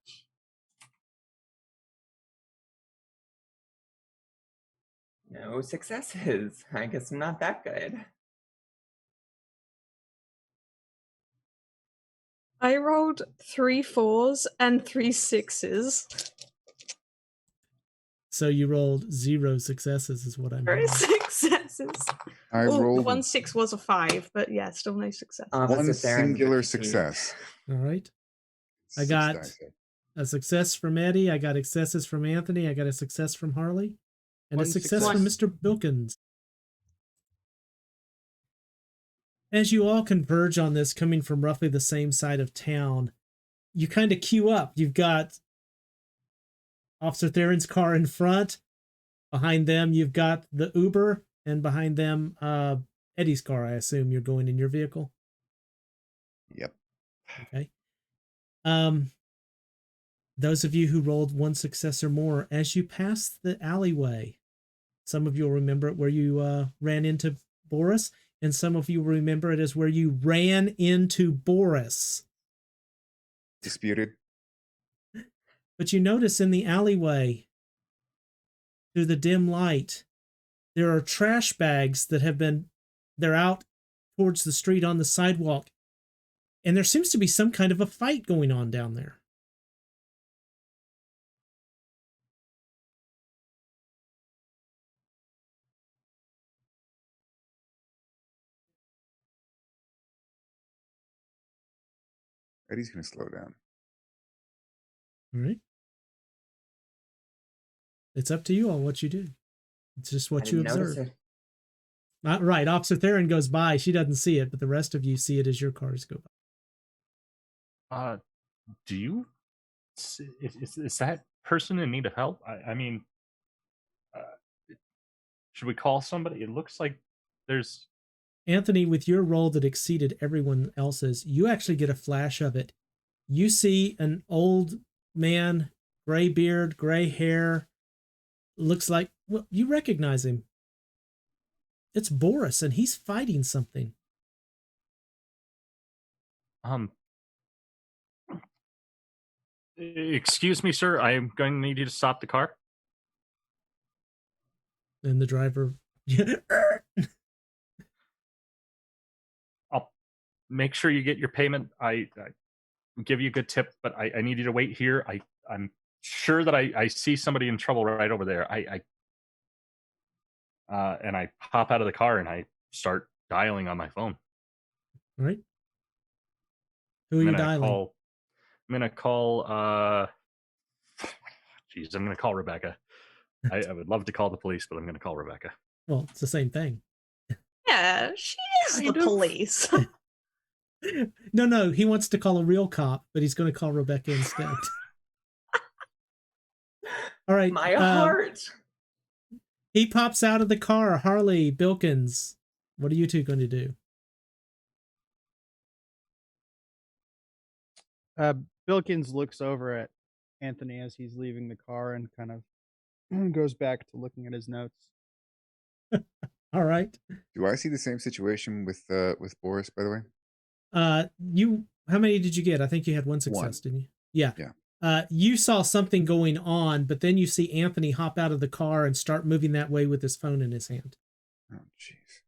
No successes. I guess I'm not that good. I rolled 3 4s and 3 6s. So you rolled 0 successes, is what I'm 3 hearing. successes. I Oh, the rolled 1 6 was a 5, but yeah, still no success. one Opposite Theron's singular with the teeth. success. All right. I 6 got dice here. a success from Eddie. I got successes from Anthony. I got a success from Harley. And One a success from success. Mr. Bilkins. As you all converge on this, coming from roughly the same side of town, you kind of queue up. You've got Officer Theron's car in front. Behind them, you've got the Uber. And behind them, Eddie's car. I assume you're going in your vehicle. Yep. Okay. Those of you who rolled 1 success or more, as you pass the alleyway, some of you will remember it where you ran into Boris, and some of you will remember it as where you ran into Boris. Disputed. But you notice in the alleyway, through the dim light, there are trash bags that they're out towards the street on the sidewalk, and there seems to be some kind of a fight going on down there. Eddie's going to slow down. All right. It's up to you all what you do. It's just what I you didn't notice observe. it. Not right. Officer Theron goes by. She doesn't see it, but the rest of you see it as your cars go by. Do you? Is that person in need of help? I mean, should we call somebody? It looks like there's. Anthony, with your roll that exceeded everyone else's, you actually get a flash of it. You see an old man, gray beard, gray hair. Looks like, well, you recognize him. It's Boris, and he's fighting something. Excuse me, sir. I am going to need you to stop the car. And the driver, I'll make sure you get your payment. I give you a good tip, but I need you to wait here. I'm sure that I see somebody in trouble right over there. And I hop out of the car and I start dialing on my phone. All right. Who are you dialing? I'm gonna call. Geez, I'm gonna call Rebecca. I would love to call the police, but I'm gonna call Rebecca. Well, it's the same thing. Yeah, she is the Kind of. police. No, he wants to call a real cop, but he's going to call Rebecca instead. All right. My heart. He pops out of the car. Harley, Bilkins, what are you two going to do? Bilkins looks over at Anthony as he's leaving the car and kind of goes back to looking at his notes. All right. Do I see the same situation with Boris, by the way? How many did you get? I think you had 1 success, didn't you? Yeah. You saw something going on, but then you see Anthony hop out of the car and start moving that way with his phone in his hand. Oh, jeez.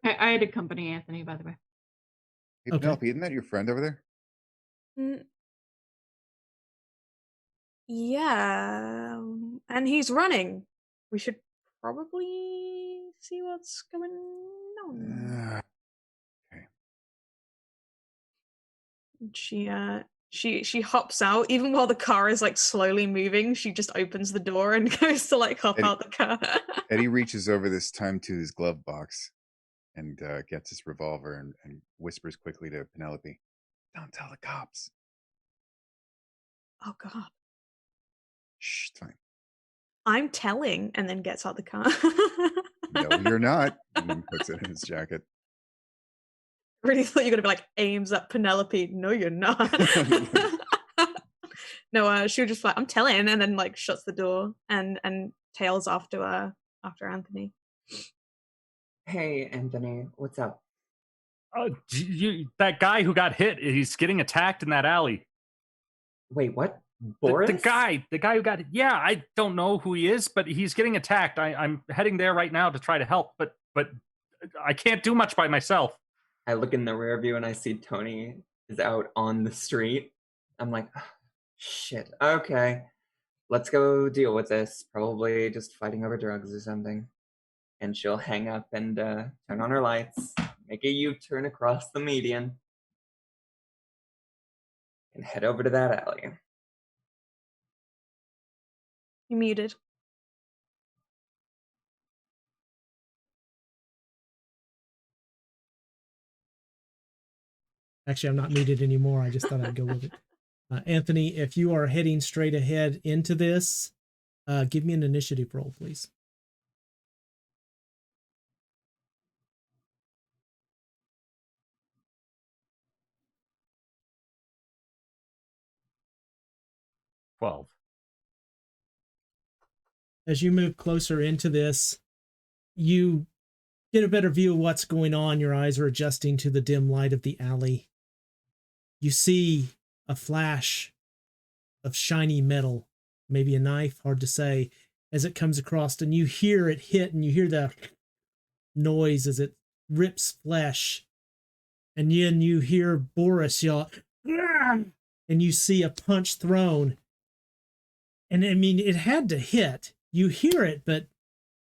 I had to accompany Anthony, by the way. Hey, Okay. Penelope, isn't that your friend over there? Yeah, and he's running. We should probably see what's going on. Okay. She hops out even while the car is like slowly moving. She just opens the door and goes to like hop out the car. Eddie reaches over this time to his glove box and gets his revolver and whispers quickly to Penelope, "Don't tell the cops." Oh God. Shh, it's fine. I'm telling, and then gets out the car. No, you're not. And then puts it in his jacket. Really thought you were gonna be like aims at Penelope. No, you're not. No, she was just like, I'm telling, and then like shuts the door and tails after Anthony. Hey, Anthony, what's up? That guy who got hit, he's getting attacked in that alley. Wait, what? The Boris? guy who got hit. Yeah, I don't know who he is, but he's getting attacked. I'm heading there right now to try to help, but I can't do much by myself. I look in the rear view and I see Tony is out on the street. I'm like, oh, shit. Okay, let's go deal with this. Probably just fighting over drugs or something. And she'll hang up and turn on her lights, make a U-turn across the median, and head over to that alley. You muted. Actually, I'm not muted anymore. I just thought I'd go with it. Anthony, if you are heading straight ahead into this, give me an initiative roll, please. As you move closer into this, you get a better view of what's going on. Your eyes are adjusting to the dim light of the alley. You see a flash of shiny metal, maybe a knife, hard to say, as it comes across, and you hear it hit, and you hear the noise as it rips flesh. And then you hear Boris yell, "Argh!" And you see a punch thrown. And I mean, it had to hit. You hear it, but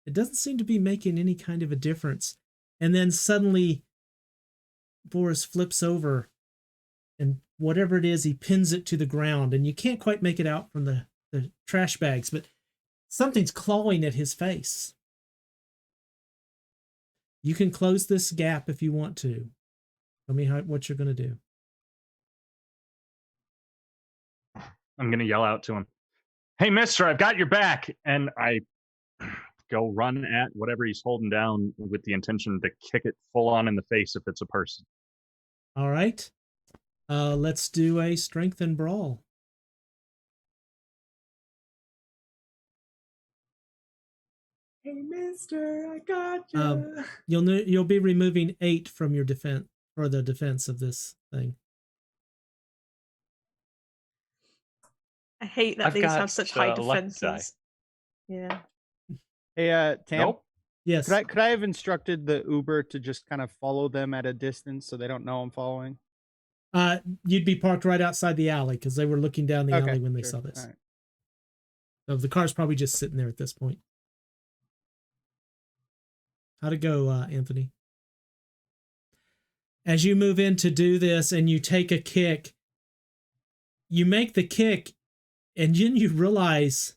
it doesn't seem to be making any kind of a difference. And then suddenly, Boris flips over, and whatever it is, he pins it to the ground, and you can't quite make it out from the trash bags, but something's clawing at his face. You can close this gap if you want to. Tell me what you're going to do. I'm going to yell out to him, "Hey, mister, I've got your back." And I go run at whatever he's holding down with the intention to kick it full on in the face if it's a person. All right. Let's do a strength and brawl. Hey, mister, I got you. You'll be removing 8 from your defense for the defense of this thing. I hate that I've these got, have such high luck die. defenses. Yeah. Hey, Tam. Nope. Yes. Could I have instructed the Uber to just kind of follow them at a distance so they don't know I'm following? You'd be parked right outside the alley because they were looking down the alley when they saw this. All right. So the car's probably just sitting there at this point. How'd it go, Anthony? As you move in to do this and you take a kick, you make the kick, and then you realize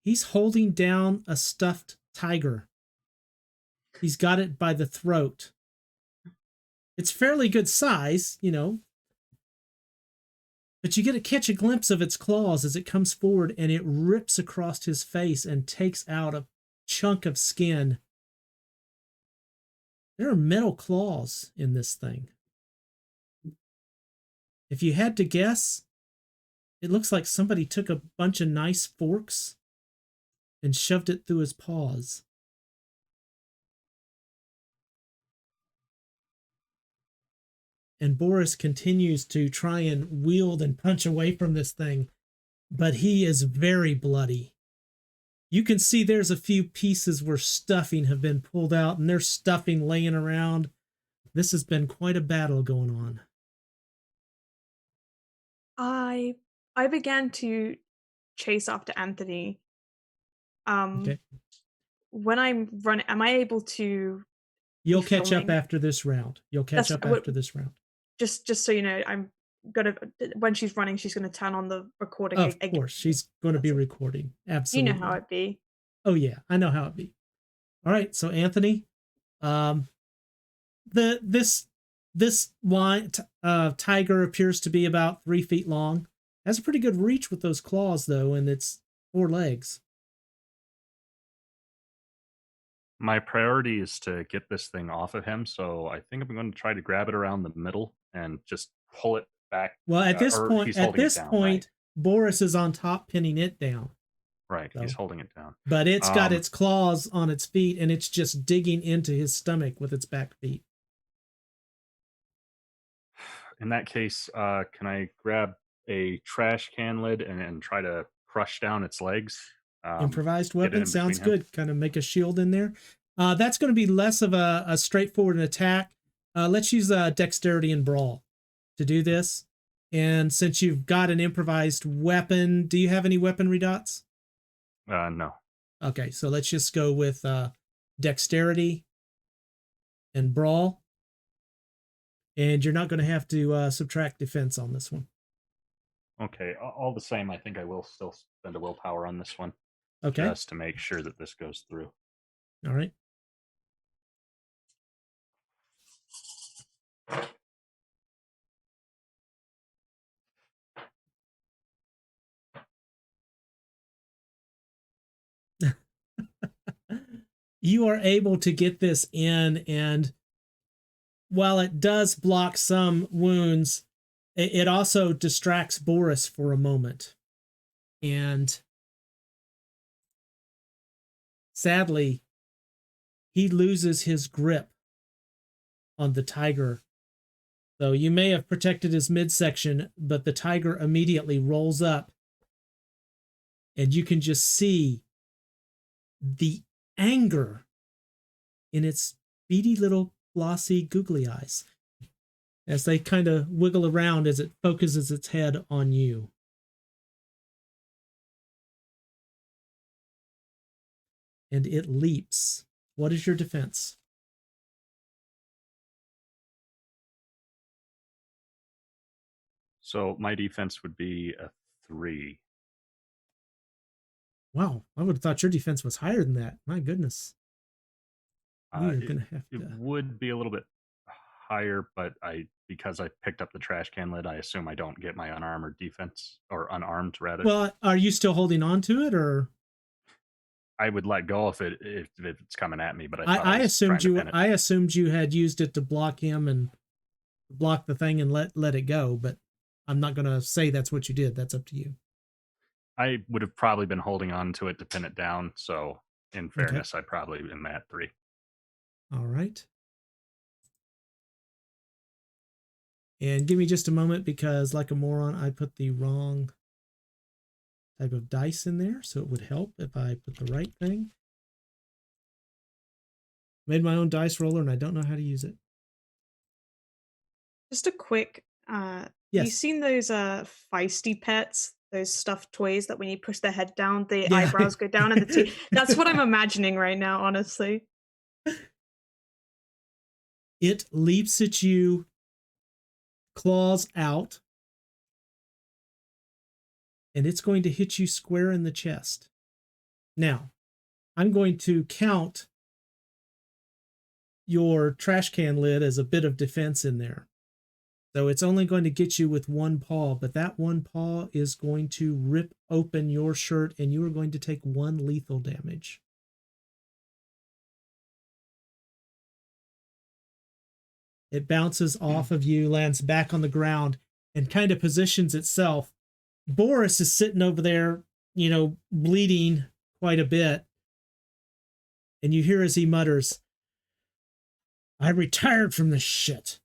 he's holding down a stuffed tiger. He's got it by the throat. It's fairly good size, you know, but you get to catch a glimpse of its claws as it comes forward, and it rips across his face and takes out a chunk of skin. There are metal claws in this thing. If you had to guess, it looks like somebody took a bunch of nice forks and shoved it through his paws. And Boris continues to try and wield and punch away from this thing, but he is very bloody. You can see there's a few pieces where stuffing have been pulled out, and there's stuffing laying around. This has been quite a battle going on. I began to chase after Anthony. Okay. When I'm running, am I able to? You'll catch up after this round. Just so you know, I'm gonna, when she's running, she's gonna turn on the recording. Of course, she's going to be recording. Absolutely. You know how it be. Oh yeah, I know how it be. All right, so Anthony, this tiger appears to be about 3 feet long. Has a pretty good reach with those claws, though, and its 4 legs. My priority is to get this thing off of him, so I think I'm going to try to grab it around the middle and just pull it back. Well, at this point, right? Boris is on top, pinning it down. Right. So- He's holding it down. But it's got Um, its claws on its feet, and it's just digging into his stomach with its back feet. In that case, can I grab a trash can lid and try to crush down its legs? Improvised Get it weapon in sounds between him? good. Kind of make a shield in there. That's going to be less of a straightforward attack. Let's use dexterity and brawl to do this. And since you've got an improvised weapon, do you have any weaponry dots? No. Okay, so let's just go with dexterity and brawl. And you're not going to have to subtract defense on this one. Okay. All the same, I think I will still spend a willpower on this one. Okay. Just to make sure that this goes through. All right. You are able to get this in, and while it does block some wounds, it also distracts Boris for a moment. And sadly, he loses his grip on the tiger. So you may have protected his midsection, but the tiger immediately rolls up, and you can just see the anger in its beady little glossy googly eyes as they kind of wiggle around as it focuses its head on you. And it leaps. What is your defense? So my defense would be a 3. Wow, I would have thought your defense was higher than that. My goodness. We are going to have It to... would be a little bit higher, but because I picked up the trash can lid, I assume I don't get my unarmored defense, or unarmed rather. Well, are you still holding on to it, or? I would let go if it's coming at me, but I assumed trying to pin it. I assumed you had used it to block him and block the thing and let it go, but I'm not going to say that's what you did. That's up to you. I would have probably been holding on to it to pin it down, so in fairness, I probably am at 3. All right. And give me just a moment, because like a moron, I put the wrong type of dice in there, so it would help if I put the right thing. Made my own dice roller, and I don't know how to use it. Just a quick, Yes. you seen those feisty pets, those stuffed toys that when you push their head down, the Yeah. eyebrows go down and the teeth? That's what I'm imagining right now, honestly. It leaps at you, claws out, and it's going to hit you square in the chest. Now, I'm going to count your trash can lid as a bit of defense in there. So it's only going to get you with one paw, but that one paw is going to rip open your shirt, and you are going to take 1 lethal damage. It bounces off of you, lands back on the ground, and kind of positions itself. Boris is sitting over there, bleeding quite a bit. And you hear as he mutters, "I retired from this shit."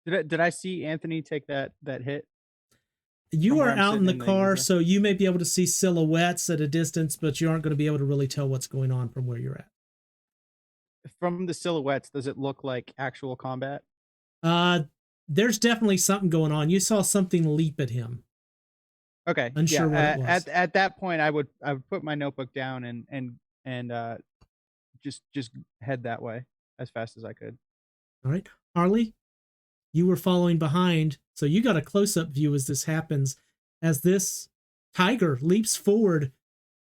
Did I see Anthony take that hit? You From where are I'm out in sitting the in the car, user? so you may be able to see silhouettes at a distance, but you aren't going to be able to really tell what's going on from where you're at. From the silhouettes, does it look like actual combat? There's definitely something going on. You saw something leap at him. Okay. Unsure what it was. At that point, I would put my notebook down and just head that way as fast as I could. All right. Harley, you were following behind, so you got a close-up view as this happens, as this tiger leaps forward,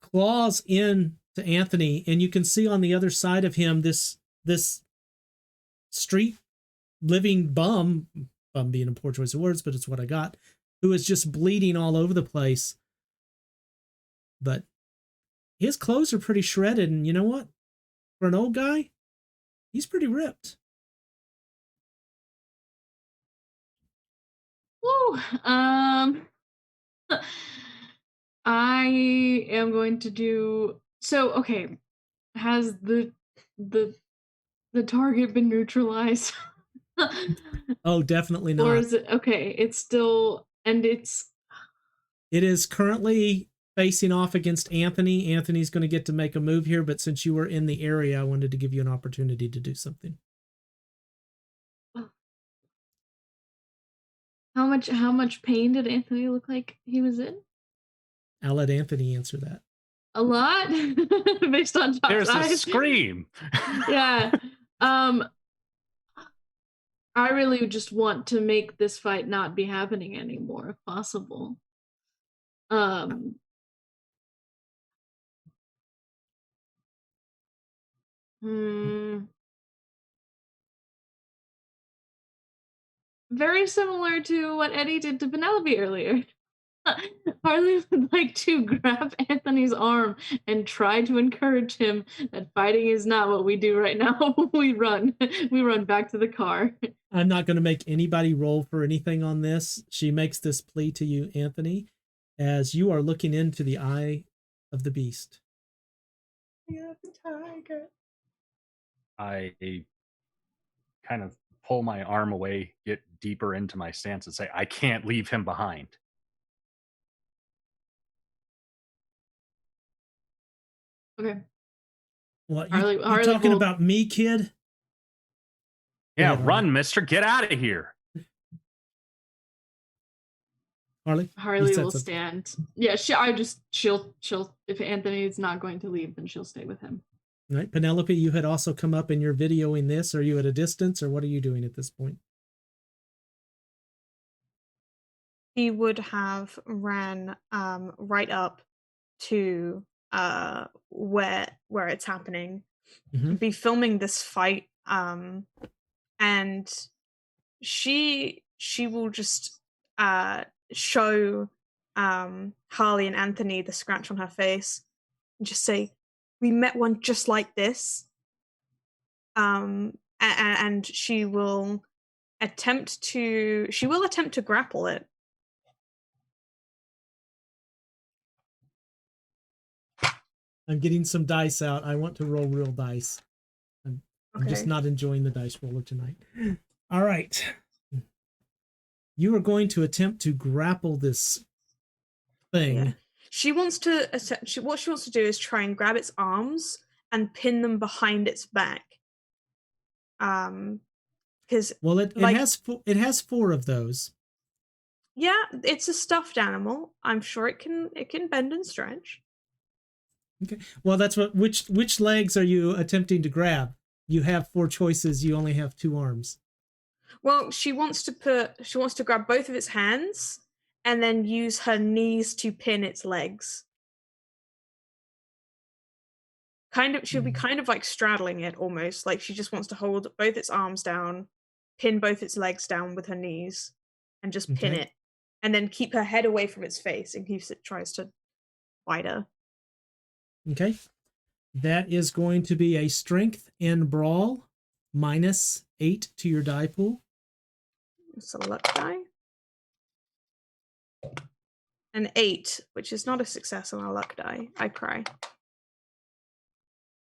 claws in to Anthony, and you can see on the other side of him this street living bum being a poor choice of words, but it's what I got, who is just bleeding all over the place. But his clothes are pretty shredded, and you know what? For an old guy, he's pretty ripped. I am going to do so. Okay, has the target been neutralized? Oh, definitely Or not. is it okay? It's still and it's It is currently facing off against Anthony. Anthony's going to get to make a move here, but since you were in the area, I wanted to give you an opportunity to do something. how much pain did Anthony look like he was in? I'll let Anthony answer that. A lot, based on top There's a size. scream. Yeah. I really just want to make this fight not be happening anymore, if possible. Very similar to what Eddie did to Penelope earlier. Harley would like to grab Anthony's arm and try to encourage him that fighting is not what we do right now. We run back to the car. I'm not going to make anybody roll for anything on this. She makes this plea to you, Anthony, as you are looking into the eye of the beast. Yeah, the tiger. I kind of pull my arm away, get deeper into my stance, and say, I can't leave him behind. Okay. What? Harley you talking will- about me, kid? Yeah, ahead, run, mister. Get out of here. Harley will something. stand. Yeah, she'll if Anthony is not going to leave, then she'll stay with him. All right, Penelope, you had also come up and you're videoing this. Are you at a distance, or what are you doing at this point? He would have ran right up to where it's happening, be filming this fight, and she will just show Harley and Anthony the scratch on her face and just say, we met one just like this, and she will attempt to grapple it. I'm getting some dice out. I want to roll real dice. I'm just not enjoying the dice roller tonight. All right. You are going to attempt to grapple this thing. Yeah. She wants to. What she wants to do is try and grab its arms and pin them behind its back. Because it has 4 of those. Yeah, it's a stuffed animal. I'm sure it can bend and stretch. Okay. Well, that's which legs are you attempting to grab? You have 4 choices. You only have 2 arms. Well, she wants to grab both of its hands and then use her knees to pin its legs. She'll be kind of like straddling it almost, like she just wants to hold both its arms down, pin both its legs down with her knees, and just pin it, and then keep her head away from its face in case it tries to bite her. Okay. That is going to be a strength and brawl -8 to your die pool. It's a luck die. An 8, which is not a success on a luck die. I cry.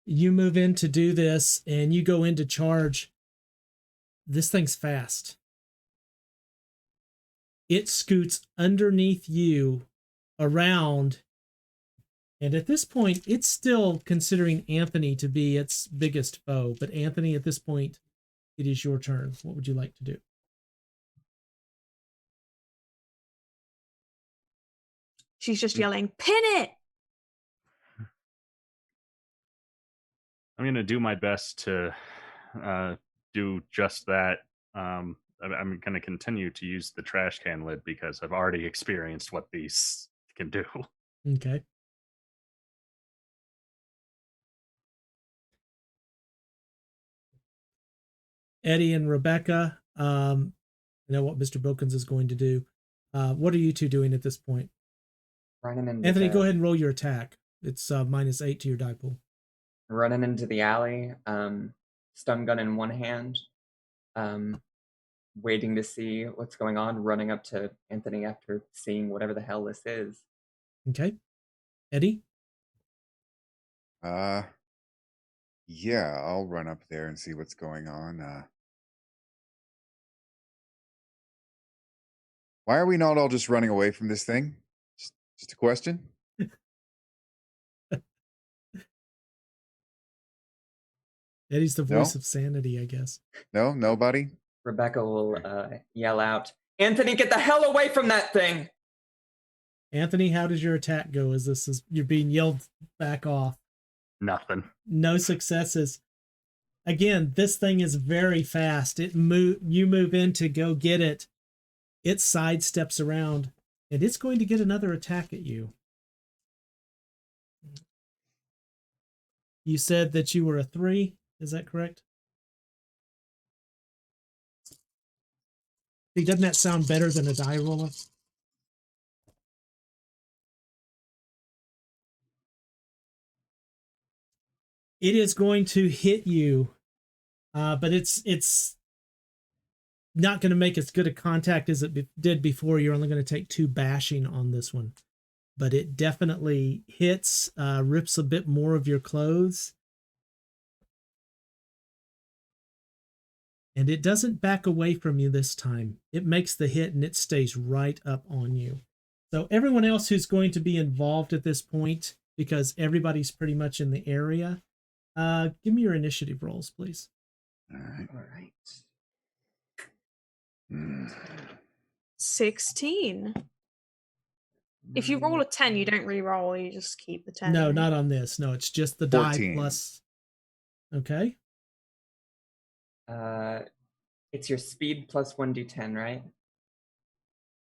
You move in to do this and you go in to charge. This thing's fast. It scoots underneath you around. And at this point, it's still considering Anthony to be its biggest foe. But Anthony, at this point, it is your turn. What would you like to do? She's just yelling, pin it! I'm going to do my best to do just that. I'm going to continue to use the trash can lid because I've already experienced what these can do. Okay. Eddie and Rebecca, I know what Mr. Bilkins is going to do. What are you two doing at this point? Running into Anthony, go ahead and roll your attack. It's -8 to your die pool. Running into the alley, stun gun in one hand, waiting to see what's going on, running up to Anthony after seeing whatever the hell this is. Okay. Eddie? Yeah, I'll run up there and see what's going on. Why are we not all just running away from this thing? Just a question. Eddie's the voice No? of sanity, I guess. No, nobody. Rebecca will yell out, "Anthony, get the hell away from that thing!" Anthony, how does your attack go? You're being yelled back off? Nothing. No successes. Again, this thing is very fast. You move in to go get it. It sidesteps around, and it's going to get another attack at you. You said that you were a 3. Is that correct? See, doesn't that sound better than a die roller? It is going to hit you, but it's not going to make as good a contact as it did before. You're only going to take 2 bashing on this one, but it definitely hits, rips a bit more of your clothes, and it doesn't back away from you this time. It makes the hit and it stays right up on you. So everyone else who's going to be involved at this point, because everybody's pretty much in the area, give me your initiative rolls, please. All right. 16. If you roll a 10, you don't re-roll. You just keep the 10. No, right? not on this. No, it's just the die 14. plus. Okay. It's your speed plus 1d10, right?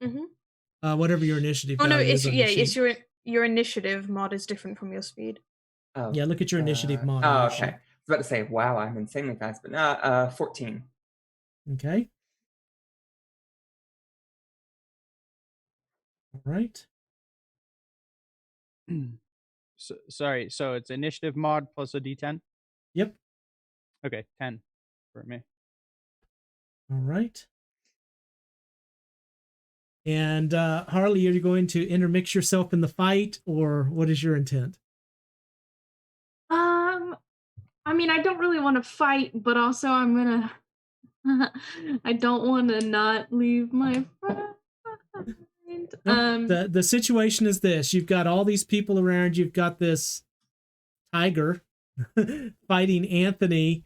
Mm-hmm. Whatever your initiative Oh no, value it's is on your sheet. it's your initiative mod is different from your speed. Oh. Yeah, look at your initiative mod. Oh, on your okay. sheet. I was about to say, wow, I'm insanely fast, but no, 14. Okay. All right. Sorry, so it's initiative mod plus a d10? Yep. Okay, 10 for me. All right. And Harley, are you going to intermix yourself in the fight, or what is your intent? I mean, I don't really want to fight, but also I'm gonna. I don't want to not leave my friend. No, the situation is this: you've got all these people around. You've got this tiger fighting Anthony,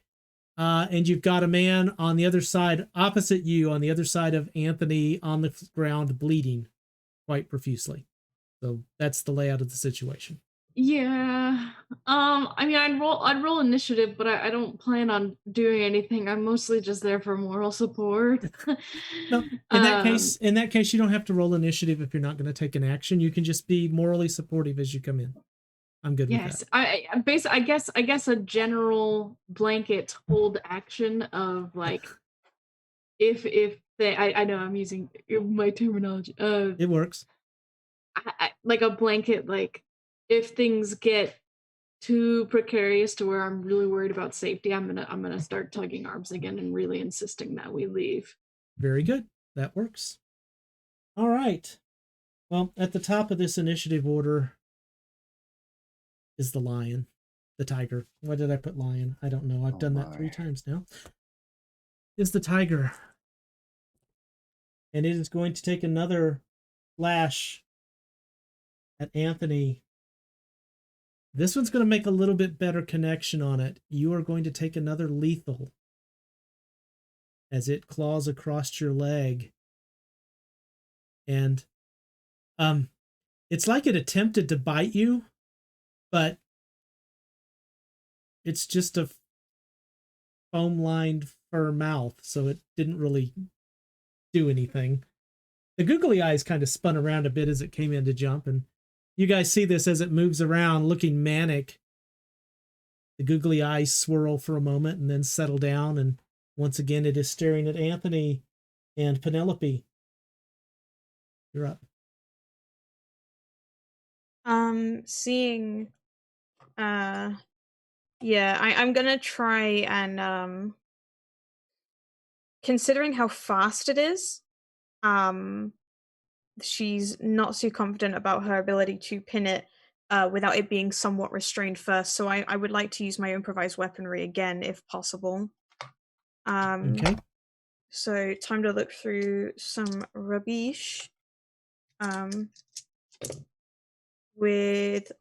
and you've got a man on the other side, opposite you, on the other side of Anthony, on the ground, bleeding quite profusely. So that's the layout of the situation. Yeah. I mean, I'd roll initiative, but I don't plan on doing anything. I'm mostly just there for moral support. No, in that case, you don't have to roll initiative if you're not going to take an action. You can just be morally supportive as you come in. I'm good with that. Yes, I guess a general blanket hold action of like, if they, I know I'm using my terminology. It works. Like a blanket, like if things get too precarious to where I'm really worried about safety, I'm gonna start tugging arms again and really insisting that we leave. Very good. That works. All right. Well, at the top of this initiative order is the lion, the tiger. Why did I put lion? I don't know. I've done that 3 times now. Is the tiger. And it is going to take another slash at Anthony. This one's going to make a little bit better connection on it. You are going to take another lethal as it claws across your leg. And it's like it attempted to bite you, but it's just a foam-lined fur mouth, so it didn't really do anything. The googly eyes kind of spun around a bit as it came in to jump, and you guys see this as it moves around looking manic. The googly eyes swirl for a moment and then settle down, and once again it is staring at Anthony and Penelope. You're up. Seeing yeah, I'm gonna try and considering how fast it is, she's not so confident about her ability to pin it without it being somewhat restrained first. So I would like to use my improvised weaponry again, if possible. Okay. So time to look through some rubbish. With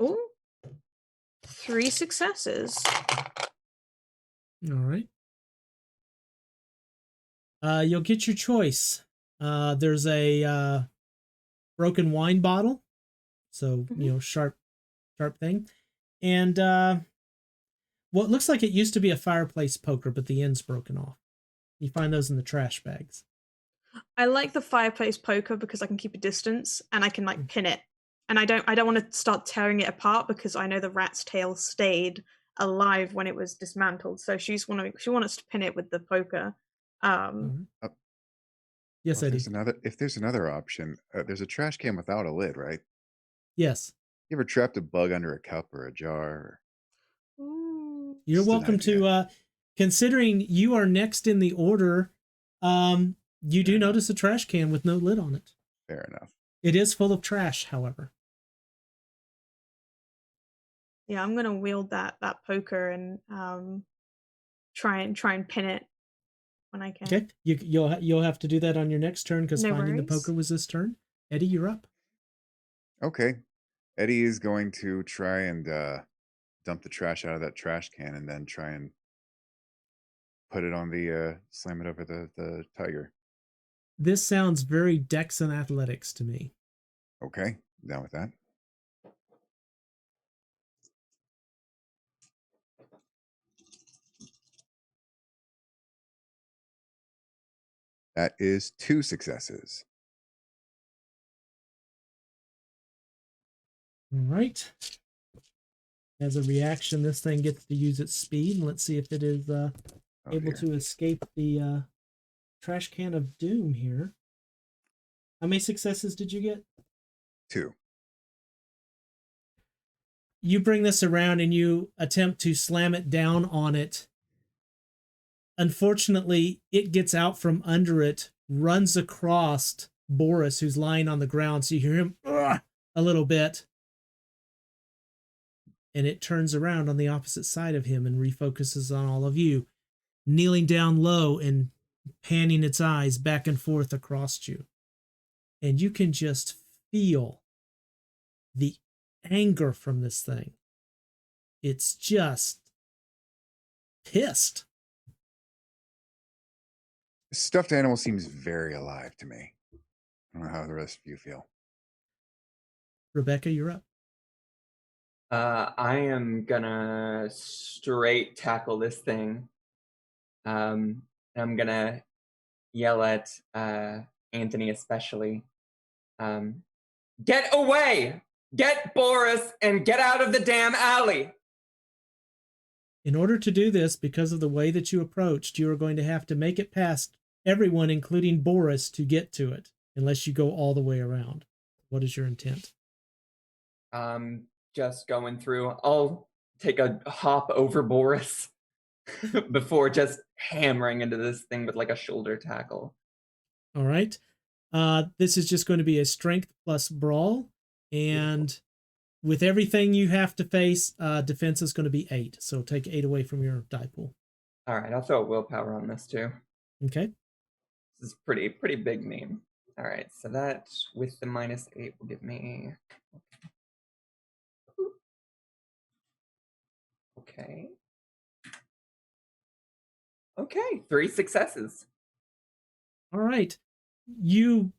3 successes. All right. You'll get your choice. There's a broken wine bottle, so sharp thing, and well, it looks like it used to be a fireplace poker, but the end's broken off. You find those in the trash bags. I like the fireplace poker because I can keep a distance and I can like pin it, and I don't want to start tearing it apart because I know the rat's tail stayed alive when it was dismantled. So she wants us to pin it with the poker. Yes, well, Eddie. If there's another option, there's a trash can without a lid, right? Yes. You ever trapped a bug under a cup or a jar? You're Just an welcome idea. to. Considering you are next in the order, you do notice a trash can with no lid on it. Fair enough. It is full of trash, however. Yeah, I'm gonna wield that poker and try and pin it when I can. Okay, you'll have to do that on your next turn because No finding the worries. poker was this turn. Eddie, you're up. Okay. Eddie is going to try and dump the trash out of that trash can and then try and put it on the slam it over the tiger. This sounds very Dex and Athletics to me. Okay, down with that. That is 2 successes. All right. As a reaction, this thing gets to use its speed, and let's see if it is able to escape the trash can of doom here. How many successes did you get? 2. You bring this around and you attempt to slam it down on it. Unfortunately, it gets out from under it, runs across Boris, who's lying on the ground. So you hear him a little bit. And it turns around on the opposite side of him and refocuses on all of you, kneeling down low and panning its eyes back and forth across you. And you can just feel the anger from this thing. It's just pissed. Stuffed animal seems very alive to me. I don't know how the rest of you feel. Rebecca, you're up. I am gonna straight tackle this thing. I'm gonna yell at Anthony especially. Get away! Get Boris and get out of the damn alley! In order to do this, because of the way that you approached, you are going to have to make it past everyone, including Boris, to get to it, unless you go all the way around. What is your intent? Just going through. I'll take a hop over Boris before just hammering into this thing with like a shoulder tackle. All right. This is just going to be a strength plus brawl, and with everything you have to face, defense is going to be 8. So take 8 away from your die pool. All right, I'll throw willpower on this too. Okay. This is pretty big name. All right, so that with the -8 will give me. Okay. Okay, 3 successes. All right. You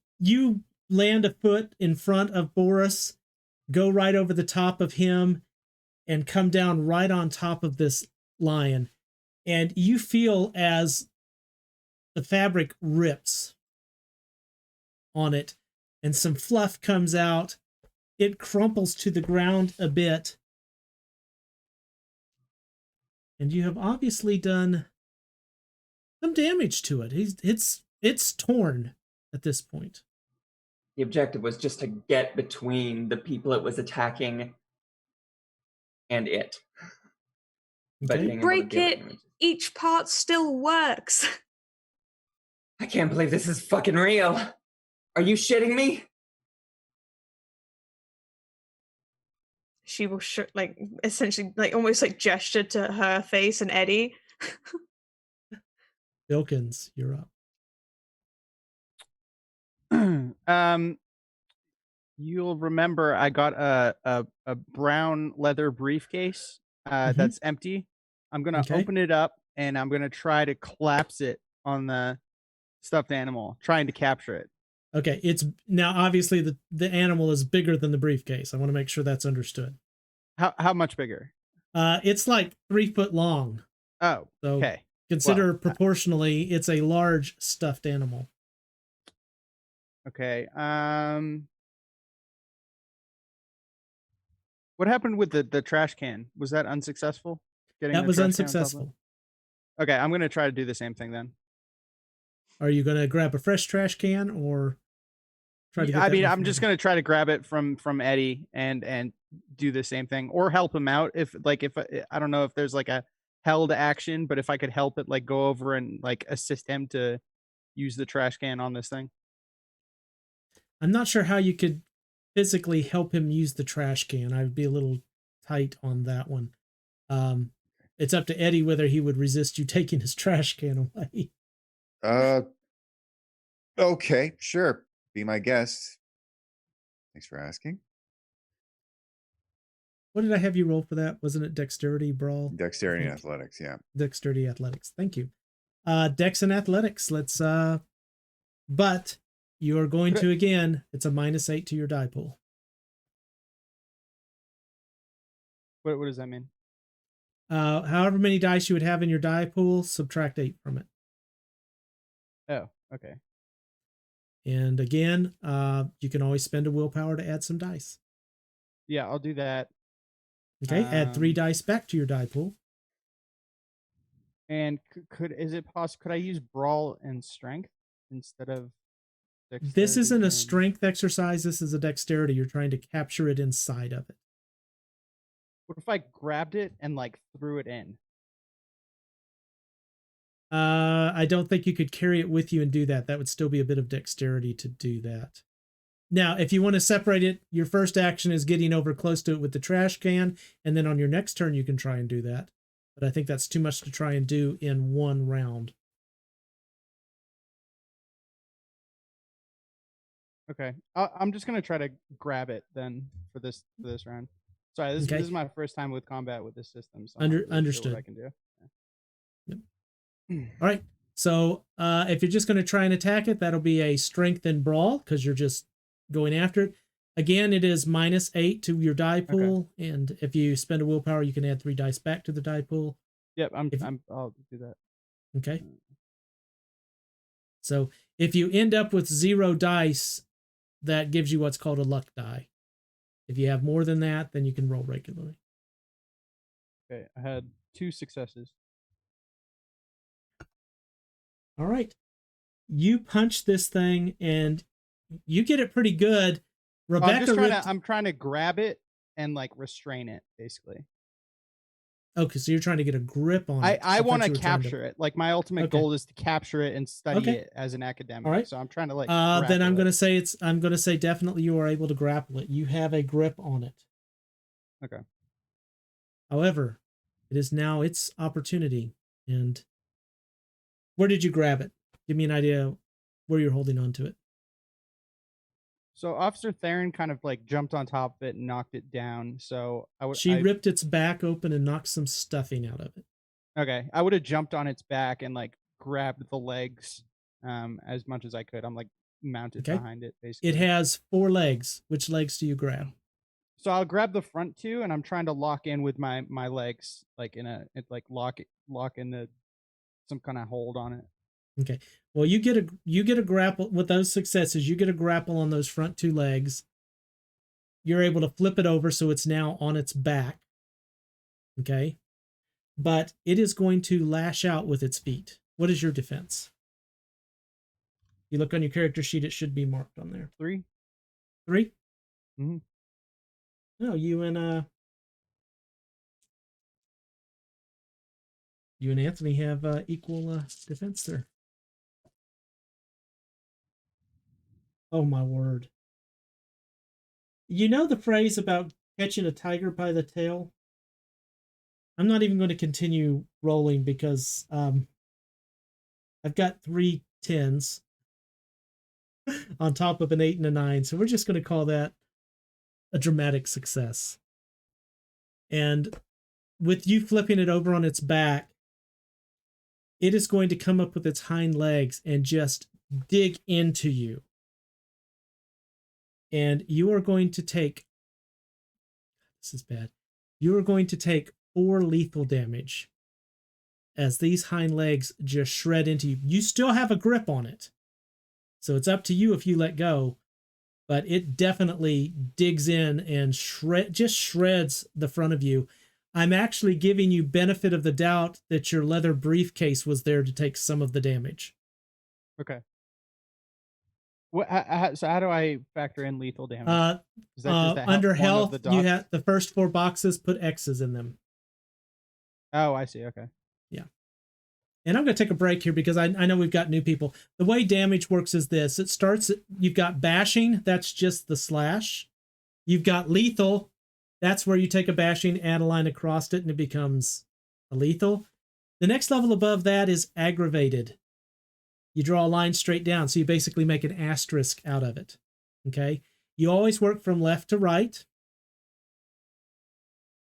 land a foot in front of Boris, go right over the top of him, and come down right on top of this lion. And you feel as the fabric rips on it and some fluff comes out. It crumples to the ground a bit. And you have obviously done some damage to it. It's torn at this point. The objective was just to get between the people it was attacking and it. Okay. But break it. Each part still works. I can't believe this is fucking real. Are you shitting me? She will like essentially like almost like gesture to her face and Eddie. Bilkins, you're up. You'll remember I got a brown leather briefcase that's empty. I'm gonna Okay. open it up and I'm gonna try to collapse it on the stuffed animal, trying to capture it. Okay, it's now obviously the animal is bigger than the briefcase. I want to make sure that's understood. How much bigger? It's like 3 foot long. Oh, So okay. consider Well, proportionally, it's a large stuffed animal. Okay. What happened with the trash can? Was that unsuccessful? Getting That the was trash can on top of it? unsuccessful. Okay, I'm gonna try to do the same thing then. Are you going to grab a fresh trash can or try to get I that mean, one I'm from just Eddie? gonna try to grab it from Eddie and do the same thing, or help him out if I don't know if there's like a held action, but if I could help it, like go over and like assist him to use the trash can on this thing. I'm not sure how you could physically help him use the trash can. I would be a little tight on that one. It's up to Eddie whether he would resist you taking his trash can away. Okay, sure. Be my guest. Thanks for asking. What did I have you roll for that? Wasn't it dexterity, brawl? Dexterity and athletics, yeah. Dexterity, athletics. Thank you. Dex and athletics. Let's but you are going to again, it's a -8 to your die pool. What does that mean? However many dice you would have in your die pool, subtract 8 from it. Oh, okay. And again, you can always spend a willpower to add some dice. Yeah, I'll do that. Okay, add 3 dice back to your die pool. And could I use brawl and strength instead of dexterity? This isn't a strength exercise. This is a dexterity. You're trying to capture it inside of it. What if I grabbed it and like threw it in? I don't think you could carry it with you and do that. That would still be a bit of dexterity to do that. Now, if you want to separate it, your first action is getting over close to it with the trash can, and then on your next turn you can try and do that. But I think that's too much to try and do in one round. Okay, I'm just gonna try to grab it then for this round. Sorry, this is my first time with combat with this system, so I'm not really Understood. sure what I can do. Yep. All right. So if you're just going to try and attack it, that'll be a strength and brawl because you're just going after it. Again, it is -8 to your die pool, and if you spend a willpower, you can add 3 dice back to the die pool. Yep, I'll do that. Okay. So if you end up with 0 dice, that gives you what's called a luck die. If you have more than that, then you can roll regularly. Okay, I had 2 successes. All right. You punch this thing and you get it pretty good. Rebecca, I'm trying to grab it and like restrain it, basically. Okay, so you're trying to get a grip on it. I want to capture it. Like my ultimate goal is to capture it and study it as an academic. All right. So I'm trying to like. Then I'm going to say definitely you are able to grapple it. You have a grip on it. Okay. However, it is now its opportunity. And where did you grab it? Give me an idea where you're holding on to it. So Officer Theron kind of like jumped on top of it and knocked it down. So She ripped its back open and knocked some stuffing out of it. Okay, I would have jumped on its back and like grabbed the legs as much as I could. I'm like mounted behind it basically. It has 4 legs. Which legs do you grab? So I'll grab the front 2 and I'm trying to lock in with my legs like lock in the some kind of hold on it. Okay. Well, you get a grapple with those successes. You get a grapple on those front 2 legs. You're able to flip it over so it's now on its back. Okay. But it is going to lash out with its feet. What is your defense? You look on your character sheet, it should be marked on there. 3. 3? Mm-hmm. No, you and Anthony have equal defense there. Oh my word. You know the phrase about catching a tiger by the tail? I'm not even going to continue rolling because I've got 3 10s on top of an 8 and a 9. So we're just going to call that a dramatic success. And with you flipping it over on its back, it is going to come up with its hind legs and just dig into you. And you are going to take, this is bad, you are going to take 4 lethal damage as these hind legs just shred into you. You still have a grip on it, so it's up to you if you let go, but it definitely digs in and just shreds the front of you. I'm actually giving you benefit of the doubt that your leather briefcase was there to take some of the damage. Okay. What? So how do I factor in lethal damage? Is that just Under one of health, the you dots? have the first 4 boxes, put X's in them. Oh, I see. Okay. Yeah. And I'm going to take a break here because I know we've got new people. The way damage works is this. It starts, you've got bashing. That's just the slash. You've got lethal. That's where you take a bashing, add a line across it, and it becomes a lethal. The next level above that is aggravated. You draw a line straight down. So you basically make an asterisk out of it. Okay. You always work from left to right.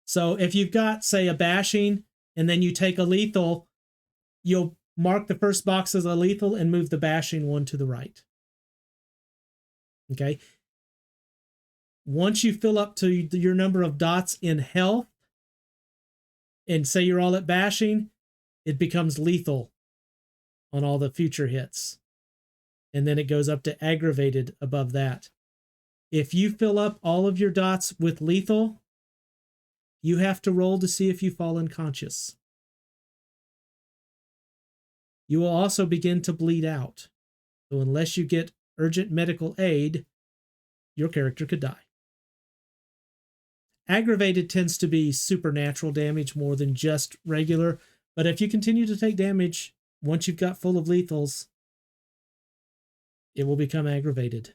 So if you've got, say, a bashing and then you take a lethal, you'll mark the first box as a lethal and move the bashing one to the right. Okay. Once you fill up to your number of dots in health and say you're all at bashing, it becomes lethal on all the future hits. And then it goes up to aggravated above that. If you fill up all of your dots with lethal, you have to roll to see if you fall unconscious. You will also begin to bleed out. So unless you get urgent medical aid, your character could die. Aggravated tends to be supernatural damage more than just regular, but if you continue to take damage, once you've got full of lethals, it will become aggravated.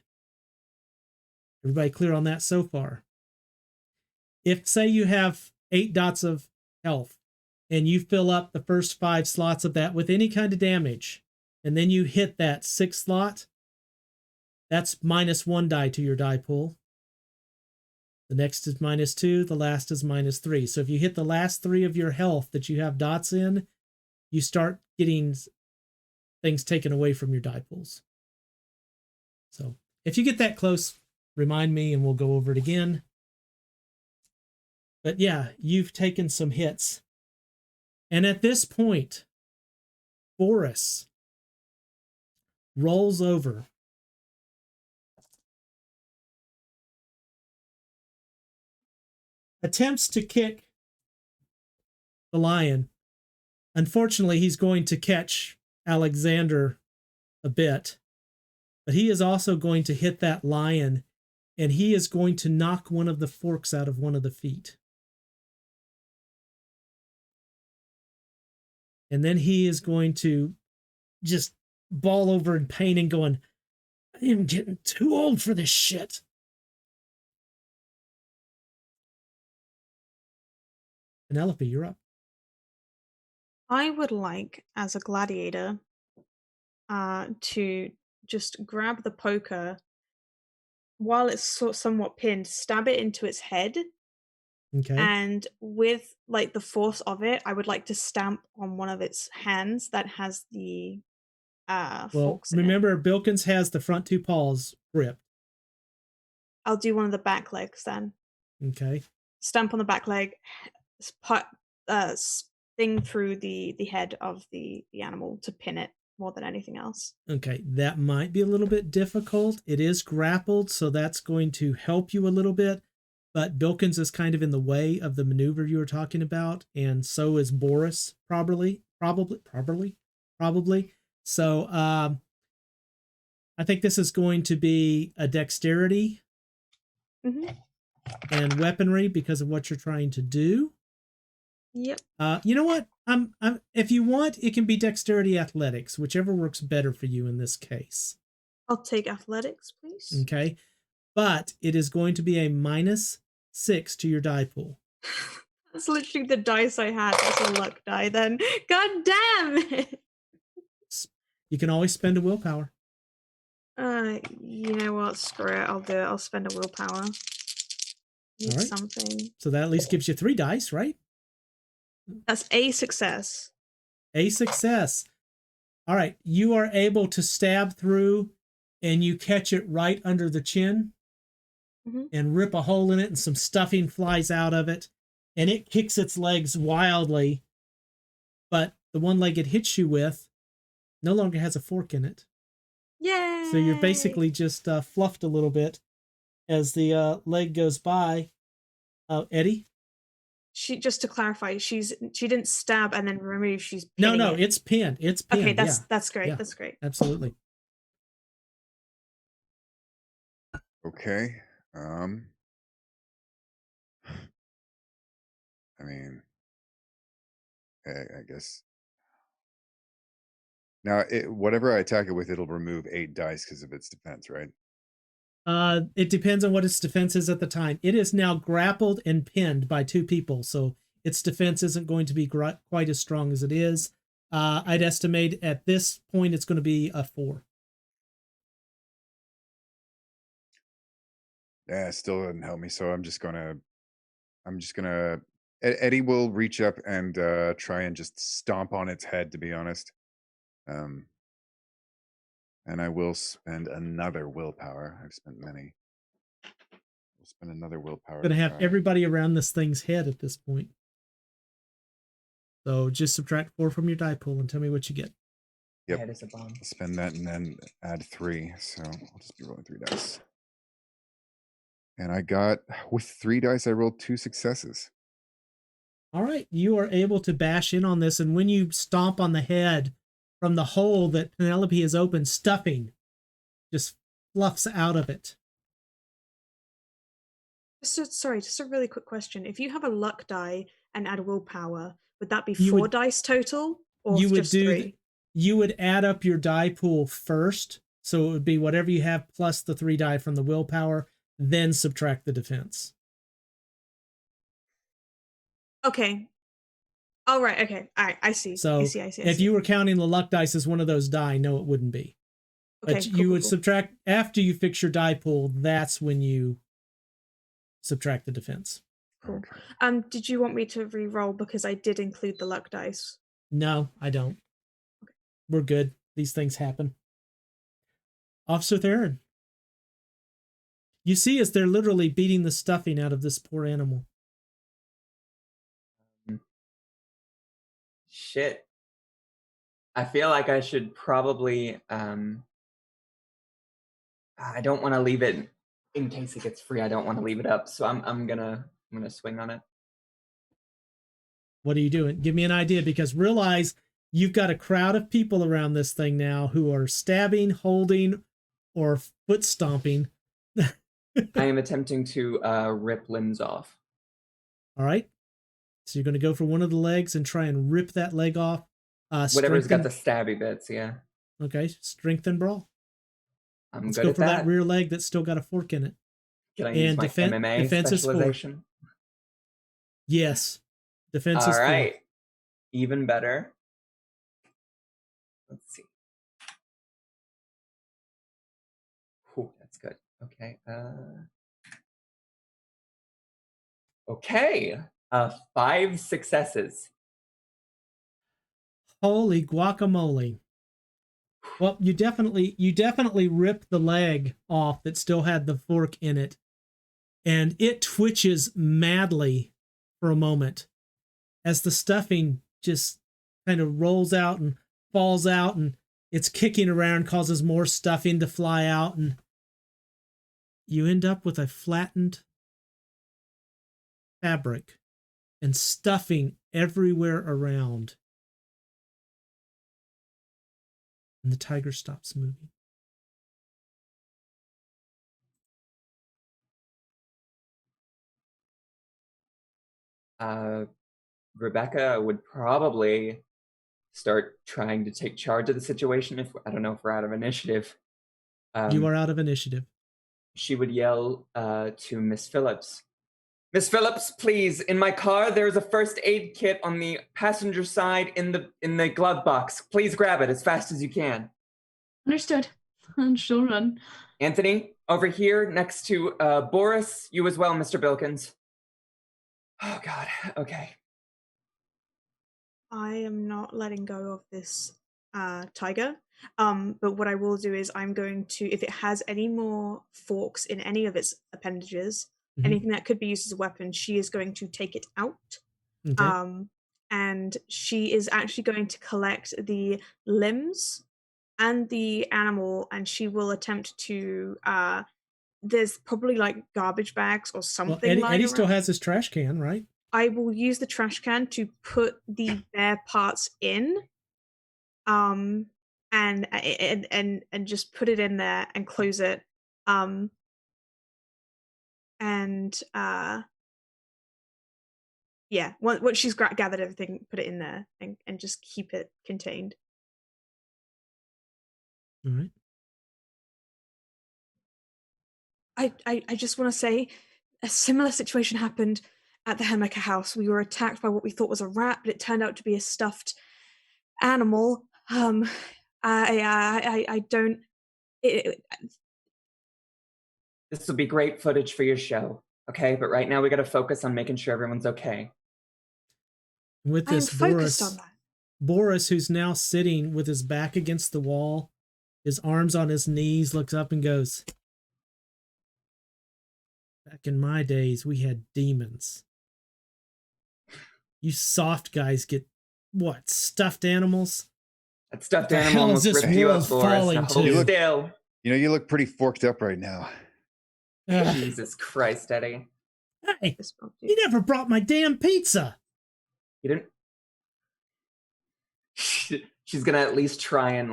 Everybody clear on that so far? If, say, you have 8 dots of health, and you fill up the first 5 slots of that with any kind of damage, and then you hit that 6th slot, that's -1 die to your die pool. The next is -2, the last is -3. So if you hit the last 3 of your health that you have dots in, you start getting things taken away from your die pools. So if you get that close, remind me and we'll go over it again. But yeah, you've taken some hits. And at this point, Boris rolls over. Attempts to kick the lion. Unfortunately, he's going to catch Alexander a bit, but he is also going to hit that lion, and he is going to knock one of the forks out of one of the feet. And then he is going to just ball over in pain and going, I am getting too old for this shit. Penelope, you're up. I would like, as a gladiator, to just grab the poker while it's somewhat pinned, stab it into its head, Okay. and with like the force of it, I would like to stamp on one of its hands that has the Well, forks in it. remember, Bilkins has the front 2 paws gripped. I'll do one of the back legs then. Okay. Stamp on the back leg, sting through the head of the animal to pin it more than anything else. Okay, that might be a little bit difficult. It is grappled, so that's going to help you a little bit. But Bilkins is kind of in the way of the maneuver you were talking about, and so is Boris, probably. So I think this is going to be a dexterity and weaponry because of what you're trying to do. Yep. You know what? If you want, it can be dexterity athletics, whichever works better for you in this case. I'll take athletics, please. Okay. But it is going to be a -6 to your die pool. That's literally the dice I had. That's a luck die then. God damn it! You can always spend a willpower. You know what? Screw it. I'll do it. I'll spend a willpower. Need All right. something. So that at least gives you 3 dice, right? That's a success. A success. All right. You are able to stab through and you catch it right under the chin and rip a hole in it, and some stuffing flies out of it, and it kicks its legs wildly. But the one leg it hits you with no longer has a fork in it. Yay! So you're basically just fluffed a little bit as the leg goes by. Eddie? She, just to clarify, she didn't stab and then remove. She's No, pinning it. it's pinned. It's pinned. Okay, yeah. that's great. Yeah. That's great. Absolutely. Okay. I mean, I guess. Now, whatever I attack it with, it'll remove 8 dice because of its defense, right? It depends on what its defense is at the time. It is now grappled and pinned by 2 people, so its defense isn't going to be quite as strong as it is. I'd estimate at this point it's going to be a 4. Yeah, it still doesn't help me, so I'm just gonna Eddie will reach up and try and just stomp on its head, to be honest. And I will spend another willpower. I've spent many. We'll spend another willpower. Going to have try. everybody around this thing's head at this point. So just subtract 4 from your die pool and tell me what you get. Yep. Head is a bomb. Spend that and then add 3. So I'll just be rolling 3 dice. And I got, with 3 dice, I rolled 2 successes. All right. You are able to bash in on this, and when you stomp on the head from the hole that Penelope has opened, stuffing just fluffs out of it. Just a really quick question. If you have a luck die and add willpower, would that be You 4 would- dice total, or you would just do 3? You would add up your die pool first, so it would be whatever you have plus the 3 die from the willpower, then subtract the defense. Okay. All right. Okay. All right. I see. So I see. if you were counting the luck dice as one of those die, no, it wouldn't be. Okay, But cool, you cool, would cool. subtract after you fix your die pool. That's when you subtract the defense. Cool. Did you want me to re-roll because I did include the luck dice? No, I don't. We're good. These things happen. Officer Theron. You see as they're literally beating the stuffing out of this poor animal. Shit. I feel like I should probably I don't want to leave it in case it gets free. I don't want to leave it up, so I'm gonna swing on it. What are you doing? Give me an idea, because realize you've got a crowd of people around this thing now who are stabbing, holding, or foot stomping. I am attempting to rip limbs off. All right. So you're going to go for one of the legs and try and rip that leg off. Whatever's got the stabby bits, yeah. Okay, strength and brawl. I'm Let's good go at for that rear leg that's still got a fork in it. Can I use my MMA defense is 4. specialization? Yes. Defense All is 4. right. Even better. Let's see. Whew, that's good. Okay. Okay. 5 successes. Holy guacamole. Well, you definitely ripped the leg off that still had the fork in it, and it twitches madly for a moment as the stuffing just kind of rolls out and falls out, and it's kicking around, causes more stuffing to fly out, and you end up with a flattened fabric and stuffing everywhere around. And the tiger stops moving. Rebecca would probably start trying to take charge of the situation. If I don't know if we're out of initiative. You are out of initiative. She would yell to Miss Phillips. Miss Phillips, please, in my car, there's a first aid kit on the passenger side in the glove box. Please grab it as fast as you can. Understood. And she'll run. Anthony, over here next to Boris, you as well, Mr. Bilkins. Oh, God. Okay. I am not letting go of this tiger. But what I will do is I'm going to, if it has any more forks in any of its appendages, anything that could be used as a weapon, she is going to take it out. Okay. And she is actually going to collect the limbs and the animal, and she will attempt to there's probably like garbage bags or something. Well, Eddie still has his trash can, right? I will use the trash can to put the bare parts in, and just put it in there and close it, yeah. Once she's gathered everything, put it in there and just keep it contained. All right. I just want to say a similar situation happened at the Hemeka house. We were attacked by what we thought was a rat, but it turned out to be a stuffed animal. I don't. This will be great footage for your show, okay? But right now we got to focus on making sure everyone's okay. With this Boris, who's now sitting with his back against the wall, his arms on his knees, looks up and goes, "Back in my days, we had demons. You soft guys get, what, stuffed animals? That stuffed animal almost ripped you up, Boris. You look pretty forked up right now. Jesus Christ, Eddie. Hey, you never brought my damn pizza. You didn't? She's gonna at least try and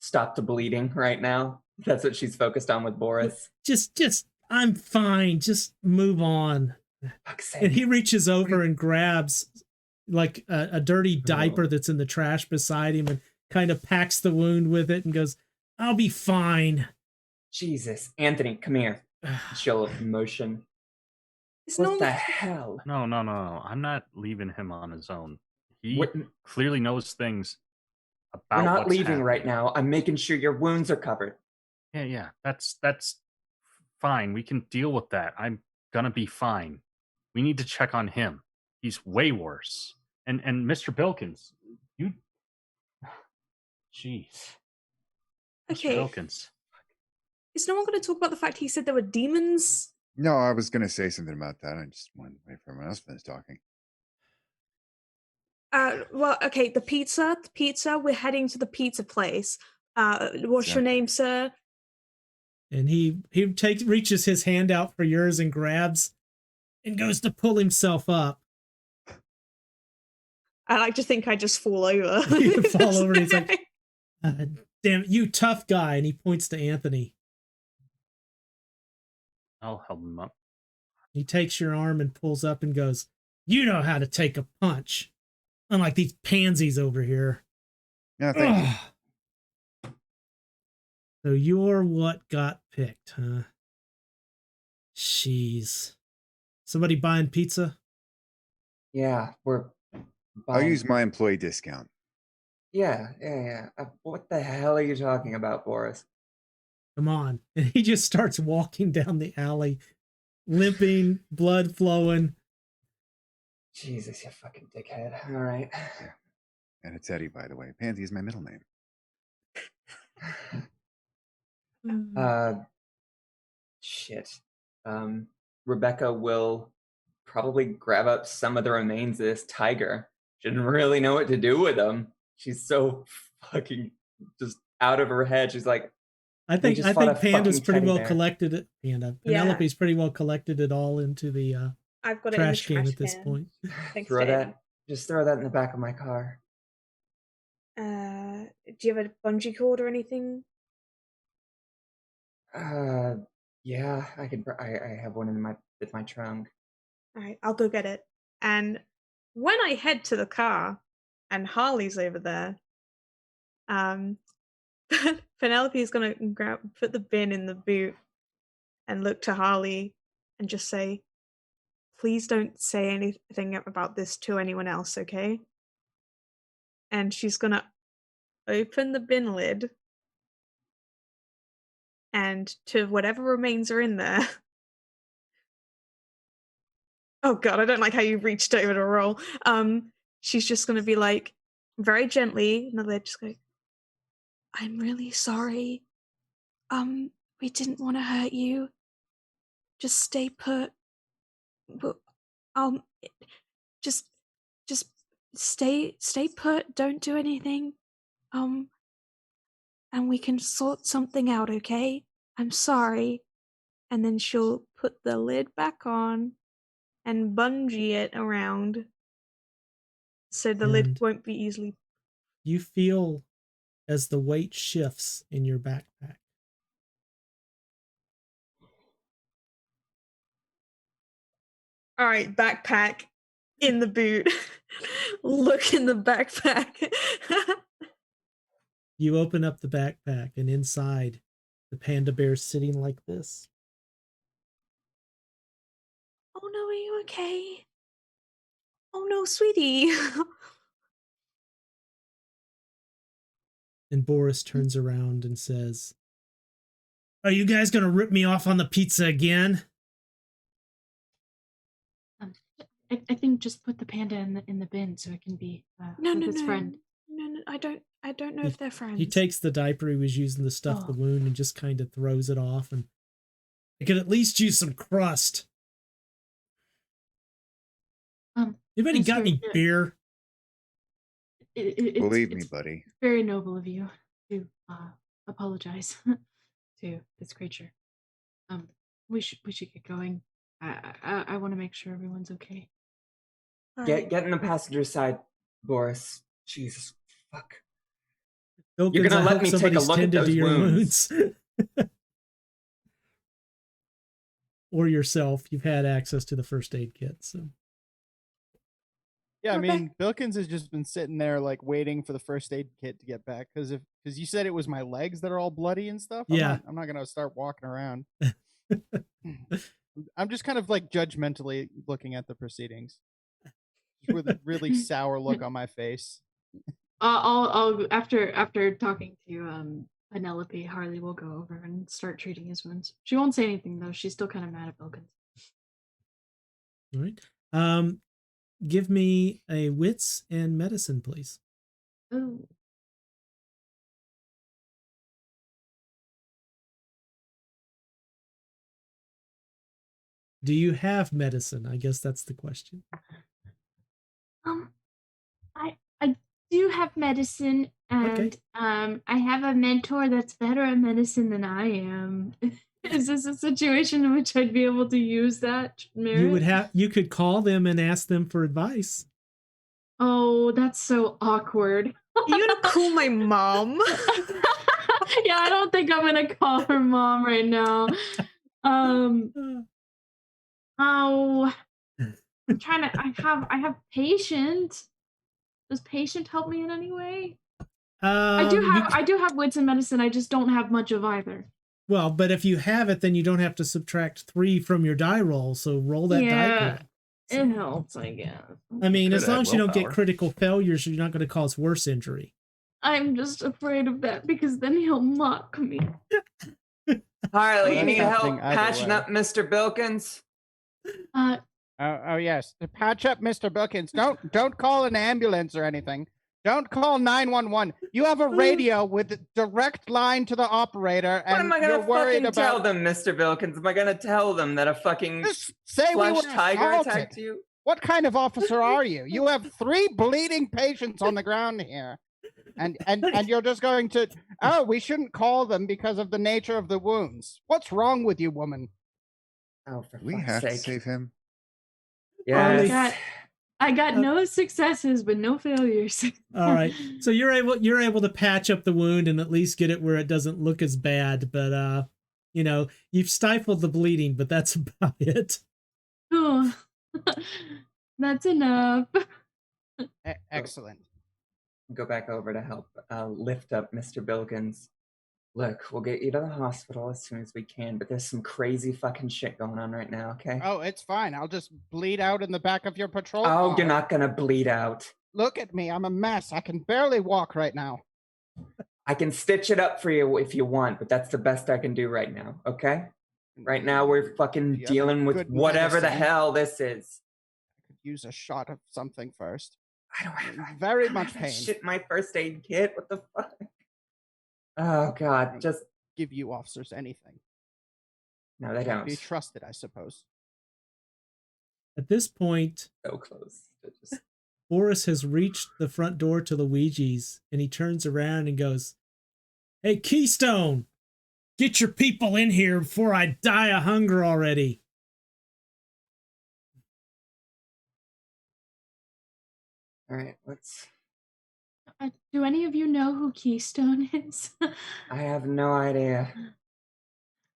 stop the bleeding right now. That's what she's focused on with Boris. Just, I'm fine. Just move on. And he reaches over and grabs like a dirty diaper that's in the trash beside him and kind of packs the wound with it and goes, "I'll be fine." Jesus. Anthony, come here. Show of emotion. What the hell? No. I'm not leaving him on his own. He clearly knows things about. We're not leaving happening right now. I'm making sure your wounds are covered. Yeah. That's fine. We can deal with that. I'm gonna be fine. We need to check on him. He's way worse. And Mr. Bilkins, you. Jeez. Okay. Mr. Bilkins. Is no one going to talk about the fact he said there were demons? No, I was going to say something about that. I just wanted to wait for everyone else to finish talking. Well, okay, the pizza. We're heading to the pizza place. What's your name, sir? And he reaches his hand out for yours and grabs and goes to pull himself up. I like to think I just fall over. You fall over and he's like, "Damn it, you tough guy." And he points to Anthony. I'll help him up. He takes your arm and pulls up and goes, "You know how to take a punch. Unlike these pansies over here." Yeah, thank you. So you're what got picked, huh? Jeez. Somebody buying pizza? Yeah, we're I'll use my employee discount. Yeah. What the hell are you talking about, Boris? Come on. And he just starts walking down the alley, limping, blood flowing. Jesus, you fucking dickhead. All right. Yeah. And it's Eddie, by the way. Pansy is my middle name. Shit. Rebecca will probably grab up some of the remains of this tiger. She didn't really know what to do with them. She's so fucking just out of her head. She's like, I think Panda's pretty well collected it. Penelope's pretty well collected it all into the I've got trash can at this point. Throw that in the back of my car. Do you have a bungee cord or anything? Yeah, I could. I have one in my trunk. All right, I'll go get it. And when I head to the car, and Harley's over there, Penelope is gonna put the bin in the boot and look to Harley and just say, "Please don't say anything about this to anyone else, okay?" And she's gonna open the bin lid, and to whatever remains are in there. Oh god, I don't like how you reached over to roll. She's just gonna be like, very gently, and the lid just go, "I'm really sorry. We didn't want to hurt you. Just stay put. But, um, just stay put. Don't do anything. And we can sort something out, okay? I'm sorry." And then she'll put the lid back on and bungee it around so the lid And won't be easily. you feel as the weight shifts in your backpack. All right, backpack in the boot. Look in the backpack. You open up the backpack, and inside, the panda bear's sitting like this. Oh no, are you okay? Oh no, sweetie. And Boris turns around and says, "Are you guys gonna rip me off on the pizza again?" I think just put the panda in the bin so it can be with its friend. No, I don't know if they're friends. He takes the diaper he was using to stuff the wound and just kind of throws it off. And I could at least use some crust. Anybody got any beer? Believe me, buddy. It's very noble of you to apologize to this creature. We should get going. I want to make sure everyone's okay. Get in the passenger side, Boris. Jesus, fuck. Bilkins, You're gonna let me take a look at those wounds. Or yourself. You've had access to the first aid kit, so. Yeah, I mean, Bilkins has just been sitting there like waiting for the first aid kit to get back because you said it was my legs that are all bloody and stuff. Yeah, I'm not gonna start walking around. I'm just kind of like judgmentally looking at the proceedings, just with a really sour look on my face. I'll after talking to Penelope, Harley will go over and start treating his wounds. She won't say anything though. She's still kind of mad at Bilkins. All right. Give me a wits and medicine, please. Oh. Do you have medicine? I guess that's the question. I do have medicine, and I have a mentor that's better at medicine than I am. Is this a situation in which I'd be able to use that merit? You could call them and ask them for advice. Oh, that's so awkward. You gonna call my mom? Yeah, I don't think I'm gonna call her mom right now. Oh, I'm trying to. I have patient. Does patient help me in any way? I do have wits and medicine. I just don't have much of either. Well, but if you have it, then you don't have to subtract 3 from your die roll. So roll that die roll. It helps, I guess. I mean, as long as you don't get critical failures, you're not going to cause worse injury. I'm just afraid of that because then he'll mock me. Harley, you need help patching up Mr. Bilkins? Oh yes, to patch up Mr. Bilkins. Don't call an ambulance or anything. Don't call 911. You have a radio with a direct line to the operator, and what am I you're worried about. Tell them, Mr. Bilkins? Am I gonna tell them that a fucking flesh tiger attacked you? What kind of officer are you? You have 3 bleeding patients on the ground here, and you're just going to? Oh, we shouldn't call them because of the nature of the wounds. What's wrong with you, woman? Oh, for we fuck's have sake. to save him. Yeah. I got no successes, but no failures. All right. So you're able to patch up the wound and at least get it where it doesn't look as bad. But you've stifled the bleeding, but that's about it. Oh, that's enough. Excellent. Go back over to help lift up Mr. Bilkins. Look, we'll get you to the hospital as soon as we can, but there's some crazy fucking shit going on right now, okay? Oh, it's fine. I'll just bleed out in the back of your patrol Oh, car. you're not gonna bleed out. Look at me. I'm a mess. I can barely walk right now. I can stitch it up for you if you want, but that's the best I can do right now, okay? Right now, we're fucking Do you have dealing with good whatever the medicine? hell this is. I could use a shot of something first. I don't have Very I don't much have that pain. shit in my first aid kit. What the fuck? Oh god, just Give you officers anything. no, they don't. Be trusted, I suppose. At this point, So close. Just... Boris has reached the front door to Luigi's, and he turns around and goes, "Hey, Keystone, get your people in here before I die of hunger already." All right, let's. Do any of you know who Keystone is? I have no idea.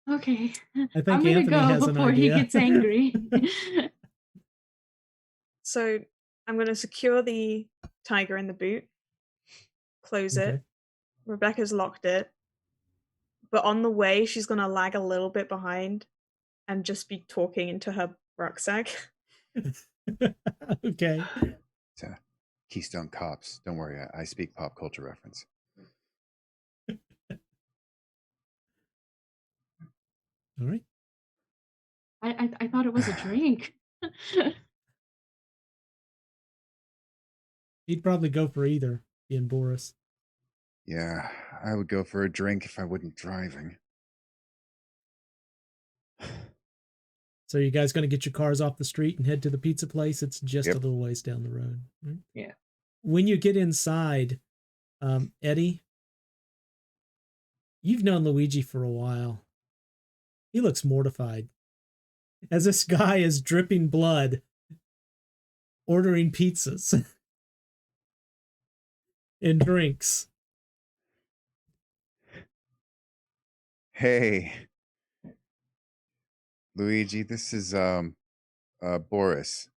Okay. I think I'm gonna Anthony go has an before he idea. gets angry. So I'm going to secure the tiger in the boot, close Okay. it. Rebecca's locked it. But on the way, she's going to lag a little bit behind and just be talking into her rucksack. Okay. It's, Keystone Cops. Don't worry, I speak pop culture reference. All right. I thought it was a drink. He'd probably go for either, being Boris. Yeah, I would go for a drink if I wasn't driving. So you guys going to get your cars off the street and head to the pizza place? It's just Yep. a little ways down the road. Right? Yeah. When you get inside, Eddie, you've known Luigi for a while. He looks mortified as this guy is dripping blood, ordering pizzas and drinks. Hey, Luigi, this is Boris.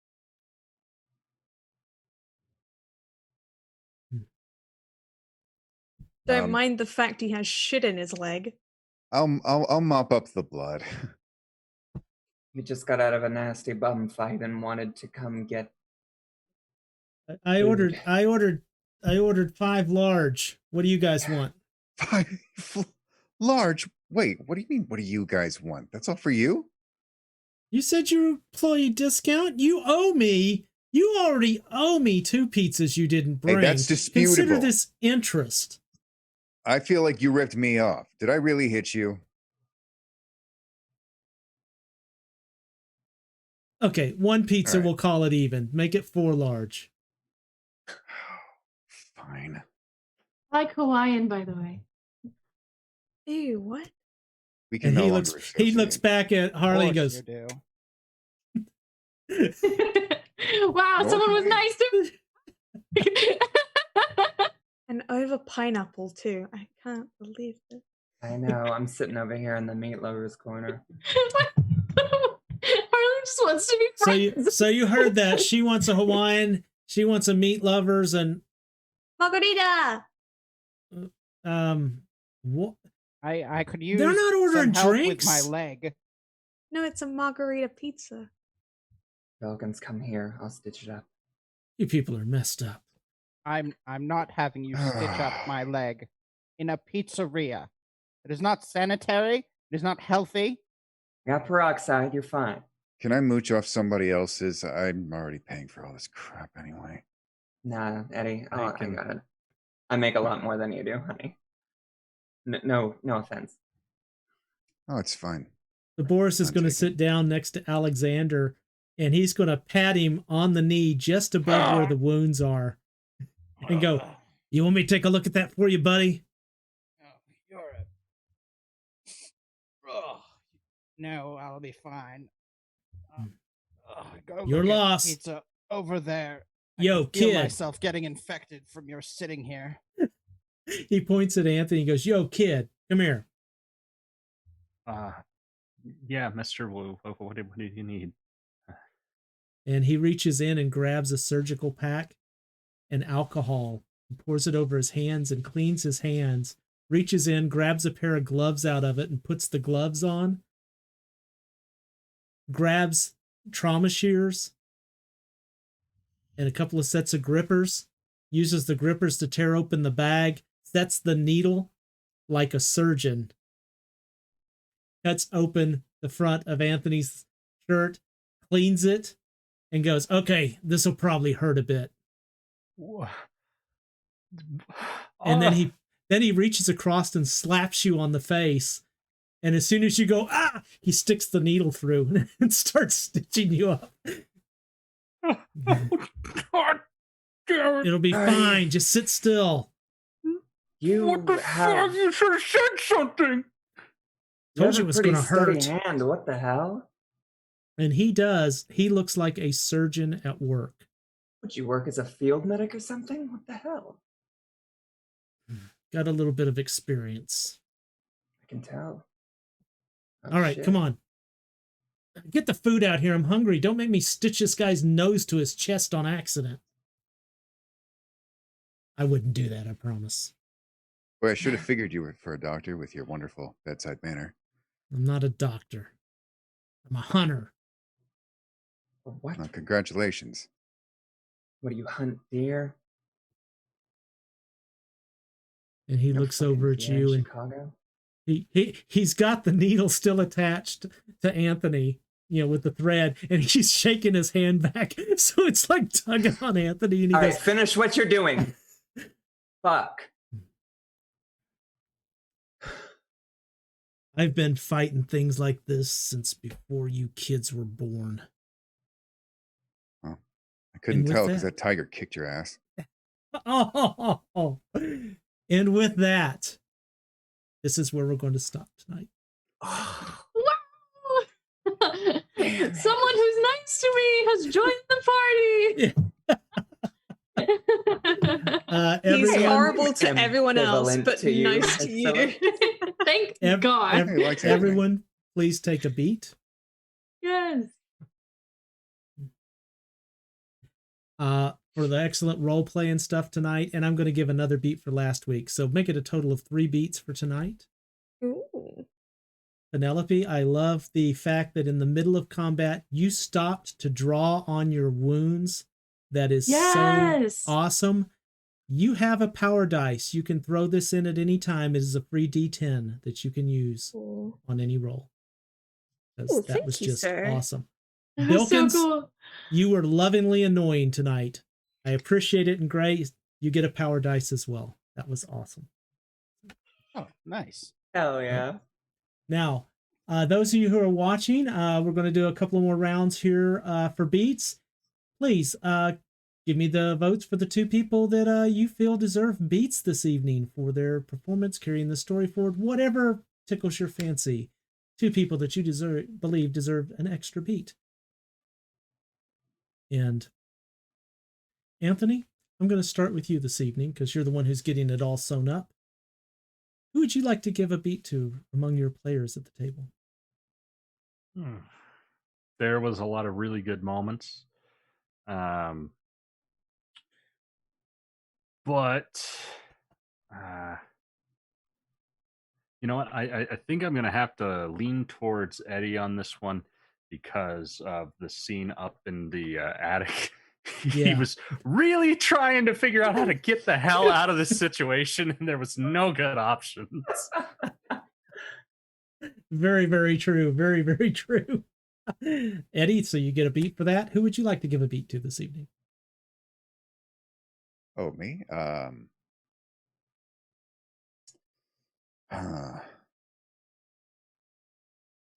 Don't mind the fact he has shit in his leg. I'll mop up the blood. We just got out of a nasty bum fight and wanted to come get. I Food. ordered 5 large. What do you guys want? 5 large. Wait, what do you mean? What do you guys want? That's all for you? You said your employee discount? You owe me. You already owe me 2 pizzas you didn't bring. Hey, that's disputable. Consider this interest. I feel like you ripped me off. Did I really hit you? Okay, 1 pizza, All right. we'll call it even. Make it 4 large. Fine. I like Hawaiian, by the way. Ew, what? We can And no he longer looks associate. back at Harley and Of course goes, you do. Wow, Nor someone can was we. nice to me. And over pineapple, too. I can't believe this. I know. I'm sitting over here in the meat lovers corner. Harley just wants to be friends. so you heard that. She wants a Hawaiian, she wants a meat lovers, and Margarita! what? I could use They're not ordering some help drinks. with my leg. No, it's a margarita pizza. Falcons, come here. I'll stitch it up. You people are messed up. I'm not having you stitch up my leg in a pizzeria. It is not sanitary. It is not healthy. Got peroxide. You're fine. Can I mooch off somebody else's? I'm already paying for all this crap anyway. Nah, Eddie. I I can- got it. I make a lot more than you do, honey. No offense. Oh, it's fine. The Boris is I'm going to taking- sit down next to Alexander, and he's going to pat him on the knee just above where the wounds are and go, "You want me to take a look at that for you, buddy?" No, I'll be fine. Go You're look at lost. Pizza over there. I Yo, can feel kid. myself getting infected from your sitting here. He points at Anthony and goes, "Yo, kid, come here." Yeah, Mr. Wu, what do you need? And he reaches in and grabs a surgical pack and alcohol and pours it over his hands and cleans his hands reaches in, grabs a pair of gloves out of it and puts the gloves on, grabs trauma shears and a couple of sets of grippers, uses the grippers to tear open the bag, sets the needle like a surgeon, cuts open the front of Anthony's shirt, cleans it, and goes, okay, this will probably hurt a bit. And then he reaches across and slaps you on the face. And as soon as you go, he sticks the needle through and starts stitching you up. It'll be fine. Just sit still. What the fuck? You should have said something. Told you it was going to hurt. Hand. What the hell? And he does. He looks like a surgeon at work. Would you work as a field medic or something? What the hell? Got a little bit of experience. I can tell. All right, come on. Get the food out here. I'm hungry. Don't make me stitch this guy's nose to his chest on accident. I wouldn't do that, I promise. Well, I should have figured you were for a doctor with your wonderful bedside manner. I'm not a doctor. I'm a hunter. What? Well, congratulations. What do you hunt, deer? And he looks over at you and Chicago? he's got the needle still attached to Anthony, with the thread, and he's shaking his hand back. So it's like tugging on Anthony. And he All goes, right, finish what you're doing. Fuck. I've been fighting things like this since before you kids were born. Oh, I couldn't tell because that tiger kicked your ass. Oh, and with that, this is where we're going to stop tonight. Wow! Someone who's nice to me has joined the party. He's Everyone, horrible to everyone else, but to you. nice to you. Thank God. everyone, please take a beat. Yes. For the excellent role play and stuff tonight, and I'm going to give another beat for last week. So make it a total of 3 beats for tonight. Ooh. Penelope, I love the fact that in the middle of combat, you stopped to draw on your wounds. That is so awesome. You have a power dice. You can throw this in at any time. It is a free D10 that you can use on any roll. That was just awesome. Bilkins, so cool. You were lovingly annoying tonight. I appreciate it, and Gray, you get a power dice as well. That was awesome. Oh, nice. Hell yeah. Now, those of you who are watching, we're going to do a couple more rounds here for beats. Please give me the votes for the 2 people that you feel deserve beats this evening for their performance, carrying the story forward, whatever tickles your fancy. 2 people that you believe deserve an extra beat. And Anthony, I'm going to start with you this evening because you're the one who's getting it all sewn up. Who would you like to give a beat to among your players at the table? There was a lot of really good moments. But you know what? I think I'm going to have to lean towards Eddie on this one because of the scene up in the attic. He was really trying to figure out how to get the hell out of this situation, and there was no good options. Very, very true. Very, very true. Eddie, so you get a beat for that. Who would you like to give a beat to this evening? Oh, me?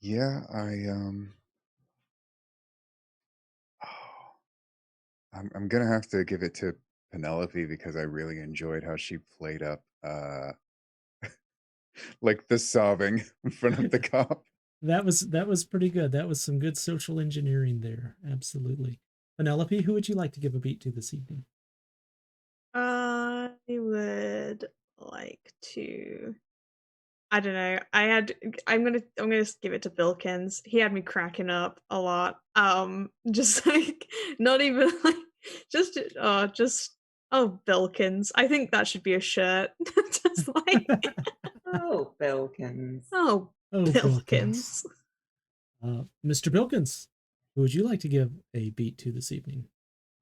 Yeah, I'm gonna have to give it to Penelope because I really enjoyed how she played up like the sobbing in front of the cop. That was pretty good. That was some good social engineering there. Absolutely. Penelope, who would you like to give a beat to this evening? I would like to. I don't know. I'm gonna give it to Bilkins. He had me cracking up a lot. Just like not even like just Bilkins. I think that should be a shirt. Just like Oh, Bilkins. Oh, Oh, Bilkins. Mr. Bilkins, who would you like to give a beat to this evening?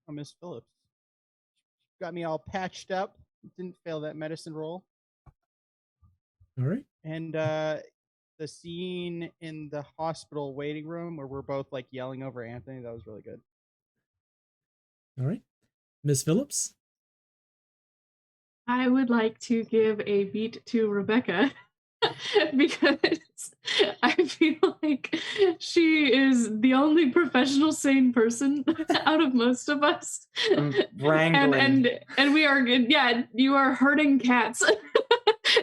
Oh, Miss Phillips. Got me all patched up. Didn't fail that medicine roll. All right. And the scene in the hospital waiting room where we're both like yelling over Anthony, that was really good. All right. Miss Phillips? I would like to give a beat to Rebecca because I feel like she is the only professional sane person out of most of us. Wrangling. And we are good. Yeah, you are hurting cats.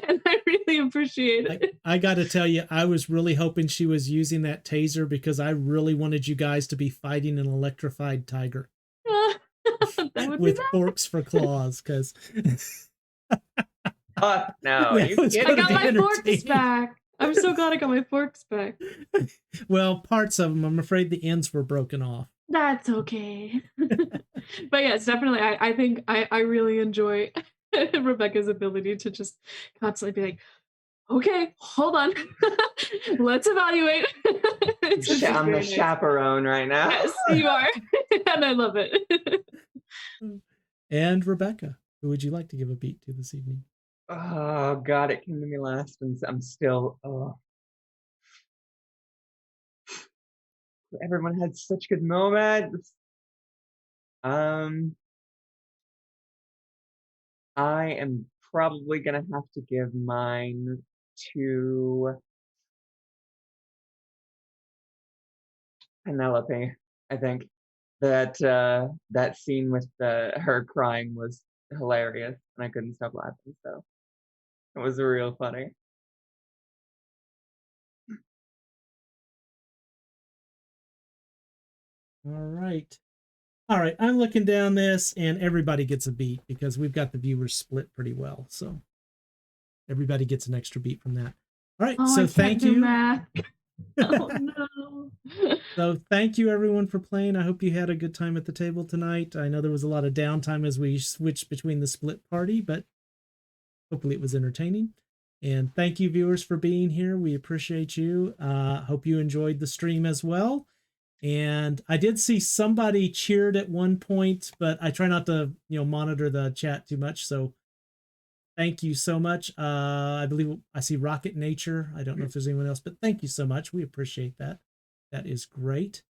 And I really appreciate it. I got to tell you, I was really hoping she was using that taser because I really wanted you guys to be fighting an electrified tiger with forks for claws. Because no, are you kidding? I got my forks back. I'm so glad I got my forks back. Well, parts of them. I'm afraid the ends were broken off. That's okay. But yes, definitely. I think I really enjoy Rebecca's ability to just constantly be like, okay, hold on. Let's evaluate. I'm the chaperone right now. Yes, you are. And I love it. And Rebecca, who would you like to give a beat to this evening? Oh God, it came to me last, and I'm still. Everyone had such good moments. I am probably gonna have to give mine to Penelope. I think that scene with her crying was hilarious, and I couldn't stop laughing. So it was real funny. All right. All right. I'm looking down this, and everybody gets a beat because we've got the viewers split pretty well. So everybody gets an extra beat from that. All right. Oh, so I thank can't do you. math. Oh no. So thank you everyone for playing. I hope you had a good time at the table tonight. I know there was a lot of downtime as we switched between the split party, but hopefully it was entertaining. And thank you viewers for being here. We appreciate you. Hope you enjoyed the stream as well. And I did see somebody cheered at one point, but I try not to, monitor the chat too much. So thank you so much. I believe I see Rocket Nature. I don't know if there's anyone else, but thank you so much. We appreciate that. That is great.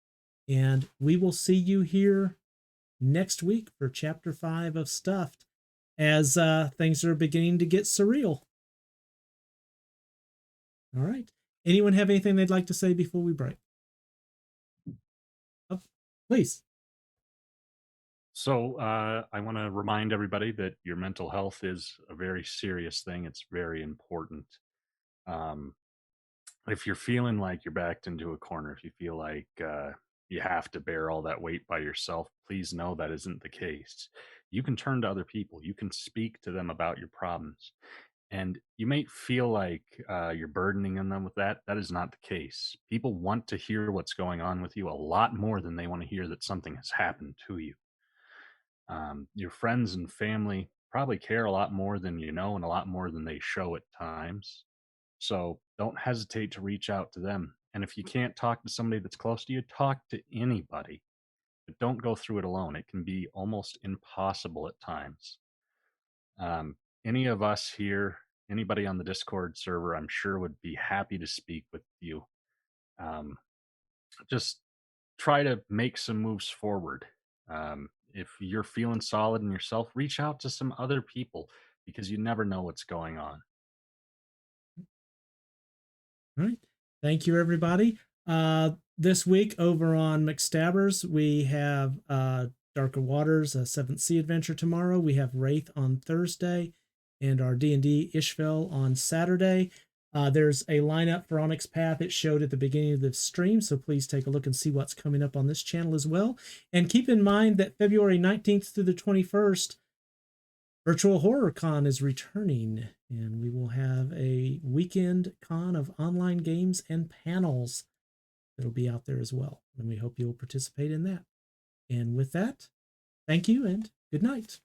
And we will see you here next week for chapter 5 of Stuffed as things are beginning to get surreal. All right. Anyone have anything they'd like to say before we break? Oh, please. So I want to remind everybody that your mental health is a very serious thing. It's very important. If you're feeling like you're backed into a corner, if you feel like you have to bear all that weight by yourself, please know that isn't the case. You can turn to other people. You can speak to them about your problems. And you may feel like you're burdening them with that. That is not the case. People want to hear what's going on with you a lot more than they want to hear that something has happened to you. Your friends and family probably care a lot more than you know and a lot more than they show at times. So don't hesitate to reach out to them. And if you can't talk to somebody that's close to you, talk to anybody. But don't go through it alone. It can be almost impossible at times. Any of us here, anybody on the Discord server, I'm sure would be happy to speak with you. Just try to make some moves forward. If you're feeling solid in yourself, reach out to some other people because you never know what's going on. All right. Thank you, everybody. This week over on McStabbers, we have Darker Waters, a 7th Sea adventure tomorrow. We have Wraith on Thursday and our D&D Ishvel on Saturday. There's a lineup for Onyx Path. It showed at the beginning of the stream, so please take a look and see what's coming up on this channel as well. And keep in mind that February 19th through the 21st, Virtual Horror Con is returning, and we will have a weekend con of online games and panels that'll be out there as well. And we hope you'll participate in that. And with that, thank you and good night.